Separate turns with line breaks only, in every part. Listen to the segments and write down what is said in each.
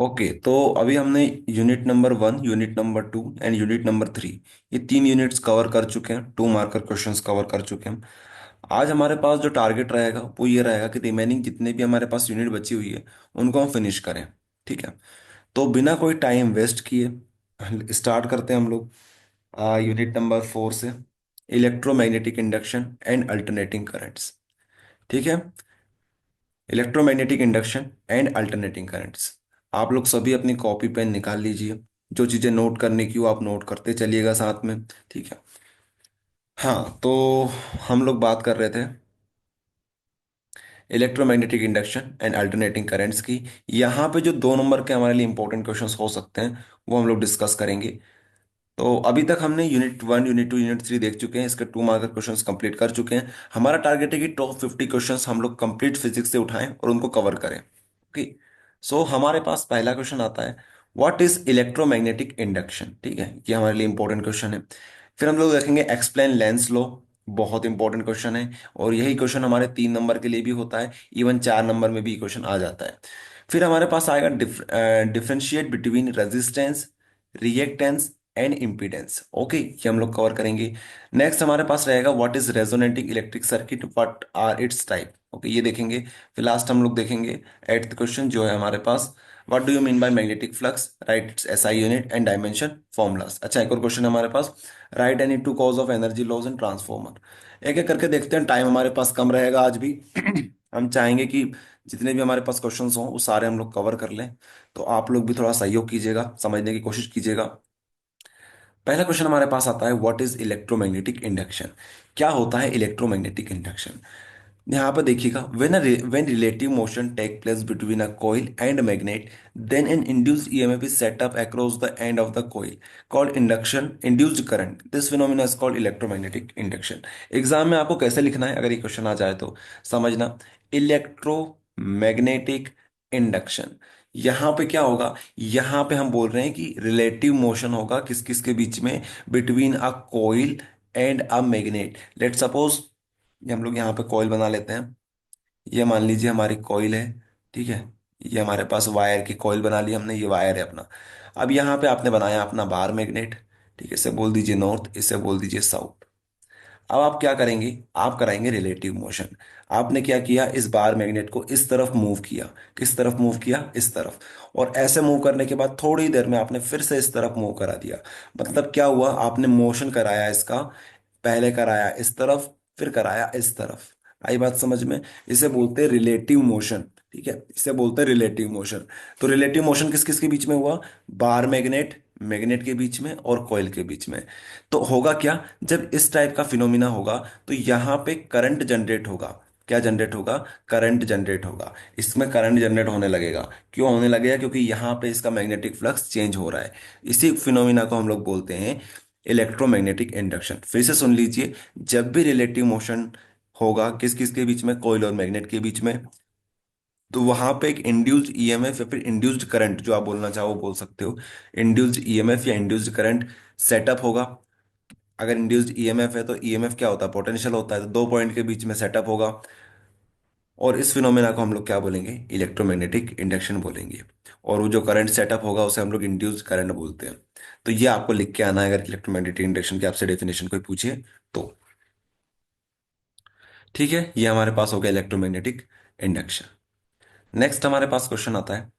Okay, तो अभी हमने unit number 1, unit number 2 and unit number 3, ये तीन यूनिट्स कवर कर चुके हैं। 2 मार्कर क्वेश्चंस कवर कर चुके हैं। आज हमारे पास जो टारगेट रहेगा वो ये रहेगा कि रिमेनिंग जितने भी हमारे पास यूनिट बची हुई है उनको हम फिनिश करें। ठीक है, तो बिना कोई टाइम वेस्ट किए स्टार्ट करते हैं हम लोग यूनिट नंबर 4 से, electromagnetic induction and alternating currents. ठीक है, electromagnetic induction and alternating currents. आप लोग सभी अपनी कॉपी पेन निकाल लीजिए। जो चीज़ें नोट करने की हो आप नोट करते चलिएगा साथ में। ठीक है। हाँ, तो हम लोग बात कर रहे थे electromagnetic induction and alternating currents की। यहाँ पे जो 2 नंबर के हमारे लिए इंपॉर्टेंट क्वेश्चंस हो सकते हैं वो हम लोग डिस्कस करेंगे। तो अभी तक हमने यूनिट 1, यूनिट 2, यूनिट 3 देख चुके हैं। इसके 2 मार्कर क्वेश्चंस कंप्लीट कर चुके हैं। हमारा टारगेट है कि टॉप 50 क्वेश्चंस हम लोग कंप्लीट फिजिक्स से उठाएं और उनको कवर करें। ओके, सो हमारे पास पहला क्वेश्चन आता है, व्हाट इज इलेक्ट्रोमैग्नेटिक इंडक्शन। ठीक है, ये हमारे लिए इंपॉर्टेंट क्वेश्चन है। फिर हम लोग देखेंगे एक्सप्लेन लेंस लॉ, बहुत इंपॉर्टेंट क्वेश्चन है। और यही क्वेश्चन हमारे 3 नंबर के लिए भी होता है, इवन 4 नंबर में भी क्वेश्चन आ जाता है। फिर हमारे पास आएगा differentiate between resistance, reactance and impedance. Okay, ये हम लोग कवर करेंगे। नेक्स्ट हमारे पास रहेगा what is resonating electric circuit, what are its type. Okay, ये देखेंगे। फिर लास्ट हम लोग देखेंगे एट्थ क्वेश्चन जो है हमारे पास, what do you mean by magnetic flux, write its SI unit and dimension formulas. अच्छा, एक और क्वेश्चन है हमारे पास, write any two cause of energy loss in transformer. एक एक करके देखते हैं, टाइम हमारे पास कम रहेगा आज भी। हम चाहेंगे कि जितने भी हमारे पास क्वेश्चंस हों वो सारे हम लोग कवर कर लें। तो आप लोग भी थोड़ा सहयोग कीजिएगा, समझने की कोशिश कीजिएगा। पहला क्वेश्चन हमारे पास आता है, व्हाट इज इलेक्ट्रोमैग्नेटिक इंडक्शन। क्या होता है इलेक्ट्रोमैग्नेटिक इंडक्शन। यहाँ पर देखिएगा, when relative motion take place between a coil and magnet, then an induced EMF is set up across the end of the coil called induction induced current, this phenomena is called electromagnetic induction. Exam में आपको कैसे लिखना है अगर ये question आ जाए तो समझना, इलेक्ट्रोमैग्नेटिक इंडक्शन। यहाँ पे क्या होगा, यहाँ पे हम बोल रहे हैं कि रिलेटिव मोशन होगा किस किस के बीच में, between a coil and a magnet. Let suppose ये हम लोग यहाँ पे कॉइल बना लेते हैं। ये मान लीजिए हमारी कॉइल है। ठीक है, ये हमारे पास वायर की कॉइल बना ली हमने, ये वायर है अपना। अब यहाँ पे आपने बनाया अपना बार मैग्नेट। ठीक है, इसे बोल दीजिए नॉर्थ, इसे बोल दीजिए साउथ। अब आप क्या करेंगे, आप कराएंगे रिलेटिव मोशन। आपने क्या किया, इस बार मैग्नेट को इस तरफ मूव किया। किस तरफ मूव किया, इस तरफ। और ऐसे मूव करने के बाद थोड़ी देर में आपने फिर से इस तरफ मूव करा दिया। मतलब क्या हुआ, आपने मोशन कराया इसका, पहले कराया इस तरफ फिर कराया इस तरफ। आई बात समझ में। इसे बोलते हैं रिलेटिव मोशन। ठीक है, इसे बोलते हैं रिलेटिव मोशन। तो रिलेटिव मोशन किस किस के बीच में हुआ, बार मैग्नेट, मैग्नेट के बीच में और कॉइल के बीच में। तो होगा क्या, जब इस टाइप का फिनोमिना होगा तो यहाँ पे करंट जनरेट होगा। क्या जनरेट होगा, करंट जनरेट होगा। इसमें करंट जनरेट होने लगेगा। क्यों होने लगेगा, क्योंकि यहाँ पे इसका मैग्नेटिक फ्लक्स चेंज हो रहा है। इसी फिनोमिना को हम लोग बोलते हैं इलेक्ट्रोमैग्नेटिक इंडक्शन। फिर से सुन लीजिए, जब भी रिलेटिव मोशन होगा किस किस के बीच में, कॉइल और मैग्नेट के बीच में, तो वहां पे एक इंड्यूस्ड ईएमएफ या फिर इंड्यूस्ड करंट, जो आप बोलना चाहो वो बोल सकते हो, इंड्यूस्ड ईएमएफ या इंड्यूस्ड करंट सेटअप होगा। अगर इंड्यूस्ड ईएमएफ है तो ईएमएफ क्या होता है, पोटेंशियल होता है, तो 2 पॉइंट के बीच में सेटअप होगा। और इस फिनोमेना को हम लोग क्या बोलेंगे, इलेक्ट्रोमैग्नेटिक इंडक्शन बोलेंगे। और वो जो करंट सेटअप होगा उसे हम लोग इंड्यूस्ड करंट बोलते हैं। तो ये आपको लिख के आना है अगर इलेक्ट्रोमैग्नेटिक इंडक्शन की आपसे डेफिनेशन कोई पूछे तो। ठीक है, ये हमारे पास हो गया इलेक्ट्रोमैग्नेटिक इंडक्शन। नेक्स्ट हमारे पास क्वेश्चन आता है,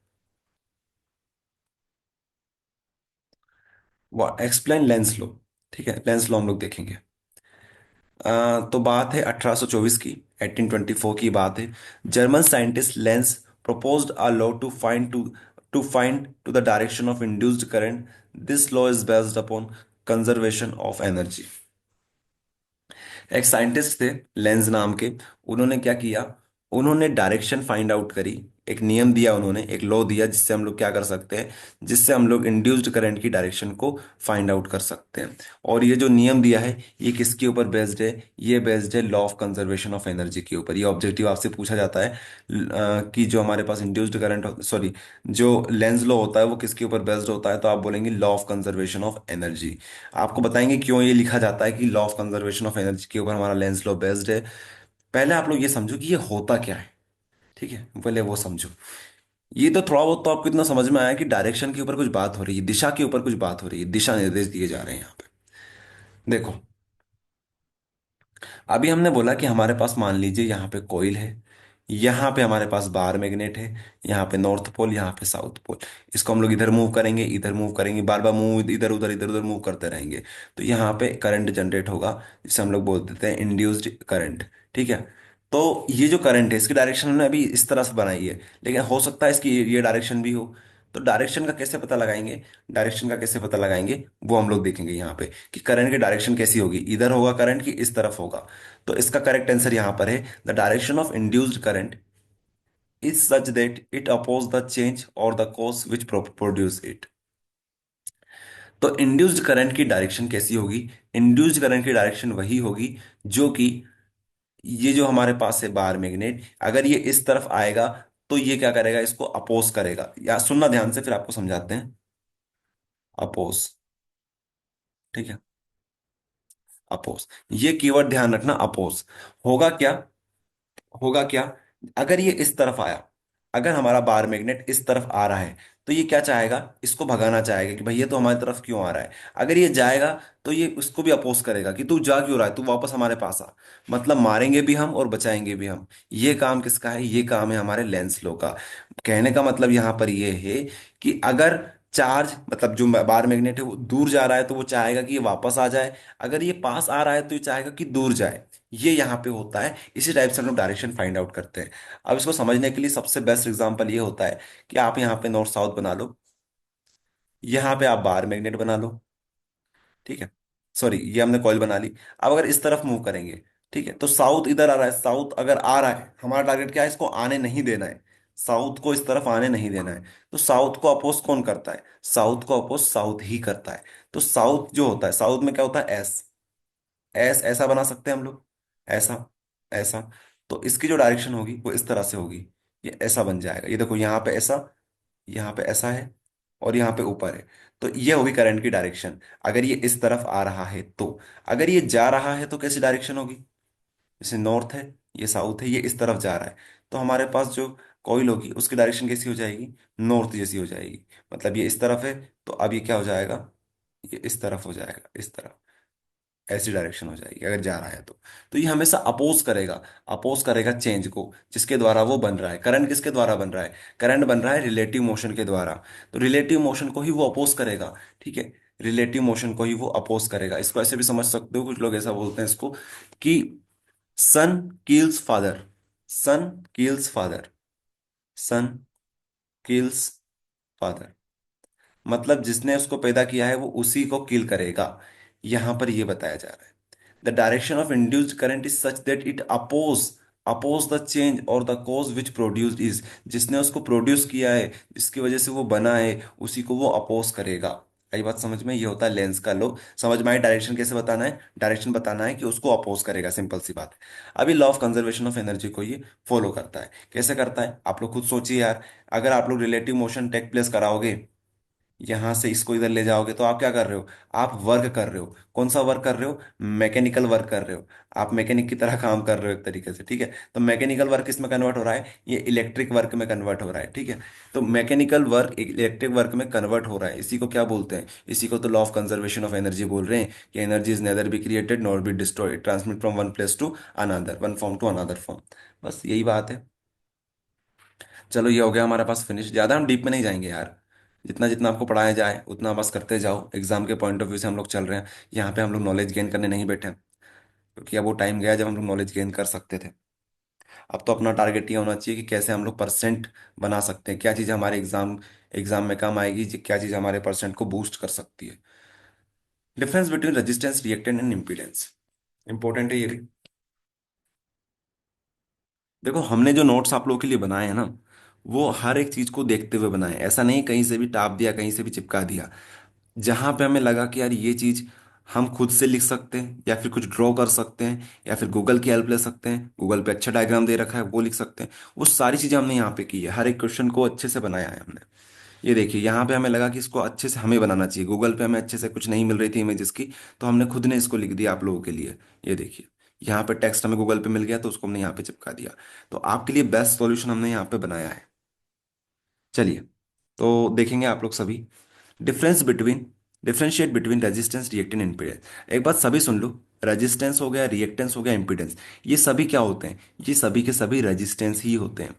वो एक्सप्लेन लेंस लॉ। ठीक है, लेंस लॉ हम लोग देखेंगे। तो बात है 1824 की, 1824 की बात है। German scientist lens proposed a law to find the direction of induced current. This law is based upon conservation of energy. एक साइंटिस्ट थे लेंस नाम के, उन्होंने क्या किया, उन्होंने डायरेक्शन फाइंड आउट करी। एक नियम दिया उन्होंने, एक लॉ दिया जिससे हम लोग क्या कर सकते हैं, जिससे हम लोग इंड्यूस्ड करंट की डायरेक्शन को फाइंड आउट कर सकते हैं। और ये जो नियम दिया है ये किसके ऊपर बेस्ड है, ये बेस्ड है law of conservation of energy के ऊपर। ये ऑब्जेक्टिव आपसे पूछा जाता है कि जो हमारे पास इंड्यूस्ड करंट, सॉरी, जो लेंस लॉ होता है वो किसके ऊपर बेस्ड होता है, तो आप बोलेंगे law of conservation of energy. आपको बताएंगे क्यों ये लिखा जाता है कि law of conservation of energy के ऊपर हमारा लेंस लॉ बेस्ड है। पहले आप लोग ये समझो कि ये होता क्या है। ठीक है, पहले वो समझो। ये तो थोड़ा बहुत तो आपको इतना समझ में आया कि डायरेक्शन के ऊपर कुछ बात हो रही है, दिशा के ऊपर कुछ बात हो रही है, दिशा निर्देश दिए जा रहे हैं यहाँ पे। देखो, अभी हमने बोला कि हमारे पास मान लीजिए यहाँ पे कोयल है, यहाँ पे हमारे पास बार मैग्नेट है, यहाँ पे नॉर्थ पोल, यहाँ पे साउथ पोल। इसको हम लोग इधर मूव करेंगे, इधर मूव करेंगे, बार बार मूव, इधर उधर मूव करते रहेंगे। तो यहाँ पे करंट जनरेट होगा, जिसे हम लोग बोल देते हैं इंड्यूस्ड करंट। ठीक है। तो ये जो करंट है इसकी डायरेक्शन हमने अभी इस तरह से बनाई है, लेकिन हो सकता है इसकी ये डायरेक्शन भी हो। तो डायरेक्शन का कैसे पता लगाएंगे, डायरेक्शन का कैसे पता लगाएंगे वो हम लोग देखेंगे यहाँ पे, कि करंट की डायरेक्शन कैसी होगी, इधर होगा करंट की इस तरफ होगा। तो इसका करेक्ट आंसर यहां पर है, the direction of induced current is such that it oppose the change और the cause which produce it. तो इंड्यूस्ड करंट की डायरेक्शन कैसी होगी, इंड्यूस्ड करंट की डायरेक्शन वही होगी जो कि ये जो हमारे पास है बार मैग्नेट, अगर ये इस तरफ आएगा तो ये क्या करेगा, इसको अपोज करेगा। या सुनना ध्यान से, फिर आपको समझाते हैं। अपोज, ठीक है, अपोज, ये कीवर्ड ध्यान रखना, अपोज। होगा क्या, होगा क्या, अगर ये इस तरफ आया, अगर हमारा बार मैग्नेट इस तरफ आ रहा है, तो ये क्या चाहेगा, इसको भगाना चाहेगा कि भाई ये तो हमारी तरफ क्यों आ रहा है। अगर ये जाएगा तो ये उसको भी अपोज करेगा कि तू जा क्यों रहा है, तू वापस हमारे पास आ। मतलब मारेंगे भी हम और बचाएंगे भी हम। ये काम किसका है, ये काम है हमारे लेंस लो का। कहने का मतलब यहां पर ये है कि अगर चार्ज, मतलब जो बार मैग्नेट है वो दूर जा रहा है तो वो चाहेगा कि ये वापस आ जाए, अगर ये पास आ रहा है तो ये चाहेगा कि दूर जाए। ये यहाँ पे होता है, इसी टाइप से हम लोग डायरेक्शन फाइंड आउट करते हैं। अब इसको समझने के लिए सबसे बेस्ट एग्जांपल ये होता है कि आप यहाँ पे नॉर्थ साउथ बना लो, यहाँ पे आप बार मैग्नेट बना लो। ठीक है, सॉरी, ये हमने कॉइल बना ली। अब अगर इस तरफ मूव करेंगे, ठीक है, तो साउथ इधर आ रहा है, साउथ अगर आ रहा है, हमारा टारगेट क्या है, इसको आने नहीं देना है, साउथ को इस तरफ आने नहीं देना है। तो साउथ को अपोज कौन करता है, साउथ को अपोज साउथ ही करता है। तो साउथ जो होता है, साउथ में क्या होता है, एस, एस ऐसा बना सकते हैं हम लोग, ऐसा, ऐसा। तो इसकी जो डायरेक्शन होगी वो इस तरह से होगी, ये ऐसा बन जाएगा। ये देखो यहाँ पे ऐसा, यहाँ पे ऐसा है, और यहाँ पे ऊपर है। तो ये होगी करंट की डायरेक्शन, अगर ये इस तरफ आ रहा है तो। अगर ये जा रहा है तो कैसी डायरेक्शन होगी, जैसे नॉर्थ है, ये साउथ है, ये इस तरफ जा रहा है, तो हमारे पास जो कॉइल होगी उसकी डायरेक्शन कैसी हो जाएगी, नॉर्थ जैसी हो जाएगी। मतलब ये इस तरफ है, तो अब ये क्या हो जाएगा, ये इस तरफ हो जाएगा, इस तरफ, ऐसी डायरेक्शन हो जाएगी अगर जा रहा है तो। तो ये हमेशा अपोज करेगा, अपोज करेगा चेंज को, जिसके द्वारा वो बन रहा है। करंट किसके द्वारा बन रहा है, करंट बन रहा है रिलेटिव मोशन के द्वारा। तो रिलेटिव मोशन को ही वो अपोज करेगा। ठीक है, रिलेटिव मोशन को ही वो अपोज करेगा। इसको ऐसे भी समझ सकते हो, कुछ लोग ऐसा बोलते हैं इसको कि सन किल्स फादर, सन किल्स फादर, सन किल्स फादर, मतलब जिसने उसको पैदा किया है वो उसी को किल करेगा। यहां पर ये बताया जा रहा है, the direction of induced current is such that it oppose the change और the cause which produced is, जिसने उसको प्रोड्यूस किया है, जिसकी वजह से वो बना है, उसी को वो अपोज करेगा। आई बात समझ में, ये होता है लेंस का लो। समझ में आई डायरेक्शन कैसे बताना है, डायरेक्शन बताना है कि उसको अपोज करेगा, सिंपल सी बात है। अभी law of conservation of energy को ये फॉलो करता है। कैसे करता है आप लोग खुद सोचिए यार। अगर आप लोग रिलेटिव मोशन टेक प्लेस कराओगे, यहां से इसको इधर ले जाओगे, तो आप क्या कर रहे हो, आप वर्क कर रहे हो। कौन सा वर्क कर रहे हो, मैकेनिकल वर्क कर रहे हो। आप मैकेनिक की तरह काम कर रहे हो एक तरीके से। ठीक है, तो मैकेनिकल वर्क किस में कन्वर्ट हो रहा है, ये इलेक्ट्रिक वर्क में कन्वर्ट हो रहा है। ठीक है, तो मैकेनिकल वर्क इलेक्ट्रिक वर्क में कन्वर्ट हो रहा है, इसी को क्या बोलते हैं, इसी को तो law of conservation of energy बोल रहे हैं, कि energy is neither be created nor be destroyed, transmit from one place to another, one form to another form. बस यही बात है। चलो ये हो गया हमारे पास फिनिश, ज्यादा हम डीप में नहीं जाएंगे यार। जितना जितना आपको पढ़ाया जाए उतना बस करते जाओ। एग्जाम के पॉइंट ऑफ व्यू से हम लोग चल रहे हैं, यहाँ पे हम लोग नॉलेज गेन करने नहीं बैठे हैं, क्योंकि अब वो टाइम गया जब हम लोग नॉलेज गेन कर सकते थे। अब तो अपना टारगेट ये होना चाहिए कि कैसे हम लोग परसेंट बना सकते हैं, क्या चीज़ हमारे एग्जाम एग्जाम में काम आएगी, क्या चीज़ हमारे परसेंट को बूस्ट कर सकती है। Difference between resistance, reactance and impedance, important है ये भी। देखो, हमने जो नोट्स आप लोगों के लिए बनाए हैं ना, वो हर एक चीज को देखते हुए बनाए, ऐसा नहीं कहीं से भी टाप दिया, कहीं से भी चिपका दिया। जहां पे हमें लगा कि यार ये चीज हम खुद से लिख सकते हैं, या फिर कुछ ड्रॉ कर सकते हैं, या फिर गूगल की हेल्प ले सकते हैं, गूगल पे अच्छा डायग्राम दे रखा है वो लिख सकते हैं, वो सारी चीजें हमने यहाँ पे की है। हर एक क्वेश्चन को अच्छे से बनाया है हमने। ये देखिए, यहाँ पे हमें लगा कि इसको अच्छे से हमें बनाना चाहिए, गूगल पे हमें अच्छे से कुछ नहीं मिल रही थी इमेजेस की, तो हमने खुद ने इसको लिख दिया आप लोगों के लिए। ये देखिए, यहाँ पे टेक्स्ट हमें गूगल पे मिल गया तो उसको हमने यहाँ पे चिपका दिया। तो आपके लिए बेस्ट सॉल्यूशन हमने यहाँ पे बनाया है। चलिए, तो देखेंगे आप लोग सभी differentiate between resistance, reactance, impedance. एक बात सभी सुन लो, रेजिस्टेंस हो गया, रिएक्टेंस हो गया, इम्पीडेंस, ये सभी क्या होते हैं? ये सभी के सभी रेजिस्टेंस ही होते हैं।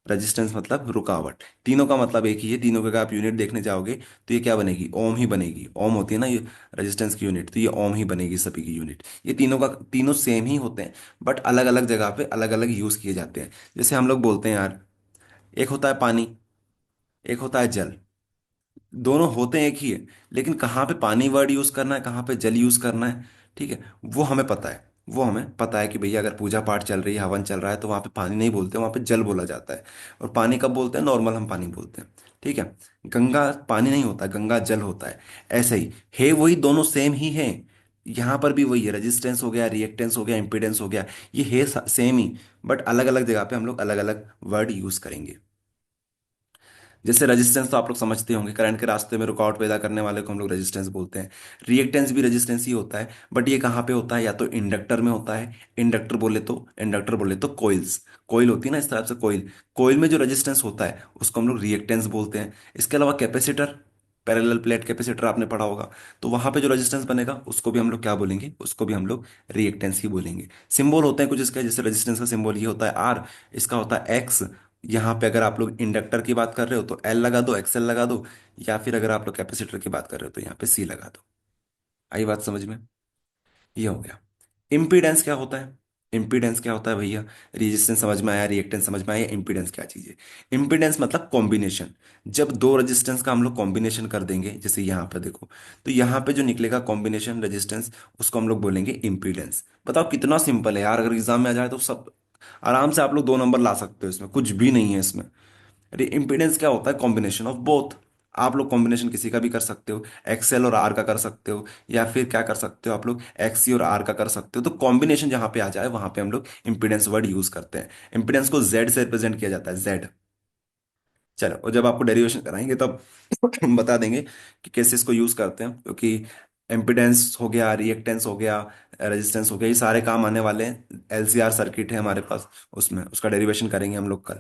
रेजिस्टेंस मतलब रुकावट। तीनों का मतलब एक ही है, तीनों का आप यूनिट देखने जाओगे तो ये क्या बनेगी? ओम ही बनेगी। ओम होती है ना ये रेजिस्टेंस की यूनिट, तो ये ओम ही बनेगी सभी की यूनिट। ये तीनों सेम ही होते हैं, बट अलग अलग जगह पे अलग अलग यूज किए जाते हैं। जैसे हम लोग बोलते हैं यार, एक होता है पानी, एक होता है जल। दोनों होते हैं एक ही है, लेकिन कहाँ पे पानी वर्ड यूज करना है, कहाँ पे जल यूज करना है, ठीक है, वो हमें पता है। वो हमें पता है कि भैया अगर पूजा पाठ चल रही है, हवन चल रहा है, तो वहाँ पे पानी नहीं बोलते, वहाँ पे जल बोला जाता है। और पानी कब बोलते हैं? नॉर्मल हम पानी बोलते हैं, ठीक है। गंगा पानी नहीं होता, गंगा जल होता है। ऐसे ही है, वही दोनों सेम ही है। यहाँ पर भी वही है, रेजिस्टेंस हो गया, रिएक्टेंस हो गया, इंपीडेंस हो गया, ये है सेम ही, बट अलग अलग जगह पे हम लोग अलग अलग वर्ड यूज करेंगे। जैसे रेजिस्टेंस तो आप लोग समझते होंगे, करंट के रास्ते में रुकावट पैदा करने वाले को हम लोग रेजिस्टेंस बोलते हैं। रिएक्टेंस भी रेजिस्टेंस ही होता है, बट ये कहाँ पे होता है? या तो इंडक्टर में होता है, इंडक्टर बोले तो कोइल्स, कोइल होती है ना इस तरह से कोइल, कोइल में जो रेजिस्टेंस होता है उसको हम लोग रिएक्टेंस बोलते हैं। इसके अलावा कैपेसिटर, पैरेलल प्लेट कैपेसिटर आपने पढ़ा होगा, तो वहां पे जो रेजिस्टेंस बनेगा उसको भी हम लोग क्या बोलेंगे? उसको भी हम लोग रिएक्टेंस ही बोलेंगे। सिंबल होते हैं कुछ इसके, जैसे रेजिस्टेंस का सिंबल ये होता है आर, इसका होता है एक्स। यहाँ पे अगर आप लोग इंडक्टर की बात कर रहे हो तो एल लगा दो, एक्सएल लगा दो, या फिर अगर आप लोग कैपेसिटर की बात कर रहे हो तो यहाँ पे सी लगा दो। आई बात समझ में? ये हो गया। इम्पीडेंस क्या होता है? इम्पीडेंस क्या होता है भैया? रेजिस्टेंस समझ में आया, रिएक्टेंस समझ में आया, इम्पीडेंस क्या चीज़ है? इम्पीडेंस मतलब कॉम्बिनेशन। जब दो रेजिस्टेंस का हम लोग कॉम्बिनेशन कर देंगे, जैसे यहाँ पे देखो, तो यहाँ पे जो निकलेगा कॉम्बिनेशन रेजिस्टेंस, उसको हम लोग बोलेंगे इम्पीडेंस। बताओ कितना सिंपल है यार, अगर एग्जाम में आ जाए तो सब आराम से आप लोग 2 नंबर ला सकते हो, इसमें कुछ भी नहीं है इसमें। अरे इम्पीडेंस क्या होता है? Combination of both. आप लोग कॉम्बिनेशन किसी का भी कर सकते हो, एक्सएल और आर का कर सकते हो, या फिर क्या कर सकते हो आप लोग, एक्ससी और आर का कर सकते हो। तो कॉम्बिनेशन जहां पे आ जाए वहां पे हम लोग इम्पीडेंस वर्ड यूज करते हैं। इम्पीडेंस को जेड से रिप्रेजेंट किया जाता है, जेड। चलो, और जब आपको डेरिवेशन कराएंगे तब हम बता देंगे कि कैसे इसको यूज करते हैं, क्योंकि इम्पीडेंस हो गया, रिएक्टेंस हो गया, रेजिस्टेंस हो गया, ये सारे काम आने वाले हैं। एलसीआर सर्किट है हमारे पास, उसमें उसका डेरिवेशन करेंगे हम लोग कल।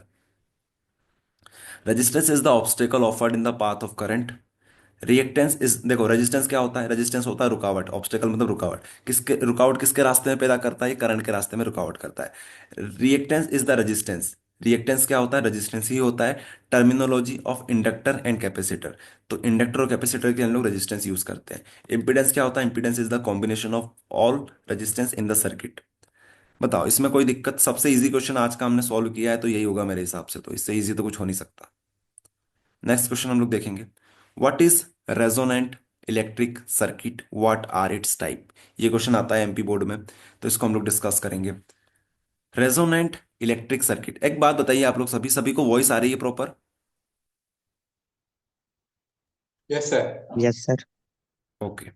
Resistance is the obstacle offered in the path of current. Reactance is, देखो रेजिस्टेंस क्या होता है? रेजिस्टेंस होता है रुकावट, ऑब्स्टेकल मतलब रुकावट। रुकावट किसके रास्ते में पैदा करता है? ये करंट के रास्ते में रुकावट करता है। Reactance is the resistance. Reactance क्या होता है? रेजिस्टेंस ही होता है। Terminology of inductor and capacitor, तो इंडक्टर और कैपेसिटर के हम लोग रेजिस्टेंस यूज करते हैं। इंपीडेंस क्या होता है? Impedance is the combination of all resistance in the circuit. बताओ इसमें कोई दिक्कत? सबसे इजी क्वेश्चन आज का हमने सॉल्व किया है, तो यही होगा मेरे हिसाब से, तो इससे इजी तो कुछ हो नहीं सकता। नेक्स्ट क्वेश्चन हम लोग देखेंगे, what is resonant electric circuit, what are its type. ये क्वेश्चन आता है एमपी बोर्ड में, तो इसको हम लोग डिस्कस करेंगे। रेजोनेंट इलेक्ट्रिक सर्किट, एक बात बताइए आप लोग सभी सभी को वॉइस आ रही है proper?
Yes sir.
Yes sir.
Okay.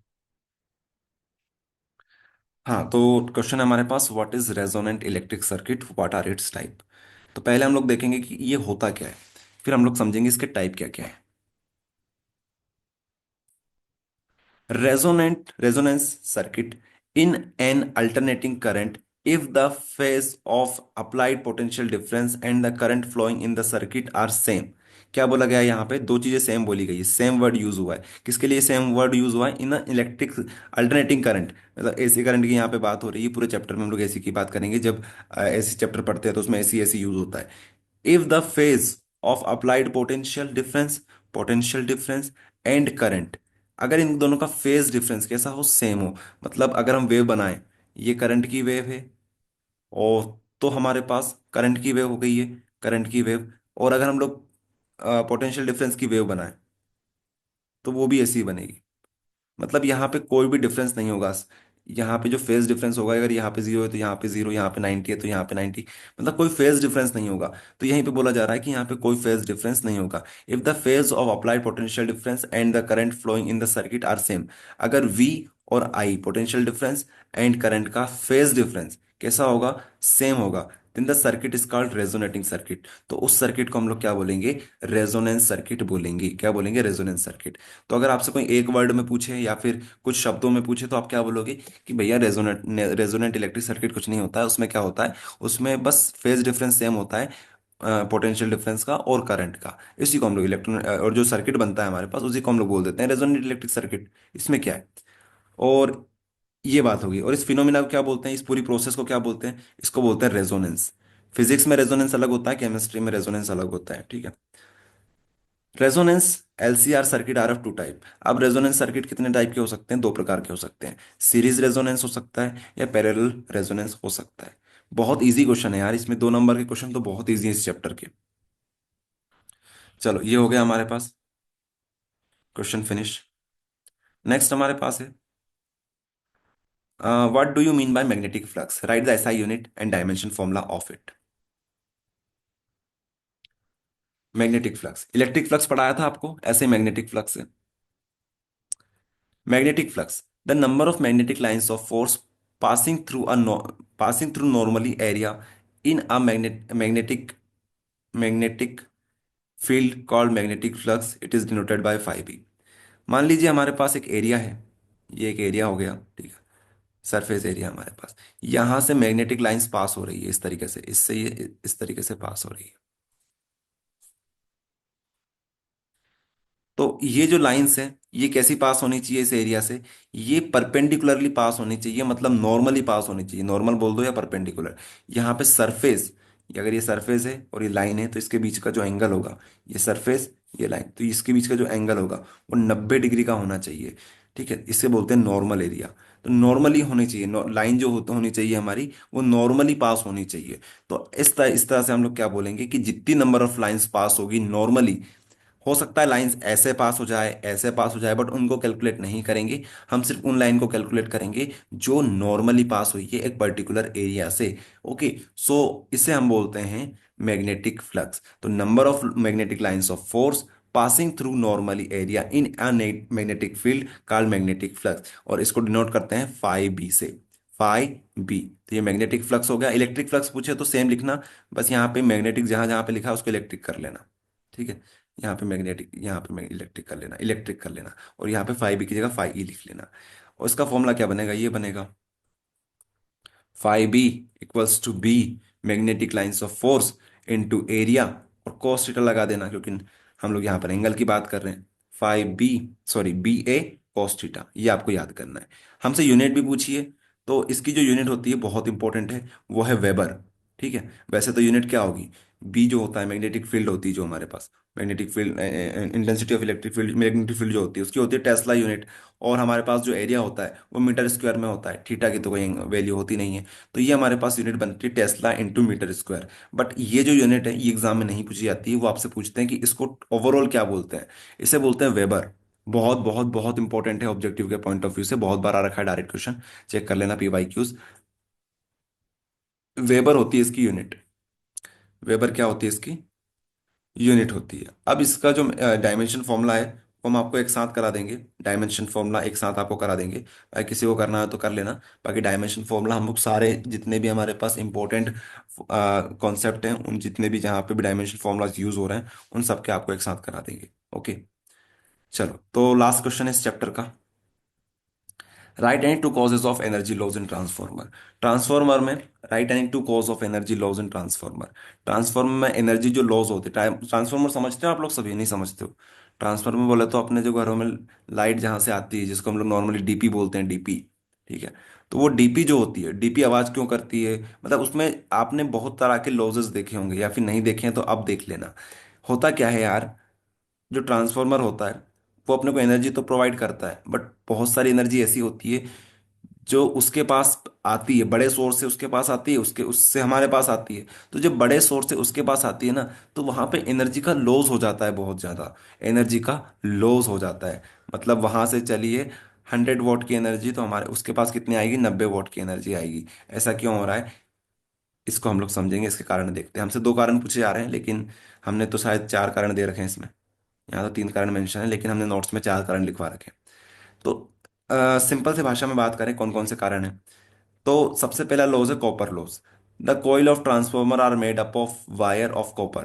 हाँ, तो क्वेश्चन है हमारे पास, what is resonant electric circuit, what are its type. तो पहले हम लोग देखेंगे कि ये होता क्या है, फिर हम लोग समझेंगे इसके टाइप क्या क्या है। Resonance circuit in an alternating current if the phase of applied potential difference and the current flowing in the circuit are same। क्या बोला गया है यहाँ पे? दो चीजें सेम बोली गई है, सेम वर्ड यूज हुआ है। किसके लिए सेम वर्ड यूज हुआ है? इन इलेक्ट्रिक अल्टरनेटिंग करंट, मतलब एसी करंट की यहाँ पे बात हो रही है। पूरे चैप्टर में हम लोग एसी की बात करेंगे, जब एसी चैप्टर पढ़ते हैं तो उसमें एसी एसी यूज होता है। If the phase of applied potential difference and current, अगर इन दोनों का फेज डिफरेंस कैसा हो? सेम हो। मतलब अगर हम वेव बनाएं, ये करंट की वेव है, और तो हमारे पास करंट की वेव हो गई है, करंट की वेव। और अगर हम लोग पोटेंशियल डिफरेंस की वेव बनाएं तो वो भी ऐसी ही बनेगी। मतलब यहाँ पे कोई भी डिफरेंस नहीं होगा। यहाँ पे जो फेज डिफरेंस होगा, अगर यहाँ पे 0 है तो यहाँ पे 0, यहाँ पे 90 है तो यहाँ पे 90, मतलब कोई फेज डिफरेंस नहीं होगा। तो यहीं पे बोला जा रहा है कि यहाँ पे कोई फेज डिफरेंस नहीं होगा। If the phase of applied potential difference and the current flowing in the circuit are same, अगर V और I potential difference and current का फेज डिफरेंस कैसा होगा? सेम होगा, then the circuit is called resonating circuit. तो उस circuit को हम लोग क्या बोलेंगे? रेजोनेंस सर्किट बोलेंगे। क्या बोलेंगे? Resonance circuit. तो अगर आपसे कोई एक वर्ड में पूछे या फिर कुछ शब्दों में पूछे तो आप क्या बोलोगे कि भैया रेजोनेंट इलेक्ट्रिक सर्किट कुछ नहीं होता है, उसमें क्या होता है? उसमें बस फेज डिफरेंस सेम होता है, पोटेंशियल डिफरेंस का और करंट का। इसी को हम लोग इलेक्ट्रॉन और जो सर्किट बनता है हमारे पास उसी को हम लोग बोल देते हैं रेजोनेंट इलेक्ट्रिक सर्किट। इसमें क्या है, और ये बात होगी। और इस फिनोमिना को क्या बोलते हैं, इस पूरी प्रोसेस को क्या बोलते हैं, इसको बोलते हैं रेजोनेंस। फिजिक्स में रेजोनेंस अलग होता है, केमिस्ट्री में रेजोनेंस अलग होता है, ठीक है। Resonance LCR circuit are of two type. अब रेजोनेंस सर्किट कितने टाइप के हो सकते हैं, दो प्रकार के हो सकते हैं। सीरीज रेजोनेंस हो सकता है या पैरेलल रेजोनेंस हो सकता है। बहुत इजी क्वेश्चन है यार, इसमें 2 नंबर के क्वेश्चन तो बहुत इजी है इस चैप्टर के। चलो ये हो गया हमारे पास क्वेश्चन फिनिश। नेक्स्ट हमारे पास है what do you mean by magnetic flux, write the SI unit and dimension formula of it. Magnetic flux, electric flux पढ़ाया था आपको, ऐसे मैग्नेटिक फ्लक्स है। Magnetic flux, the number of magnetic lines of force passing through passing through normally area in a magnetic field called magnetic flux, it is denoted by phi B. मान लीजिए हमारे पास एक area है, ये एक area हो गया, ठीक है, सरफेस एरिया हमारे पास। यहां से मैग्नेटिक लाइंस पास हो रही है इस तरीके से, इससे ये इस तरीके से पास हो रही है। तो ये जो लाइंस है ये कैसी पास होनी चाहिए इस एरिया से, ये परपेंडिकुलरली पास होनी चाहिए, मतलब नॉर्मली पास होनी चाहिए, नॉर्मल बोल दो या परपेंडिकुलर। यहाँ पे सरफेस, अगर ये सरफेस है और ये लाइन है तो इसके बीच का जो एंगल होगा, ये सरफेस ये लाइन, तो इसके बीच का जो एंगल होगा वो 90 डिग्री का होना चाहिए, ठीक है। इससे बोलते हैं नॉर्मल एरिया। तो नॉर्मली होनी चाहिए, लाइन जो होनी चाहिए हमारी वो नॉर्मली पास होनी चाहिए। तो इस तरह से हम लोग क्या बोलेंगे कि जितनी नंबर ऑफ लाइंस पास होगी नॉर्मली, हो सकता है लाइंस ऐसे पास हो जाए ऐसे पास हो जाए, बट उनको कैलकुलेट नहीं करेंगे। हम सिर्फ उन लाइन को कैलकुलेट करेंगे जो नॉर्मली पास हुई है एक पर्टिकुलर एरिया से। ओके, सो इसे हम बोलते हैं मैग्नेटिक फ्लक्स। तो number of magnetic lines of force passing through normally area in a magnetic field called magnetic flux, और इसको डिनोट करते हैं फाई बी से। फाई बी, तो ये मैग्नेटिक फ्लक्स हो गया। इलेक्ट्रिक फ्लक्स पूछे तो सेम लिखना, बस यहाँ पे मैग्नेटिक जहां जहां पे लिखा है उसको इलेक्ट्रिक कर लेना, ठीक है। यहाँ पे मैग्नेटिक, यहाँ पे इलेक्ट्रिक कर लेना, इलेक्ट्रिक कर लेना, और यहाँ पे फाई बी की जगह फाई ई लिख लेना। और इसका फॉर्मूला क्या बनेगा, ये बनेगा phi B equals to B magnetic lines of force into area, और cos थीटा लगा देना क्योंकि हम लोग यहाँ पर एंगल की बात कर रहे हैं। फाई बी, सॉरी बी ए cos थीटा, ये आपको याद करना है। हमसे यूनिट भी पूछिए, तो इसकी जो यूनिट होती है बहुत इंपॉर्टेंट है, वो है वेबर, ठीक है। वैसे तो यूनिट क्या होगी, बी जो होता है मैग्नेटिक फील्ड होती है जो हमारे पास, magnetic field intensity of electric field, magnetic field जो होती है उसकी होती है टेस्ला यूनिट। और हमारे पास जो एरिया होता है वो मीटर स्क्वायर में होता है, थीटा की तो कोई वैल्यू होती नहीं है। तो ये हमारे पास यूनिट बनती है tesla into metre square. But ये जो यूनिट है ये एग्जाम में नहीं पूछी जाती है, वो आपसे पूछते हैं कि इसको ओवरऑल क्या बोलते हैं। इसे बोलते हैं वेबर। बहुत बहुत बहुत इंपॉर्टेंट है ऑब्जेक्टिव के पॉइंट ऑफ व्यू से, बहुत बार आ रखा है डायरेक्ट क्वेश्चन, चेक कर लेना पीवाई क्यूज। वेबर होती है इसकी यूनिट, वेबर क्या होती है इसकी यूनिट होती है। अब इसका जो डायमेंशन फॉर्मूला है वो हम आपको एक साथ करा देंगे, डायमेंशन फॉर्मूला एक साथ आपको करा देंगे। किसी को करना है तो कर लेना। बाकी डायमेंशन फॉर्मूला हम लोग सारे जितने भी हमारे पास इंपॉर्टेंट कॉन्सेप्ट हैं, उन जितने भी जहाँ पे भी डायमेंशन फॉर्मूलाज यूज हो रहे हैं उन सबके आपको एक साथ करा देंगे। ओके, चलो तो लास्ट क्वेश्चन है इस चैप्टर का। Write any two causes of energy loss in transformer. Transformer में write any two cause of energy loss in transformer. Transformer में एनर्जी जो लॉस होती है, ट्रांसफॉर्मर समझते हो आप लोग, सभी नहीं समझते हो। ट्रांसफॉर्मर बोले तो अपने जो घरों में लाइट जहाँ से आती है जिसको हम लोग नॉर्मली डीपी बोलते हैं, डीपी, ठीक है। तो वो डीपी जो होती है, डीपी आवाज क्यों करती है, मतलब उसमें आपने बहुत तरह के लॉसेस देखे होंगे या फिर नहीं देखे हैं तो अब देख लेना। होता क्या है यार, जो ट्रांसफॉर्मर होता है वो अपने को एनर्जी तो प्रोवाइड करता है, बट बहुत सारी एनर्जी ऐसी होती है जो उसके पास आती है, बड़े सोर्स से उसके पास आती है, उसके उससे हमारे पास आती है। तो जब बड़े सोर्स से उसके पास आती है ना, तो वहां पे एनर्जी का लॉस हो जाता है, बहुत ज्यादा एनर्जी का लॉस हो जाता है। मतलब वहां से चलिए 100 वॉट की एनर्जी तो हमारे उसके पास कितनी आएगी, 90 वॉट की एनर्जी आएगी। ऐसा क्यों हो रहा है, इसको हम लोग समझेंगे, इसके कारण देखते हैं। हमसे 2 कारण पूछे जा रहे हैं, लेकिन हमने तो शायद 4 कारण दे रखे हैं इसमें। यहाँ तो 3 कारण मेंशन है, लेकिन हमने नोट्स में 4 कारण लिखवा रखे हैं। तो सिंपल से भाषा में बात करें कौन कौन से कारण हैं, तो सबसे पहला लॉज है copper loss. The coil of transformer are made up of wire of copper.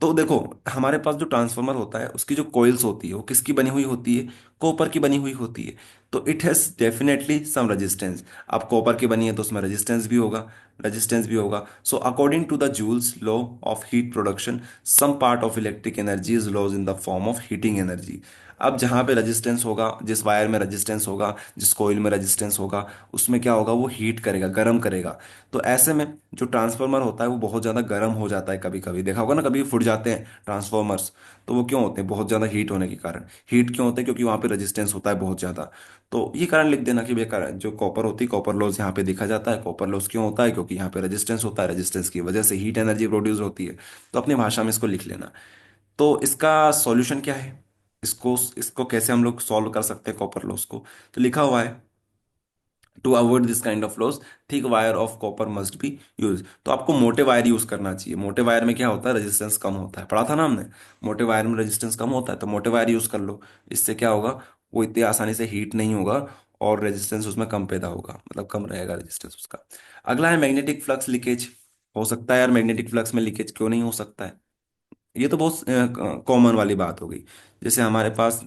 तो देखो, हमारे पास जो ट्रांसफॉर्मर होता है उसकी जो कॉइल्स होती है वो किसकी बनी हुई होती है, कॉपर की बनी हुई होती है, तो it has definitely some resistance. अब कॉपर की बनी है तो उसमें रेजिस्टेंस भी होगा। So according to the Joule's law of heat production, some part of electric energy is loss in the form of heating energy. अब जहाँ पे रेजिस्टेंस होगा, जिस वायर में रेजिस्टेंस होगा, जिस कोयल में रेजिस्टेंस होगा, उसमें क्या होगा, वो हीट करेगा, गर्म करेगा। तो ऐसे में जो ट्रांसफार्मर होता है वो बहुत ज़्यादा गर्म हो जाता है। कभी कभी देखा होगा ना, कभी फूट जाते हैं ट्रांसफार्मर्स। तो वो क्यों होते हैं? बहुत ज़्यादा हीट होने के कारण। हीट क्यों होते हैं? क्योंकि वहाँ पे रेजिस्टेंस होता है बहुत ज़्यादा। तो ये कारण लिख देना कि भैया जो कॉपर होती है, कॉपर लॉस यहाँ पे देखा जाता है। कॉपर लॉस क्यों होता है? क्योंकि यहाँ पे रेजिस्टेंस होता है, रेजिस्टेंस की वजह से हीट एनर्जी प्रोड्यूस होती है। तो अपनी भाषा में इसको लिख लेना। तो इसका सॉल्यूशन क्या है? इसको इसको कैसे हम लोग सॉल्व कर सकते हैं कॉपर लॉस को? तो लिखा हुआ है, to avoid this kind of loss thick wire of copper must be use. तो आपको मोटे वायर यूज करना चाहिए। मोटे वायर में क्या होता है? रेजिस्टेंस कम होता है, पढ़ा था ना हमने। मोटे वायर में रेजिस्टेंस कम होता है, तो मोटे वायर यूज कर लो। इससे क्या होगा, वो इतनी आसानी से हीट नहीं होगा और रेजिस्टेंस उसमें कम पैदा होगा, मतलब कम रहेगा रेजिस्टेंस उसका। अगला है मैग्नेटिक फ्लक्स लीकेज। हो सकता है यार, मैग्नेटिक फ्लक्स में लीकेज क्यों नहीं हो सकता है? ये तो बहुत कॉमन वाली बात हो गई। जैसे हमारे पास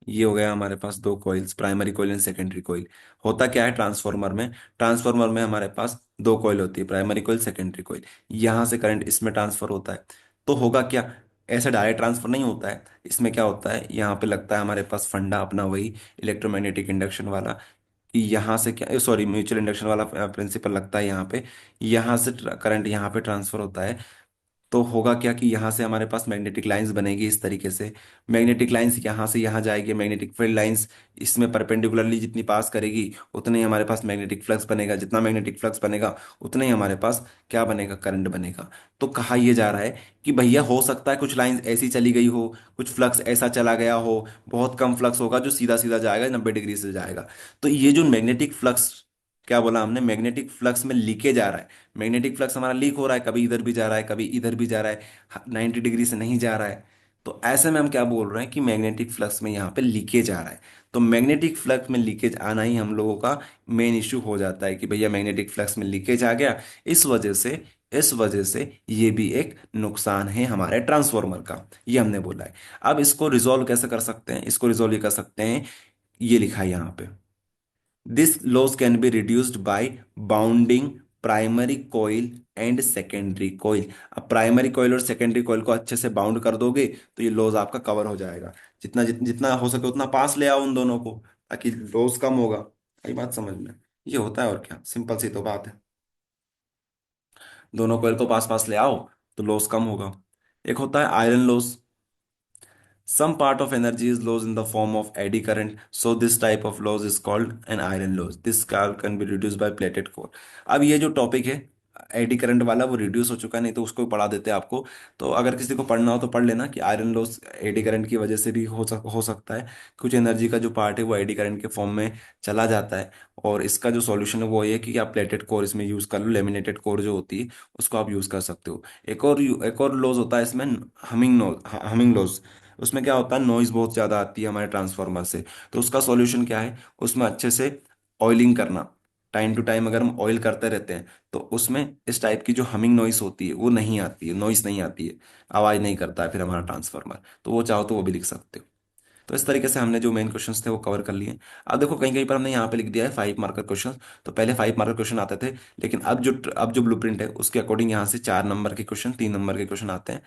ये हो गया, हमारे पास दो coils, primary coil and secondary coil. होता क्या है ट्रांसफार्मर में? ट्रांसफार्मर में हमारे पास दो कॉइल होती है, प्राइमरी कॉइल, सेकेंडरी कॉइल। यहाँ से करंट इसमें ट्रांसफर होता है। तो होगा क्या, ऐसा डायरेक्ट ट्रांसफर नहीं होता है। इसमें क्या होता है, यहाँ पे लगता है हमारे पास फंडा अपना, वही इलेक्ट्रोमैग्नेटिक इंडक्शन वाला। कि यहाँ से क्या, सॉरी, म्यूचुअल इंडक्शन वाला प्रिंसिपल लगता है यहाँ पे। यहाँ से करंट यहाँ पे ट्रांसफर होता है। तो होगा क्या कि यहाँ से हमारे पास मैग्नेटिक लाइंस बनेगी इस तरीके से। मैग्नेटिक लाइंस यहाँ से यहाँ जाएगी, मैग्नेटिक फील्ड लाइंस इसमें परपेंडिकुलरली जितनी पास करेगी, उतने ही हमारे पास मैग्नेटिक फ्लक्स बनेगा। जितना मैग्नेटिक फ्लक्स बनेगा, उतना ही हमारे पास क्या बनेगा, करंट बनेगा। तो कहा यह जा रहा है कि भैया हो सकता है कुछ लाइंस ऐसी चली गई हो, कुछ फ्लक्स ऐसा चला गया हो, बहुत कम फ्लक्स होगा जो सीधा सीधा जाएगा, 90 डिग्री से जाएगा। तो ये जो मैग्नेटिक फ्लक्स, क्या बोला हमने, मैग्नेटिक फ्लक्स में लीकेज आ रहा है। मैग्नेटिक फ्लक्स हमारा लीक हो रहा है, कभी इधर भी जा रहा है, कभी इधर भी जा रहा है, 90 डिग्री से नहीं जा रहा है। तो ऐसे में हम क्या बोल रहे हैं कि मैग्नेटिक फ्लक्स में यहाँ पे लीकेज आ रहा है। तो मैग्नेटिक फ्लक्स में लीकेज आना ही हम लोगों का मेन इश्यू हो जाता है कि भैया मैग्नेटिक फ्लक्स में लीकेज आ गया। इस वजह से ये भी एक नुकसान है हमारे ट्रांसफॉर्मर का, ये हमने बोला है। अब इसको रिजॉल्व कैसे कर सकते हैं? इसको रिजॉल्व ये कर सकते हैं, ये लिखा है यहाँ पे, this loss can be reduced by bounding primary coil and secondary coil. अब प्राइमरी कॉइल और सेकेंडरी कॉइल को अच्छे से बाउंड कर दोगे तो ये लॉस आपका कवर हो जाएगा। जितना हो सके उतना पास ले आओ उन दोनों को, ताकि लॉस कम होगा। ये बात समझ में, ये होता है और क्या, सिंपल सी तो बात है। दोनों कॉइल को पास पास ले आओ तो लॉस कम होगा। एक होता है iron loss. Some part of energy is lost in the form of eddy current, so this type of loss is called an iron loss. This can be reduced by plated core. अब ये जो topic है eddy current वाला, वो reduce हो चुका है, नहीं तो उसको भी पढ़ा देते हैं आपको। तो अगर किसी को पढ़ना हो तो पढ़ लेना कि आयरन लॉस एडी करंट की वजह से भी हो सकता है। कुछ एनर्जी का जो पार्ट है वो एडी करंट के फॉर्म में चला जाता है। और इसका जो सॉल्यूशन है वो ये है कि आप प्लेटेड कोर इसमें यूज़ कर लो, लेमिनेटेड कोर जो होती है उसको आप यूज़ कर सकते हो। एक और लॉस होता है इसमें, हमिंग लॉस। उसमें क्या होता है, नॉइज बहुत ज़्यादा आती है हमारे ट्रांसफार्मर से। तो उसका सॉल्यूशन क्या है, उसमें अच्छे से ऑयलिंग करना। टाइम टू टाइम अगर हम ऑयल करते रहते हैं तो उसमें इस टाइप की जो हमिंग नॉइस होती है वो नहीं आती है, नॉइस नहीं आती है, आवाज़ नहीं करता है फिर हमारा ट्रांसफार्मर। तो वो चाहो तो वो भी लिख सकते हो। तो इस तरीके से हमने जो मेन क्वेश्चंस थे वो कवर कर लिए। अब देखो कहीं कहीं पर हमने यहाँ पे लिख दिया है 5 मार्कर क्वेश्चन। तो पहले 5 मार्कर क्वेश्चन आते थे, लेकिन अब जो ब्लूप्रिंट है उसके अकॉर्डिंग यहाँ से 4 नंबर के क्वेश्चन, 3 नंबर के क्वेश्चन आते हैं।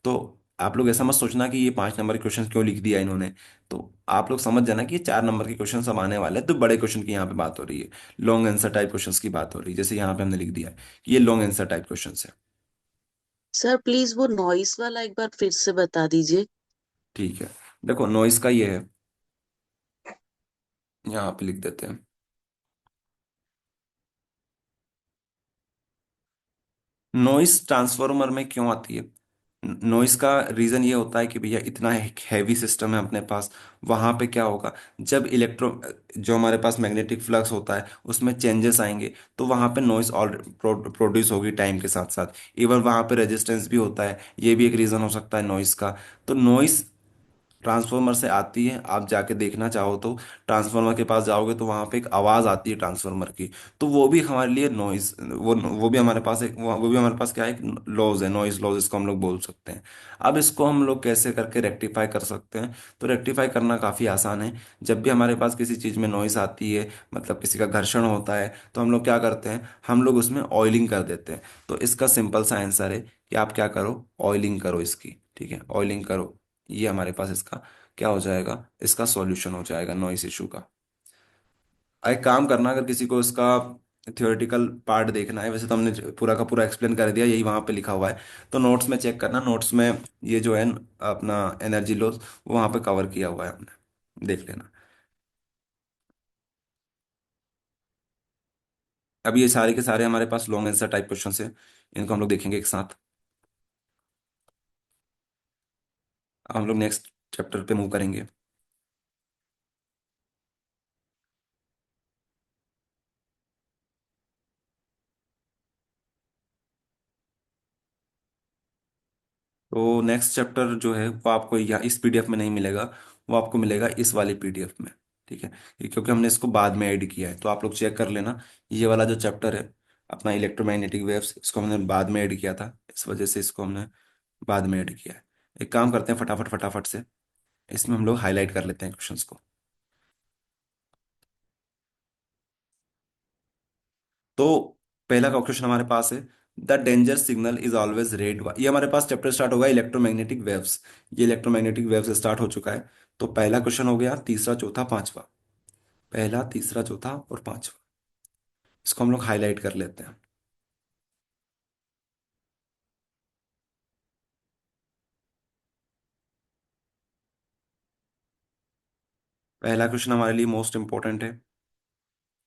तो आप लोग ऐसा मत सोचना कि ये 5 नंबर के क्वेश्चन क्यों लिख दिया इन्होंने। तो आप लोग समझ जाना कि ये 4 नंबर के क्वेश्चन सब आने वाले हैं। तो बड़े क्वेश्चन की यहाँ पे बात हो रही है, लॉन्ग आंसर टाइप क्वेश्चन की बात हो रही है। जैसे यहाँ पे हमने लिख दिया है कि ये लॉन्ग आंसर टाइप क्वेश्चन है।
सर प्लीज वो नॉइस वाला एक बार फिर से बता दीजिए।
ठीक है, देखो नॉइस का ये है, यहाँ पे लिख देते हैं। नॉइस ट्रांसफार्मर में क्यों आती है? नॉइस का रीजन ये होता है कि भैया इतना हैवी सिस्टम है अपने पास। वहां पे क्या होगा, जब जो हमारे पास मैग्नेटिक फ्लक्स होता है उसमें चेंजेस आएंगे, तो वहां पे नॉइस ऑल प्रोड्यूस होगी टाइम के साथ साथ। इवन वहां पे रेजिस्टेंस भी होता है, ये भी एक रीजन हो सकता है नॉइस का। तो नॉइस ट्रांसफार्मर से आती है, आप जाके देखना चाहो तो ट्रांसफार्मर के पास जाओगे तो वहां पे एक आवाज आती है ट्रांसफार्मर की। तो वो भी हमारे लिए नॉइज, वो भी हमारे पास एक, वो भी हमारे पास क्या है, एक लॉज है, नॉइज लॉज इसको हम लोग बोल सकते हैं। अब इसको हम लोग कैसे करके रेक्टिफाई कर सकते हैं? तो रेक्टिफाई करना काफी आसान है। जब भी हमारे पास किसी चीज में नॉइज आती है, मतलब किसी का घर्षण होता है, तो हम लोग क्या करते हैं, हम लोग उसमें ऑयलिंग कर देते हैं। तो इसका सिंपल सा आंसर है कि आप क्या करो, ऑयलिंग करो इसकी, ठीक है, ऑयलिंग करो। ये हमारे पास इसका क्या हो जाएगा, इसका सॉल्यूशन हो जाएगा नॉइस इशू का। एक काम करना, अगर किसी को इसका थियोरेटिकल पार्ट देखना है, वैसे तो हमने पूरा का पूरा एक्सप्लेन कर दिया, यही वहां पे लिखा हुआ है। तो नोट्स में चेक करना, नोट्स में ये जो है अपना एनर्जी लॉस, वो वहां पे कवर किया हुआ है हमने, देख लेना। अब ये सारे के सारे हमारे पास लॉन्ग आंसर टाइप क्वेश्चन है, इनको हम लोग देखेंगे एक साथ। अब हम लोग नेक्स्ट चैप्टर पे मूव करेंगे। तो नेक्स्ट चैप्टर जो है वो आपको यहाँ इस पीडीएफ में नहीं मिलेगा, वो आपको मिलेगा इस वाली पीडीएफ में, ठीक है। क्योंकि हमने इसको बाद में ऐड किया है, तो आप लोग चेक कर लेना। ये वाला जो चैप्टर है अपना इलेक्ट्रोमैग्नेटिक वेव्स, इसको हमने बाद में ऐड किया था, इस वजह से इसको हमने बाद में ऐड किया है। एक काम करते हैं, फटाफट फटाफट से इसमें हम लोग हाईलाइट कर लेते हैं क्वेश्चंस को। तो पहला का क्वेश्चन हमारे पास है, the danger signal is always red. ये हमारे पास चैप्टर स्टार्ट होगा इलेक्ट्रोमैग्नेटिक वेव्स, ये इलेक्ट्रोमैग्नेटिक वेव्स स्टार्ट हो चुका है। तो पहला क्वेश्चन हो गया, तीसरा चौथा पांचवा, पहला तीसरा चौथा और पांचवा, इसको हम लोग हाईलाइट कर लेते हैं। पहला क्वेश्चन हमारे लिए मोस्ट इंपॉर्टेंट है,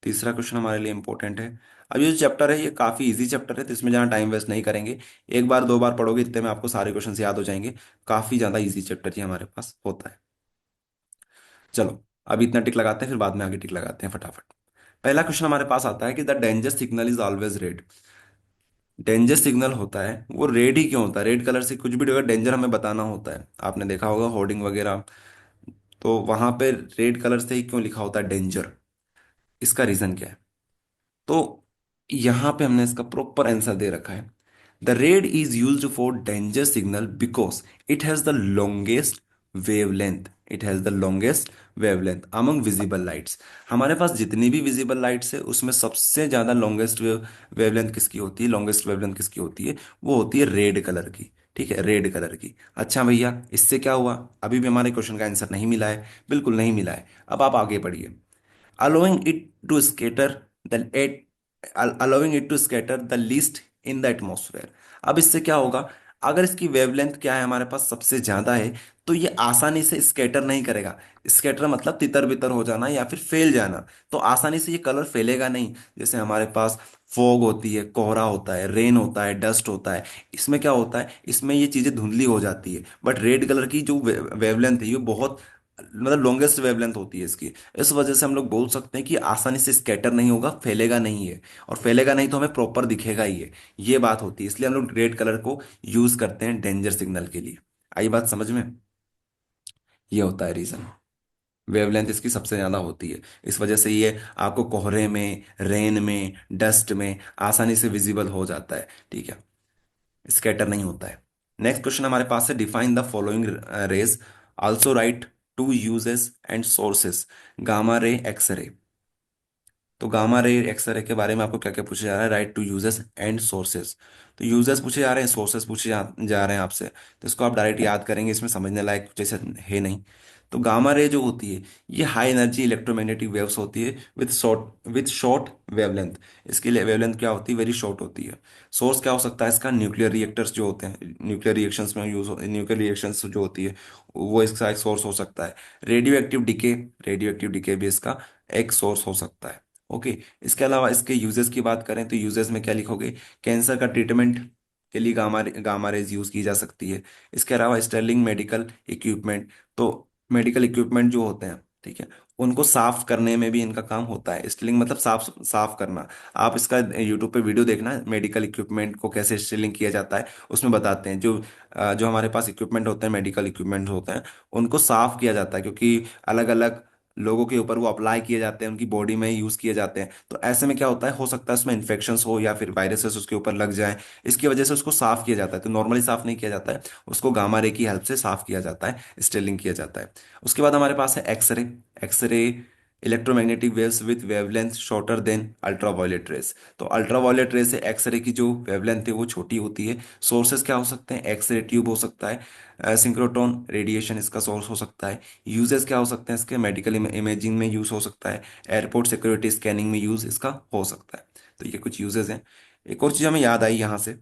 तीसरा क्वेश्चन हमारे लिए इंपॉर्टेंट है। अब ये जो चैप्टर है ये काफी इजी चैप्टर है, तो इसमें जहाँ टाइम वेस्ट नहीं करेंगे, एक बार दो बार पढ़ोगे इतने में आपको सारे क्वेश्चन याद हो जाएंगे। काफी ज्यादा इजी चैप्टर ये हमारे पास होता है। चलो अभी इतना टिक लगाते हैं, फिर बाद में आगे टिक लगाते हैं फटाफट। पहला क्वेश्चन हमारे पास आता है कि the danger signal is always red. Danger signal होता है वो रेड ही क्यों होता है? रेड कलर से कुछ भी अगर डेंजर हमें बताना होता है, आपने देखा होगा होर्डिंग वगैरह, तो वहां पे रेड कलर से ही क्यों लिखा होता है डेंजर? इसका रीजन क्या है? तो यहां पे हमने इसका प्रॉपर आंसर दे रखा है। The red is used for danger signal because it has the longest wavelength, it has the longest wavelength among visible lights. हमारे पास जितनी भी विजिबल लाइट्स है उसमें सबसे ज्यादा लॉन्गेस्ट वेवलेंथ किसकी होती है, लॉन्गेस्ट वेवलेंथ किसकी होती है? वो होती है रेड कलर की, ठीक है, रेड कलर की। अच्छा भैया, इससे क्या हुआ? अभी भी हमारे क्वेश्चन का आंसर नहीं मिला है, बिल्कुल नहीं मिला है। अब आप आगे बढ़िए। allowing it to scatter the at allowing it to scatter the least in the atmosphere। अब इससे क्या होगा, अगर इसकी वेवलेंथ क्या है हमारे पास सबसे ज्यादा है, तो ये आसानी से स्कैटर नहीं करेगा। स्कैटर मतलब तितर बितर हो जाना या फिर फैल जाना। तो आसानी से ये कलर फैलेगा नहीं। जैसे हमारे पास फॉग होती है, कोहरा होता है, रेन होता है, डस्ट होता है, इसमें क्या होता है, इसमें ये चीजें धुंधली हो जाती है। बट रेड कलर की जो वेवलेंथ है ये बहुत, मतलब लॉन्गेस्ट वेवलेंथ होती है इसकी। इस वजह से हम लोग बोल सकते हैं कि आसानी से स्कैटर नहीं होगा, फैलेगा नहीं है। और फैलेगा नहीं तो हमें प्रॉपर दिखेगा ही है। ये बात होती है, इसलिए हम लोग रेड कलर को यूज करते हैं डेंजर सिग्नल के लिए। आई बात समझ में? ये होता है रीजन, वेवलेंथ इसकी सबसे ज्यादा होती है। इस वजह से ये आपको कोहरे में, रेन में, डस्ट में आसानी से विजिबल हो जाता है, ठीक है, स्कैटर नहीं होता है। नेक्स्ट क्वेश्चन हमारे पास है, define the following rays, also write two uses and sources, gamma ray, X ray. तो गामा रे एक्सरे के बारे में आपको क्या क्या पूछा जा रहा है? Write two users and sources. तो यूजर्स पूछे जा रहे हैं, सोर्सेज पूछे जा रहे हैं आपसे, तो इसको आप डायरेक्ट याद करेंगे, इसमें समझने लायक कुछ ऐसा है नहीं। तो गामा रे जो होती है ये हाई एनर्जी इलेक्ट्रोमैग्नेटिक वेव्स होती है विथ शॉर्ट वेवलेंथ। इसकी वेवलेंथ क्या होती है? वेरी शॉर्ट होती है। सोर्स क्या हो सकता है इसका? न्यूक्लियर रिएक्टर्स जो होते हैं, न्यूक्लियर रिएक्शंस में न्यूक्लियर रिएक्शंस जो होती है वो इसका एक सोर्स हो सकता है। रेडियो एक्टिव डिके भी इसका एक सोर्स हो सकता है। ओके। इसके अलावा इसके यूजेस की बात करें तो यूजेस में क्या लिखोगे? कैंसर का ट्रीटमेंट के लिए गामा रेज यूज की जा सकती है। इसके अलावा स्टर्लिंग मेडिकल इक्विपमेंट, तो मेडिकल इक्विपमेंट जो होते हैं, ठीक है, उनको साफ करने में भी इनका काम होता है। स्टिलिंग मतलब साफ साफ करना। आप इसका यूट्यूब पे वीडियो देखना, मेडिकल इक्विपमेंट को कैसे स्टिलिंग किया जाता है, उसमें बताते हैं। जो हमारे पास इक्विपमेंट होते हैं, मेडिकल इक्विपमेंट होते हैं, उनको साफ किया जाता है, क्योंकि अलग अलग लोगों के ऊपर वो अप्लाई किए जाते हैं, उनकी बॉडी में यूज किए जाते हैं। तो ऐसे में क्या होता है, हो सकता है उसमें इन्फेक्शंस हो या फिर वायरसेस उसके ऊपर लग जाए। इसकी वजह से उसको साफ किया जाता है। तो नॉर्मली साफ नहीं किया जाता है, उसको गामा रे की हेल्प से साफ किया जाता है, स्टिलिंग किया जाता है। उसके बाद हमारे पास है X ray. X ray electromagnetic waves with wavelength shorter than ultraviolet rays. तो अल्ट्रावायलेट रेस से एक्सरे की जो वेवलेंथ है वो छोटी होती है। सोर्सेज क्या हो सकते हैं, एक्सरे ट्यूब हो सकता है, सिंक्रोट्रॉन रेडिएशन इसका सोर्स हो सकता है। यूजेस क्या हो सकते हैं इसके, मेडिकल इमेजिंग में यूज हो सकता है, एयरपोर्ट सिक्योरिटी स्कैनिंग में यूज इसका हो सकता है। तो ये कुछ यूजेस हैं। एक और चीज हमें याद आई यहाँ से,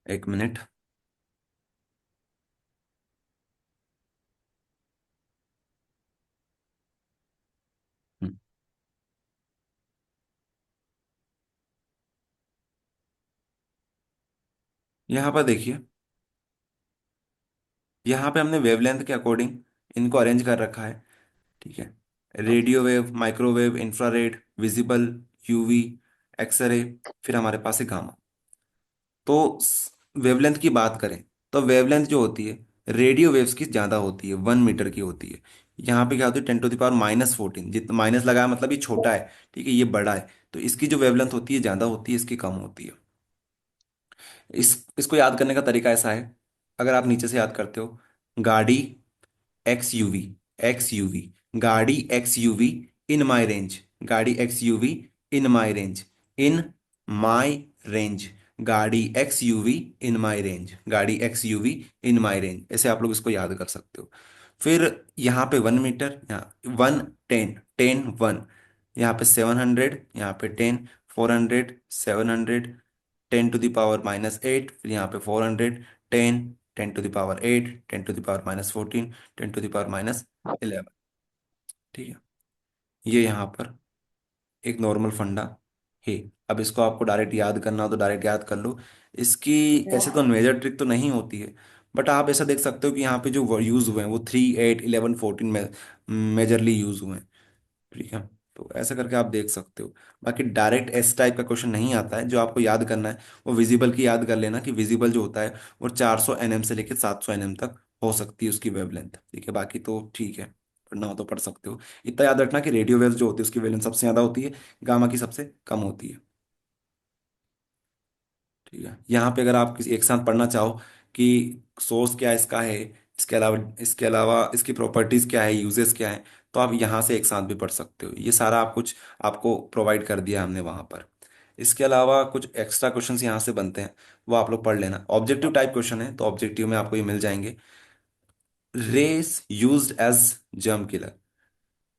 एक मिनट। हम्म, यहाँ पर देखिए, यहाँ पे हमने वेवलेंथ के अकॉर्डिंग इनको अरेंज कर रखा है। ठीक है, radio wave, microwave, infrared, visible, UV, X ray, फिर हमारे पास है गामा। तो वेवलेंथ की बात करें तो वेवलेंथ जो होती है रेडियो वेव्स की ज्यादा होती है, 1 मीटर की होती है। यहाँ पे क्या होती है, 10⁻⁻14, जितना माइनस लगाया मतलब ये छोटा है, ठीक है, ये बड़ा है। तो इसकी जो वेवलेंथ होती है ज्यादा होती है, इसकी कम होती है। इसको याद करने का तरीका ऐसा है, अगर आप नीचे से याद करते हो, गाड़ी एक्स यूवी, एक्स यूवी, गाड़ी एक्स यूवी इन माई रेंज, गाड़ी एक्स यूवी इन माई रेंज, इन माई रेंज, गाड़ी एक्स यूवी इन माई रेंज, गाड़ी एक्स यूवी इन माई रेंज, ऐसे आप लोग इसको याद कर सकते हो। फिर यहाँ पे 1 मीटर, यहाँ 110, 10 1, यहाँ पे 700, यहाँ पे 10, 400, 700, 10⁻⁻8, फिर यहाँ पे 400, 10, 10⁻8, 10⁻⁻14, 10⁻⁻11। ठीक है, ये यहाँ पर एक नॉर्मल फंडा है। अब इसको आपको डायरेक्ट याद करना हो तो डायरेक्ट याद कर लो। इसकी ऐसे तो मेजर ट्रिक तो नहीं होती है, बट आप ऐसा देख सकते हो कि यहाँ पे जो यूज हुए हैं वो 3, 8, 11, 14 में मेजरली यूज हुए हैं। ठीक है, तो ऐसा करके आप देख सकते हो। बाकी डायरेक्ट एस टाइप का क्वेश्चन नहीं आता है। जो आपको याद करना है वो विजिबल की याद कर लेना, कि विजिबल जो होता है वो 400 nm से लेकर 700 nm तक हो सकती है उसकी वेवलेंथ। ठीक है, बाकी तो ठीक है, पढ़ना हो तो पढ़ सकते हो। इतना याद रखना कि रेडियो वेव्स जो होती है उसकी वेवलेंथ सबसे ज्यादा होती है, गामा की सबसे कम होती है। ठीक है, यहाँ पे अगर आप किसी एक साथ पढ़ना चाहो कि सोर्स क्या इसका है, इसके अलावा इसकी प्रॉपर्टीज क्या है, यूजेस क्या है, तो आप यहाँ से एक साथ भी पढ़ सकते हो। ये सारा आप कुछ आपको प्रोवाइड कर दिया हमने वहाँ पर। इसके अलावा कुछ एक्स्ट्रा क्वेश्चंस यहाँ से बनते हैं, वो आप लोग पढ़ लेना। ऑब्जेक्टिव टाइप क्वेश्चन है तो ऑब्जेक्टिव में आपको ये मिल जाएंगे। Rays used as germ killer.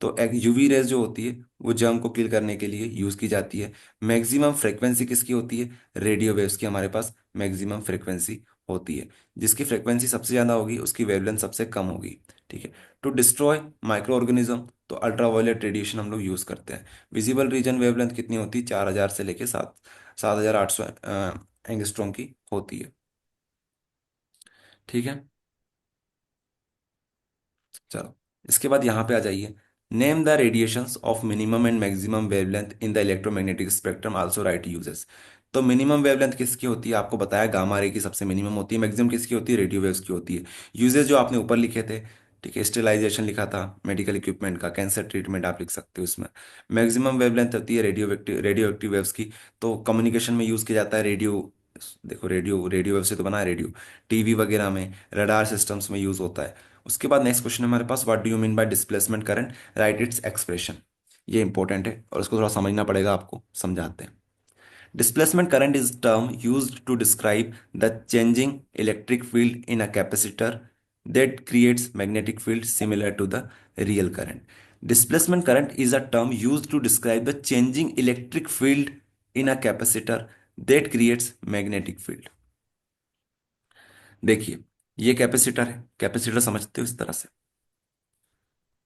तो एक यूवी रेज जो होती है वो जर्म को किल करने के लिए यूज की जाती है। मैक्सिमम फ्रीक्वेंसी किसकी होती है, रेडियो वेव्स की हमारे पास मैक्सिमम फ्रीक्वेंसी होती है। जिसकी फ्रीक्वेंसी सबसे ज्यादा होगी उसकी वेवलेंथ सबसे कम होगी। ठीक है, टू डिस्ट्रॉय माइक्रो ऑर्गेनिज्म तो अल्ट्रावायलेट रेडिएशन हम लोग यूज करते हैं। विजिबल रीजन वेवलेंथ कितनी होती है, 4000 से लेके 7,800 एंगस्ट्रॉम की होती है। ठीक है, चलो इसके बाद यहाँ पे आ जाइए। Name the radiations of minimum and maximum wavelength in the electromagnetic spectrum, also right uses. तो मिनिमम वेवलेंथ किसकी होती है, आपको बताया गामा रे की सबसे मिनिमम होती है। मैक्सिमम किसकी होती है, रेडियो वेव्स की होती है। यूजेस जो आपने ऊपर लिखे थे, ठीक है, स्टेलाइजेशन लिखा था, मेडिकल इक्विपमेंट का, कैंसर ट्रीटमेंट आप लिख सकते हो इसमें। मैक्सिमम वेवलेंथ होती है रेडियो एक्टिव वेव्स की। तो कम्युनिकेशन में यूज किया जाता है रेडियो। देखो रेडियो रेडियो वेव से तो बना है रेडियो, टीवी वगैरह में, रडार सिस्टम्स में यूज होता है। उसके बाद नेक्स्ट क्वेश्चन है हमारे पास, what do you mean by displacement current, write its expression. ये इंपॉर्टेंट है और इसको थोड़ा समझना पड़ेगा आपको, समझाते हैं। Displacement current is term used to describe the changing electric field in a capacitor that creates magnetic field similar to the real current. Displacement current is a term used to describe the changing electric field in a capacitor that creates magnetic field. देखिए, ये capacitor है, capacitor समझते हो इस तरह से।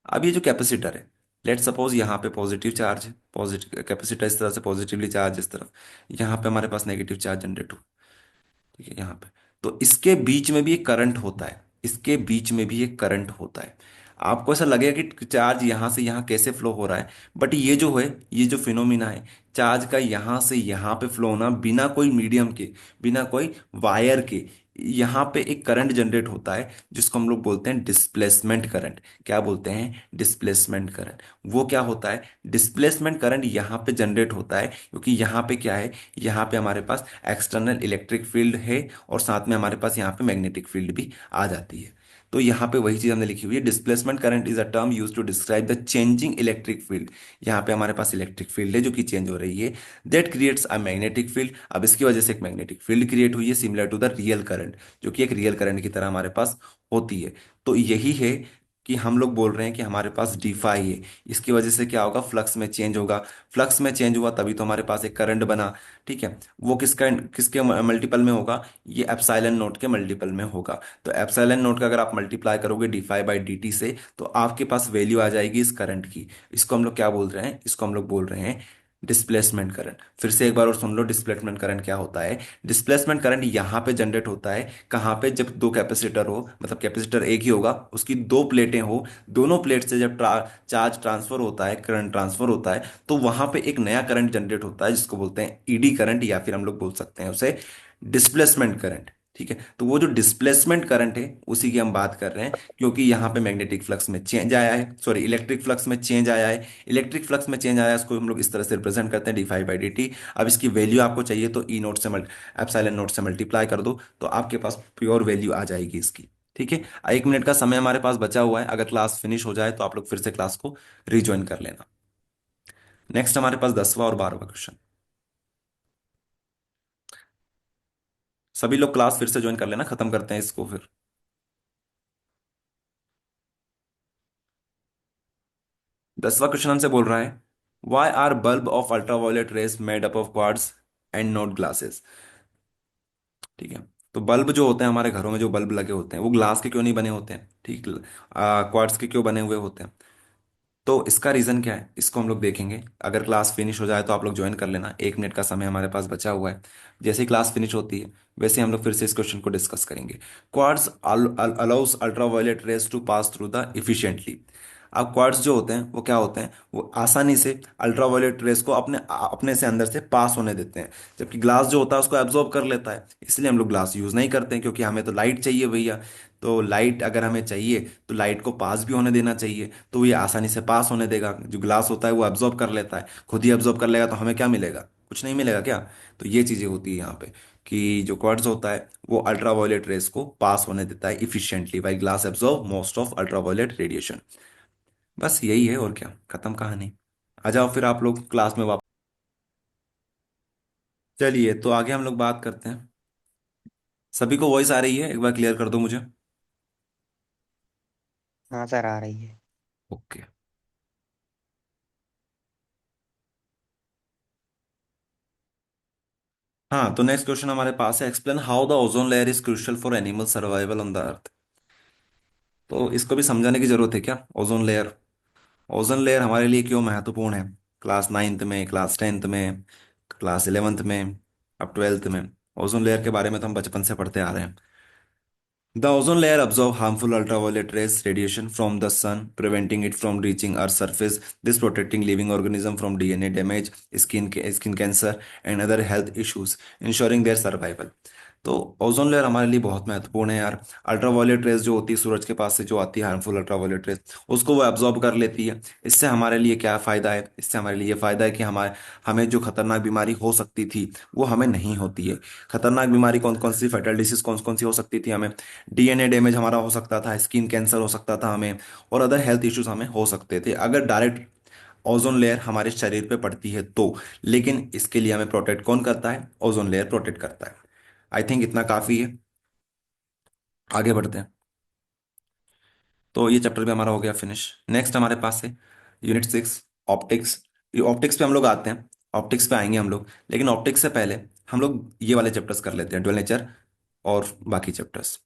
अब ये जो कैपेसिटर है, लेट सपोज यहाँ पे पॉजिटिव चार्ज है, पॉजिटिव कैपेसिटर इस तरह से पॉजिटिवली चार्ज इस तरफ, यहाँ पे हमारे पास नेगेटिव चार्ज जनरेट हो। ठीक है, यहाँ पे तो इसके बीच में भी एक करंट होता है। इसके बीच में भी एक करंट होता है। आपको ऐसा लगेगा कि चार्ज यहाँ से यहाँ कैसे फ्लो हो रहा है, बट ये जो है, ये जो फिनोमिना है, चार्ज का यहाँ से यहाँ पे फ्लो होना बिना कोई मीडियम के, बिना कोई वायर के, यहाँ पे एक करंट जनरेट होता है जिसको हम लोग बोलते हैं डिस्प्लेसमेंट करंट। क्या बोलते हैं? Displacement current. वो क्या होता है? डिस्प्लेसमेंट करंट यहाँ पे जनरेट होता है क्योंकि यहाँ पे क्या है, यहाँ पे हमारे पास एक्सटर्नल इलेक्ट्रिक फील्ड है और साथ में हमारे पास यहाँ पे मैग्नेटिक फील्ड भी आ जाती है। तो यहाँ पे वही चीज हमने लिखी हुई है, displacement current is a term use to describe the changing electric field. यहाँ पे हमारे पास इलेक्ट्रिक फील्ड है जो कि चेंज हो रही है, that creates a magnetic field. अब इसकी वजह से एक मैग्नेटिक फील्ड क्रिएट हुई है similar to the real current, जो कि एक रियल करंट की तरह हमारे पास होती है। तो यही है कि हम लोग बोल रहे हैं कि हमारे पास डीफाई है। इसकी वजह से क्या होगा? फ्लक्स में चेंज होगा। फ्लक्स में चेंज हुआ तभी तो हमारे पास एक करंट बना। ठीक है, वो किसका किसके मल्टीपल में होगा? ये एप्सिलॉन नोट के मल्टीपल में होगा। तो एप्सिलॉन नोट का अगर आप मल्टीप्लाई करोगे d phi by d t से, तो आपके पास वैल्यू आ जाएगी इस करंट की। इसको हम लोग क्या बोल रहे हैं? इसको हम लोग बोल रहे हैं डिस्प्लेसमेंट करंट। फिर से एक बार और सुन लो, डिस्प्लेसमेंट करंट क्या होता है? डिस्प्लेसमेंट करंट यहाँ पे जनरेट होता है कहाँ पे? जब दो कैपेसिटर हो, मतलब कैपेसिटर एक ही होगा, उसकी दो प्लेटें हो, दोनों प्लेट से जब चार्ज ट्रांसफर होता है, करंट ट्रांसफर होता है, तो वहां पे एक नया करंट जनरेट होता है जिसको बोलते हैं ईडी करंट, या फिर हम लोग बोल सकते हैं उसे डिस्प्लेसमेंट करंट। ठीक है, तो वो जो डिस्प्लेसमेंट करंट है उसी की हम बात कर रहे हैं, क्योंकि यहाँ पे मैग्नेटिक फ्लक्स में चेंज आया है, सॉरी इलेक्ट्रिक फ्लक्स में चेंज आया है। इलेक्ट्रिक फ्लक्स में चेंज आया है, इसको हम लोग इस तरह से रिप्रेजेंट करते हैं d phi by d t. अब इसकी वैल्यू आपको चाहिए तो ई नोट से एप्सिलॉन नोट से मल्टीप्लाई कर दो, तो आपके पास प्योर वैल्यू आ जाएगी इसकी। ठीक है, 1 मिनट का समय हमारे पास बचा हुआ है, अगर क्लास फिनिश हो जाए तो आप लोग फिर से क्लास को रिज्वाइन कर लेना। नेक्स्ट हमारे पास 10वां और 12वां क्वेश्चन। सभी लोग क्लास फिर से ज्वाइन कर लेना, खत्म करते हैं इसको फिर। 10वां क्वेश्चन हमसे बोल रहा है, why are bulb of ultraviolet rays made up of quartz and not glasses. ठीक है, तो बल्ब जो होते हैं हमारे घरों में, जो बल्ब लगे होते हैं, वो ग्लास के क्यों नहीं बने होते हैं? ठीक, क्वार्ट्ज के क्यों बने हुए होते हैं? तो इसका रीजन क्या है, इसको हम लोग देखेंगे। अगर क्लास फिनिश हो जाए तो आप लोग ज्वाइन कर लेना, 1 मिनट का समय हमारे पास बचा हुआ है। जैसे ही क्लास फिनिश होती है वैसे ही हम लोग फिर से इस क्वेश्चन को डिस्कस करेंगे। Quartz allows ultraviolet rays to pass through the efficiently. अब क्वार्ट्ज जो होते हैं वो क्या होते हैं? वो आसानी से अल्ट्रावायलेट रेस को अपने अपने से अंदर से पास होने देते हैं, जबकि ग्लास जो होता है उसको एब्जॉर्ब कर लेता है। इसलिए हम लोग ग्लास यूज नहीं करते हैं, क्योंकि हमें तो लाइट चाहिए भैया। तो लाइट अगर हमें चाहिए तो लाइट को पास भी होने देना चाहिए, तो ये आसानी से पास होने देगा। जो ग्लास होता है वो एब्जॉर्ब कर लेता है, खुद ही एब्जॉर्ब कर लेगा, तो हमें क्या मिलेगा? कुछ नहीं मिलेगा क्या? तो ये चीजें होती है यहाँ पे, कि जो क्वार्ट्ज होता है वो अल्ट्रावायलेट रेस को पास होने देता है efficiently, while glass absorb most of ultraviolet radiation. बस यही है, और क्या, खत्म कहानी। आ जाओ फिर आप लोग क्लास में वापस। चलिए, तो आगे हम लोग बात करते हैं। सभी को वॉइस आ रही है? एक बार क्लियर कर दो मुझे।
हाँ सर, आ रही है।
ओके। हाँ, तो नेक्स्ट क्वेश्चन हमारे पास है, explain how the ozone layer is crucial for animal survival on the earth. तो इसको भी समझाने की जरूरत है क्या? ओजोन लेयर, ओजोन लेयर हमारे लिए क्यों महत्वपूर्ण है? क्लास 9th में, क्लास 10th में, क्लास 11th में, अब 12th में, ओजोन लेयर के बारे में तो हम बचपन से पढ़ते आ रहे हैं। The ozone layer absorbs harmful ultraviolet rays radiation from the sun, preventing it from reaching Earth's surface. This protecting living organism from DNA damage, skin cancer, and other health issues, ensuring their survival. तो ozone layer हमारे लिए बहुत महत्वपूर्ण है यार। Ultraviolet rays जो होती है सूरज के पास से जो आती है, हार्मफुल अल्ट्रावायलेट रेज, उसको वो एब्जॉर्ब कर लेती है। इससे हमारे लिए क्या फायदा है? इससे हमारे लिए ये फायदा है कि हमारे हमें जो खतरनाक बीमारी हो सकती थी वो हमें नहीं होती है। खतरनाक बीमारी कौन कौन सी, फेटल डिसीज कौन कौन सी हो सकती थी हमें? डीएनए डैमेज हमारा हो सकता था, स्किन कैंसर हो सकता था हमें, और अदर हेल्थ इश्यूज हमें हो सकते थे अगर डायरेक्ट ओजोन लेयर हमारे शरीर पे पड़ती है तो। लेकिन इसके लिए हमें प्रोटेक्ट कौन करता है? ओजोन लेयर प्रोटेक्ट करता है। आई थिंक इतना काफी है, आगे बढ़ते हैं। तो ये चैप्टर भी हमारा हो गया फिनिश। नेक्स्ट हमारे पास है यूनिट 6, ऑप्टिक्स। ये ऑप्टिक्स पे हम लोग आते हैं, ऑप्टिक्स पे आएंगे हम लोग, लेकिन ऑप्टिक्स से पहले हम लोग ये वाले चैप्टर्स कर लेते हैं, ड्यूअल नेचर और बाकी चैप्टर्स।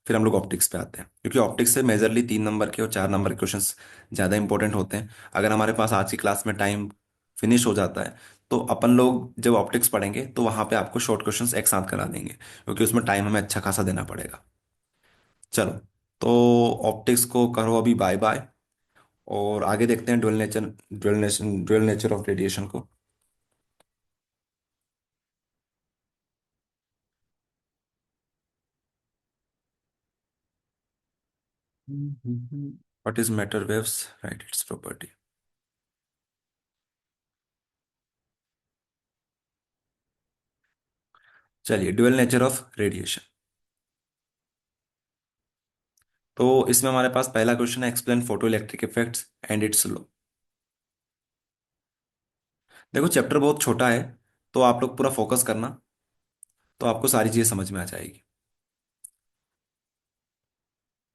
फिर हम लोग ऑप्टिक्स पे आते हैं, क्योंकि ऑप्टिक्स से मेजरली 3 नंबर के और 4 नंबर के क्वेश्चंस ज़्यादा इंपॉर्टेंट होते हैं। अगर हमारे पास आज की क्लास में टाइम फिनिश हो जाता है तो अपन लोग जब ऑप्टिक्स पढ़ेंगे तो वहाँ पे आपको शॉर्ट क्वेश्चंस एक साथ करा देंगे, क्योंकि उसमें टाइम हमें अच्छा खासा देना पड़ेगा। चलो, तो ऑप्टिक्स को करो अभी बाय बाय, और आगे देखते हैं ड्यूअल नेचर ऑफ रेडिएशन को। What is matter waves, right its property. चलिए, ड्यूअल नेचर ऑफ रेडिएशन। तो इसमें हमारे पास पहला क्वेश्चन है, explain photo electric effects and it's law. देखो, चैप्टर बहुत छोटा है, तो आप लोग पूरा फोकस करना, तो आपको सारी चीजें समझ में आ जाएगी।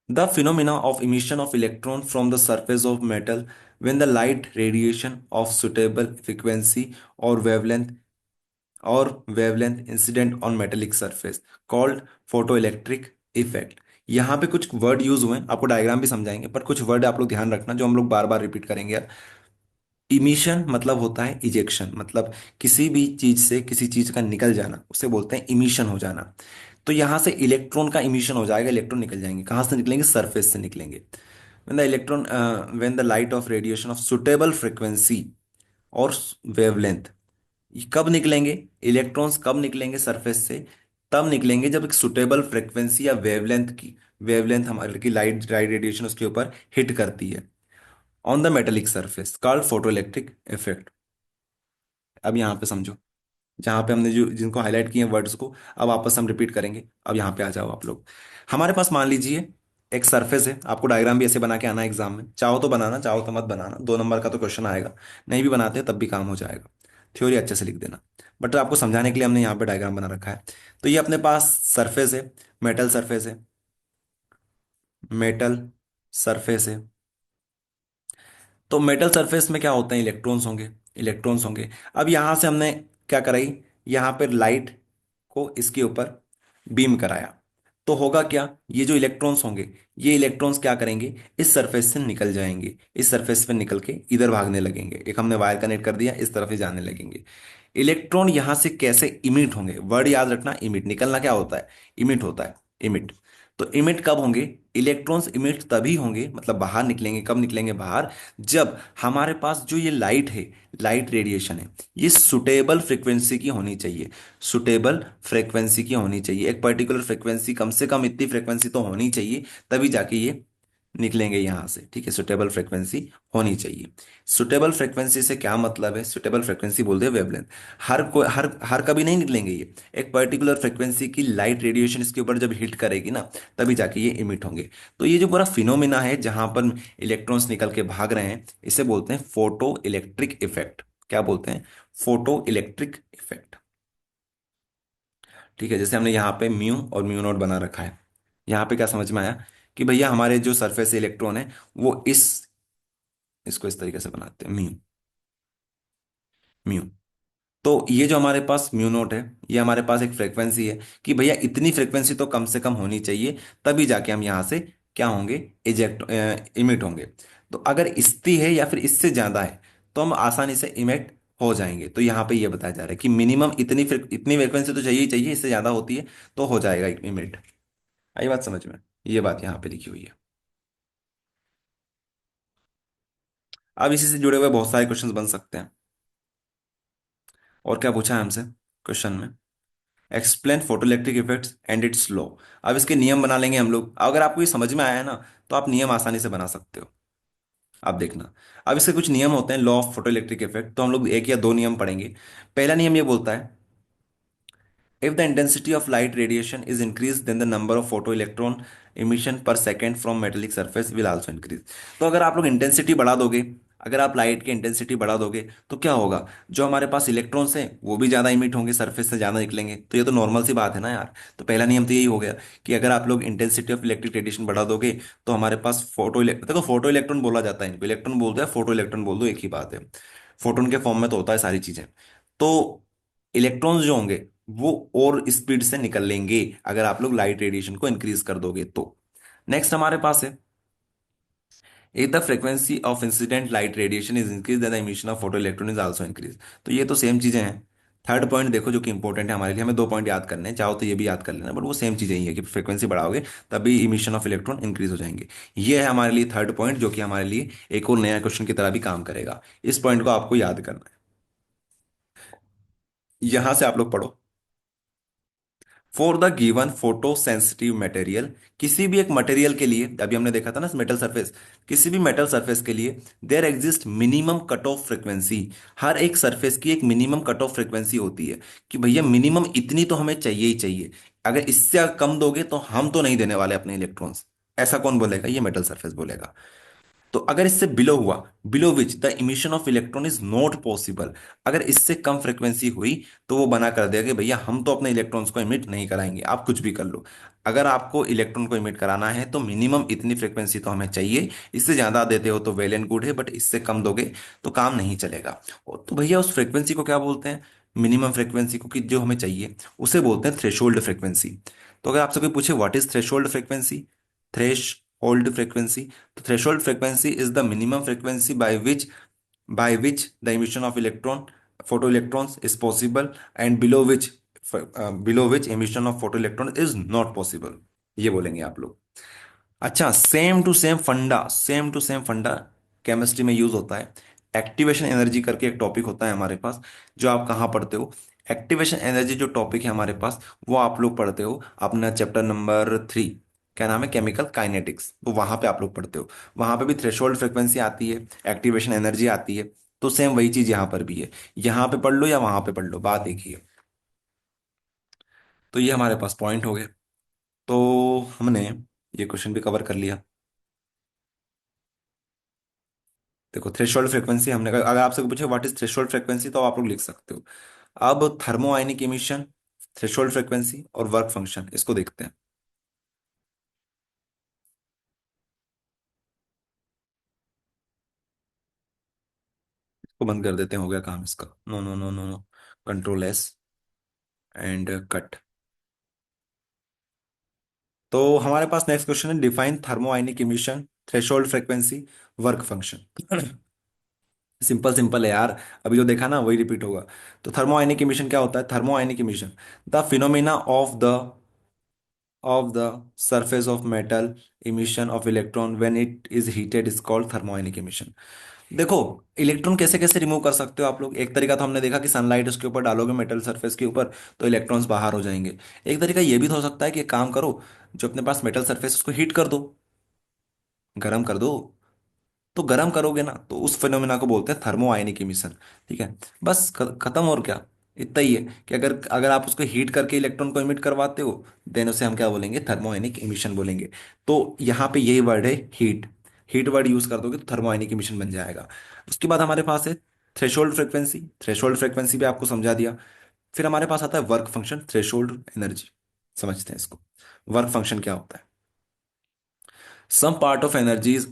The phenomena of emission of electron from the surface of metal when the light radiation of suitable frequency or wavelength incident on metallic surface called photoelectric effect। यहाँ पे कुछ वर्ड यूज हुए हैं, आपको डायग्राम भी समझाएंगे, पर कुछ वर्ड आप लोग ध्यान रखना जो हम लोग बार बार रिपीट करेंगे यार। इमिशन मतलब होता है इजेक्शन, मतलब किसी भी चीज से किसी चीज का निकल जाना, उसे बोलते हैं इमिशन हो जाना। तो यहां से इलेक्ट्रॉन का इमिशन हो जाएगा, इलेक्ट्रॉन निकल जाएंगे। कहां से निकलेंगे? सरफेस से निकलेंगे। when the light of radiation of suitable frequency और वेवलेंथ, कब निकलेंगे इलेक्ट्रॉन्स, कब निकलेंगे सरफेस से? तब निकलेंगे जब एक सुटेबल फ्रिक्वेंसी या वेवलेंथ हमारे की लाइट लाइट रेडिएशन उसके ऊपर हिट करती है on the metallic surface called photo electric effect. अब यहाँ पे समझो, जहाँ पे हमने जो जिनको हाईलाइट किए वर्ड्स को, अब वापस हम रिपीट करेंगे। अब यहाँ पे आ जाओ आप लोग। हमारे पास मान लीजिए एक सरफेस है, आपको डायग्राम भी ऐसे बना के आना एग्जाम में, चाहो तो बनाना, चाहो तो मत बनाना, 2 नंबर का तो क्वेश्चन आएगा। नहीं भी बनाते तब भी काम हो जाएगा, थ्योरी अच्छे से लिख देना। बट आपको समझाने के लिए हमने यहाँ पे डायग्राम बना रखा है। तो ये अपने पास सरफेस है, मेटल सरफेस है, मेटल सरफेस है। तो मेटल सरफेस में क्या होते हैं? इलेक्ट्रॉन्स होंगे, इलेक्ट्रॉन्स होंगे। अब यहां से हमने क्या कराई, यहां पर लाइट को इसके ऊपर बीम कराया, तो होगा क्या? ये जो इलेक्ट्रॉन्स होंगे, ये इलेक्ट्रॉन्स क्या करेंगे? इस सरफेस से निकल जाएंगे, इस सरफेस पे निकल के इधर भागने लगेंगे। एक हमने वायर कनेक्ट कर दिया, इस तरफ ही जाने लगेंगे। इलेक्ट्रॉन यहां से कैसे इमिट होंगे? वर्ड याद रखना, इमिट। निकलना क्या होता है? इमिट होता है, इमिट। तो इमिट कब होंगे? इलेक्ट्रॉन्स इमिट तभी होंगे, मतलब बाहर निकलेंगे। कब निकलेंगे बाहर? जब हमारे पास जो ये लाइट है, लाइट रेडिएशन है, ये सुटेबल फ्रिक्वेंसी की होनी चाहिए। सुटेबल फ्रिक्वेंसी की होनी चाहिए, एक पर्टिकुलर फ्रिक्वेंसी, कम से कम इतनी फ्रिक्वेंसी तो होनी चाहिए, तभी जाके ये निकलेंगे यहां से। ठीक है, सुटेबल फ्रिक्वेंसी होनी चाहिए। सुटेबल फ्रिक्वेंसी से क्या मतलब है? सुटेबल फ्रिक्वेंसी बोलते हैं वेवलेंथ। हर कभी नहीं निकलेंगे ये, एक पर्टिकुलर फ्रिक्वेंसी की लाइट रेडिएशन इसके ऊपर जब हिट करेगी ना, तभी जाके ये इमिट होंगे। तो ये जो पूरा फिनोमिना है जहां पर इलेक्ट्रॉन्स निकल के भाग रहे हैं, इसे बोलते हैं फोटो इलेक्ट्रिक इफेक्ट। क्या बोलते हैं? Photo electric effect. ठीक है, जैसे हमने यहाँ पे म्यू और म्यू नॉट बना रखा है। यहाँ पे क्या समझ में आया कि भैया हमारे जो सरफेस इलेक्ट्रॉन है वो इसको इस तरीके से बनाते हैं, म्यू म्यू। तो ये जो हमारे पास म्यू नोट है, ये हमारे पास एक फ्रीक्वेंसी है कि भैया इतनी फ्रीक्वेंसी तो कम से कम होनी चाहिए, तभी जाके हम यहाँ से क्या होंगे? इजेक्ट इमिट होंगे। तो अगर इतनी है या फिर इससे ज्यादा है, तो हम आसानी से इमिट हो जाएंगे। तो यहाँ पे ये बताया जा रहा है कि मिनिमम इतनी फ्रीक्वेंसी तो चाहिए ही चाहिए, इससे ज्यादा होती है तो हो जाएगा इमिट। आई बात समझ में? ये बात यहाँ पे लिखी हुई है। अब इसी से जुड़े हुए बहुत सारे क्वेश्चंस बन सकते हैं। और क्या पूछा है हमसे क्वेश्चन में? Explain photoelectric effects and it's law. अब इसके नियम बना लेंगे हम लोग। अगर आपको ये समझ में आया है ना, तो आप नियम आसानी से बना सकते हो। आप देखना, अब इसके कुछ नियम होते हैं लॉ ऑफ फोटोइलेक्ट्रिक इफेक्ट, तो हम लोग 1 या 2 नियम पढ़ेंगे। पहला नियम ये बोलता है, if the intensity of light radiation is increased then the number of photoelectron emission per second from metallic surface will also increase। तो अगर आप लोग इंटेंसिटी बढ़ा दोगे, अगर आप लाइट की इंटेंसिटी बढ़ा दोगे, तो क्या होगा? जो हमारे पास इलेक्ट्रॉन्स हैं वो भी ज्यादा इमिट होंगे, सरफेस से ज्यादा निकलेंगे। तो ये तो नॉर्मल सी बात है ना यार। तो पहला नियम तो यही हो गया कि अगर आप लोग इंटेंसिटी ऑफ इलेक्ट्रिक रेडिएशन बढ़ा दोगे, तो हमारे पास देखो फोटो इलेक्ट्रॉन बोला जाता है इनको, इलेक्ट्रॉन बोलते हैं, फोटो इलेक्ट्रॉन बोल दो, एक ही बात है। फोटोन के फॉर्म में तो होता है सारी चीजें। तो इलेक्ट्रॉन्स जो होंगे वो और स्पीड से निकल लेंगे अगर आप लोग लाइट रेडिएशन को इंक्रीज कर दोगे तो। नेक्स्ट हमारे पास है, if the frequency of incident light radiation is increased then the emission of photoelectron is also increased। तो ये तो सेम चीजें हैं। थर्ड पॉइंट देखो जो कि इंपॉर्टेंट है हमारे लिए, हमें दो पॉइंट याद करने हैं, चाहो तो ये भी याद कर लेना, बट वो सेम चीजें ही है कि फ्रीक्वेंसी बढ़ाओगे तभी इमिशन ऑफ इलेक्ट्रॉन इंक्रीज हो जाएंगे। ये है हमारे लिए थर्ड पॉइंट, जो कि हमारे लिए एक और नया क्वेश्चन की तरह भी काम करेगा। इस पॉइंट को आपको याद करना है। यहां से आप लोग पढ़ो। For the given photo sensitive material, किसी भी एक मटेरियल के लिए, अभी हमने देखा था ना मेटल सरफेस, किसी भी मेटल सरफेस के लिए there exist minimum cut off frequency. हर एक सरफेस की एक मिनिमम कट ऑफ फ्रीक्वेंसी होती है कि भैया मिनिमम इतनी तो हमें चाहिए ही चाहिए, अगर इससे कम दोगे तो हम तो नहीं देने वाले अपने इलेक्ट्रॉन्स। ऐसा कौन बोलेगा? ये मेटल सरफेस बोलेगा। तो अगर इससे बिलो हुआ, below which the emission of electron is not possible, अगर इससे कम फ्रीक्वेंसी हुई तो वो बना कर देगा कि भैया हम तो अपने इलेक्ट्रॉन्स को इमिट नहीं कराएंगे, आप कुछ भी कर लो। अगर आपको इलेक्ट्रॉन को इमिट कराना है तो मिनिमम इतनी फ्रीक्वेंसी तो हमें चाहिए, इससे ज्यादा देते हो तो वेल एंड गुड है, बट इससे कम दोगे तो काम नहीं चलेगा। तो भैया उस फ्रीक्वेंसी को क्या बोलते हैं? मिनिमम फ्रीक्वेंसी को, कि जो हमें चाहिए उसे बोलते हैं थ्रेशोल्ड फ्रीक्वेंसी। तो अगर आपसे कोई पूछे what is threshold frequency, threshold frequency, तो threshold frequency is the minimum frequency by which the emission of photoelectrons is possible, and below which emission of photoelectron is not possible, ये बोलेंगे आप लोग। अच्छा, सेम टू सेम फंडा chemistry में use होता है। एक्टिवेशन एनर्जी करके एक टॉपिक होता है हमारे पास, जो आप कहाँ पढ़ते हो? एक्टिवेशन एनर्जी जो टॉपिक है हमारे पास, वो आप लोग पढ़ते हो अपना चैप्टर नंबर 3, क्या नाम है, केमिकल काइनेटिक्स। तो वहां पे आप लोग पढ़ते हो, वहां पे भी थ्रेशोल्ड फ्रिक्वेंसी आती है, एक्टिवेशन एनर्जी आती है। तो सेम वही चीज यहाँ पर भी है, यहाँ पे पढ़ लो या वहां पे पढ़ लो, बात एक ही है। तो ये हमारे पास पॉइंट हो गए। तो हमने ये क्वेश्चन भी कवर कर लिया। देखो थ्रेशोल्ड फ्रीक्वेंसी हमने, अगर आपसे पूछे व्हाट इज थ्रेशोल्ड फ्रीक्वेंसी तो आप लोग लिख सकते हो। अब thermo ionic emission, threshold frequency और वर्क फंक्शन, इसको देखते हैं। इसको बंद कर देते हैं, हो गया काम इसका। No no no no no, control S and cut. तो हमारे पास नेक्स्ट क्वेश्चन है, define thermo ionic emission, threshold frequency, work function. Simple simple है यार, अभी जो देखा ना वही रिपीट होगा। तो थर्मो आयनिक इमिशन क्या होता है? Thermo ionic emission, the phenomena of the surface of metal emission of electron when it is heated is called thermoionic emission। देखो, इलेक्ट्रॉन कैसे कैसे रिमूव कर सकते हो आप लोग? एक तरीका तो हमने देखा कि सनलाइट उसके ऊपर डालोगे मेटल सरफेस के ऊपर तो इलेक्ट्रॉन्स बाहर हो जाएंगे। एक तरीका ये भी तो हो सकता है कि एक काम करो, जो अपने पास मेटल सरफेस उसको हीट कर दो, गर्म कर दो। तो गर्म करोगे ना तो उस फिनोमेना को बोलते हैं थर्मो आयनिक इमिशन। ठीक है, बस खत्म। और क्या, इतना ही है कि अगर अगर आप उसको हीट करके इलेक्ट्रॉन को इमिट करवाते हो, देन उसे हम क्या बोलेंगे? थर्मो आयनिक इमिशन बोलेंगे। तो यहाँ पे यही वर्ड है, हीट। हीट वर्ड यूज कर दोगे तो थर्मो आयनिक इमिशन बन जाएगा। उसके बाद हमारे पास है थ्रेशोल्ड फ्रिक्वेंसी। थ्रेशोल्ड फ्रिक्वेंसी भी आपको समझा दिया। फिर हमारे पास आता है वर्क फंक्शन, थ्रेशोल्ड एनर्जी। समझते हैं इसको। वर्क फंक्शन क्या होता है? Some part of energy is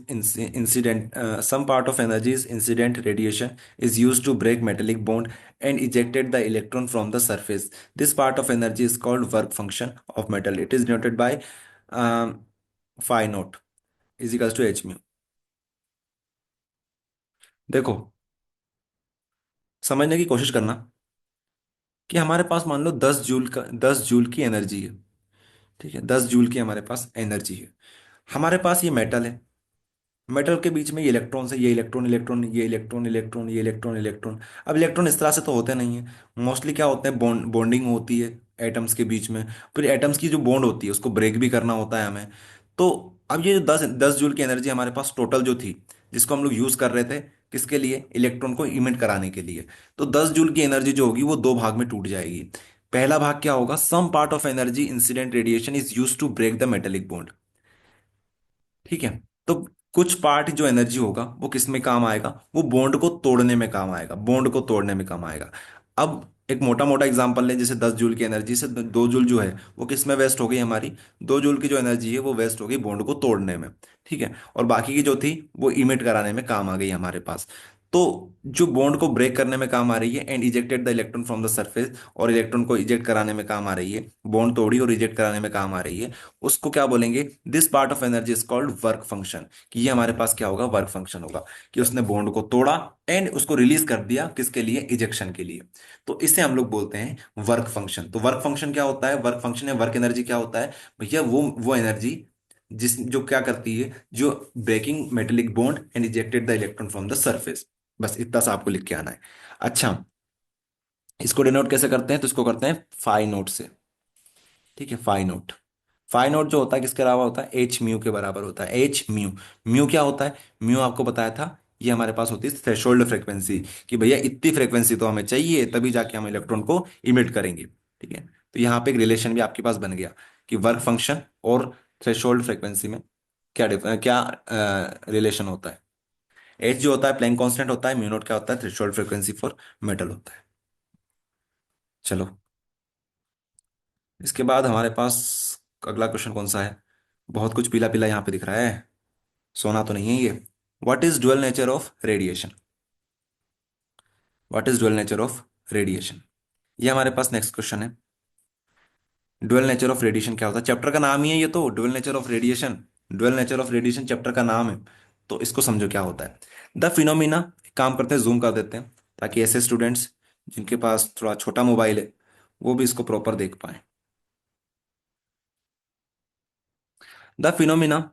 incident. Some part of energy is incident radiation is used to break metallic bond and ejected the electron from the surface. This part of energy is called work function of metal. It is denoted by phi naught is equals to h mu. देखो, समझने की कोशिश करना कि हमारे पास मान लो 10 joule की energy है। ठीक है, 10 जूल की हमारे पास एनर्जी है। हमारे पास ये मेटल है, मेटल के बीच में ये इलेक्ट्रॉन है, ये इलेक्ट्रॉन इलेक्ट्रॉन, ये इलेक्ट्रॉन इलेक्ट्रॉन, ये इलेक्ट्रॉन इलेक्ट्रॉन। अब इलेक्ट्रॉन इस तरह से तो होते नहीं है, मोस्टली क्या होते हैं, बॉन्डिंग होती है एटम्स के बीच में। फिर एटम्स की जो बॉन्ड होती है उसको ब्रेक भी करना होता है हमें। तो अब ये जो 10 जूल की एनर्जी हमारे पास टोटल जो थी, जिसको हम लोग यूज कर रहे थे किसके लिए? इलेक्ट्रॉन को इमिट कराने के लिए। तो 10 जूल की एनर्जी जो होगी वो दो भाग में टूट जाएगी। पहला भाग क्या होगा? Some part of energy incident radiation is use to break the metallic bond. ठीक है, तो कुछ पार्ट जो एनर्जी होगा वो किस में काम आएगा? वो बॉन्ड को तोड़ने में काम आएगा, बॉन्ड को तोड़ने में काम आएगा। अब एक मोटा मोटा एग्जांपल लें, जैसे 10 जूल की एनर्जी से 2 जूल जो है वो किस में वेस्ट हो गई हमारी? 2 जूल की जो एनर्जी है वो वेस्ट हो गई बॉन्ड को तोड़ने में। ठीक है, और बाकी की जो थी वो इमिट कराने में काम आ गई हमारे पास। तो जो बॉन्ड को ब्रेक करने में काम आ रही है, and ejected the electron from the surface, और इलेक्ट्रॉन को इजेक्ट कराने में काम आ रही है, बॉन्ड तोड़ी और इजेक्ट कराने में काम आ रही है, उसको क्या बोलेंगे? This part of energy is called work function. कि ये हमारे पास क्या होगा? वर्क फंक्शन होगा, कि उसने बॉन्ड को तोड़ा एंड उसको रिलीज कर दिया, किसके लिए? इजेक्शन के लिए। तो इसे हम लोग बोलते हैं वर्क फंक्शन। तो वर्क फंक्शन क्या होता है? वर्क फंक्शन या वर्क एनर्जी क्या होता है भैया? वो एनर्जी जिस जो क्या करती है, जो breaking metallic bond and ejected the electron from the surface. बस इतना सा आपको लिख के आना है। अच्छा, इसको डिनोट कैसे करते हैं? तो इसको करते हैं फाई नोट से। ठीक है, फाई नोट। फाई नोट जो होता है किसके अलावा होता है? एच म्यू के बराबर होता है। H mu. म्यू क्या होता है? म्यू आपको बताया था, ये हमारे पास होती है थ्रेशोल्ड फ्रीक्वेंसी। कि भैया इतनी फ्रीक्वेंसी तो हमें चाहिए, तभी जाके हम इलेक्ट्रॉन को इमिट करेंगे। ठीक है, तो यहाँ पे एक रिलेशन भी आपके पास बन गया कि वर्क फंक्शन और थ्रेशोल्ड फ्रीक्वेंसी में क्या रिलेशन होता है। एच जो होता है प्लैंक कांस्टेंट होता है, म्यू नॉट क्या होता है? थ्रेशोल्ड फ्रीक्वेंसी फॉर मेटल होता है। चलो, इसके बाद हमारे पास अगला क्वेश्चन कौन सा है? बहुत कुछ पीला पीला यहाँ पे दिख रहा है, सोना तो नहीं है ये। What is dual nature of radiation? What is dual nature of radiation? ये हमारे पास नेक्स्ट क्वेश्चन है। डुअल नेचर ऑफ रेडिएशन क्या होता है? चैप्टर का नाम ही है ये तो, dual nature of radiation. Dual nature of radiation chapter का नाम है। तो इसको समझो क्या होता है। द फिनोमिना, काम करते हैं जूम कर देते हैं, ताकि ऐसे स्टूडेंट्स जिनके पास थोड़ा छोटा मोबाइल है वो भी इसको प्रॉपर देख पाए। The phenomena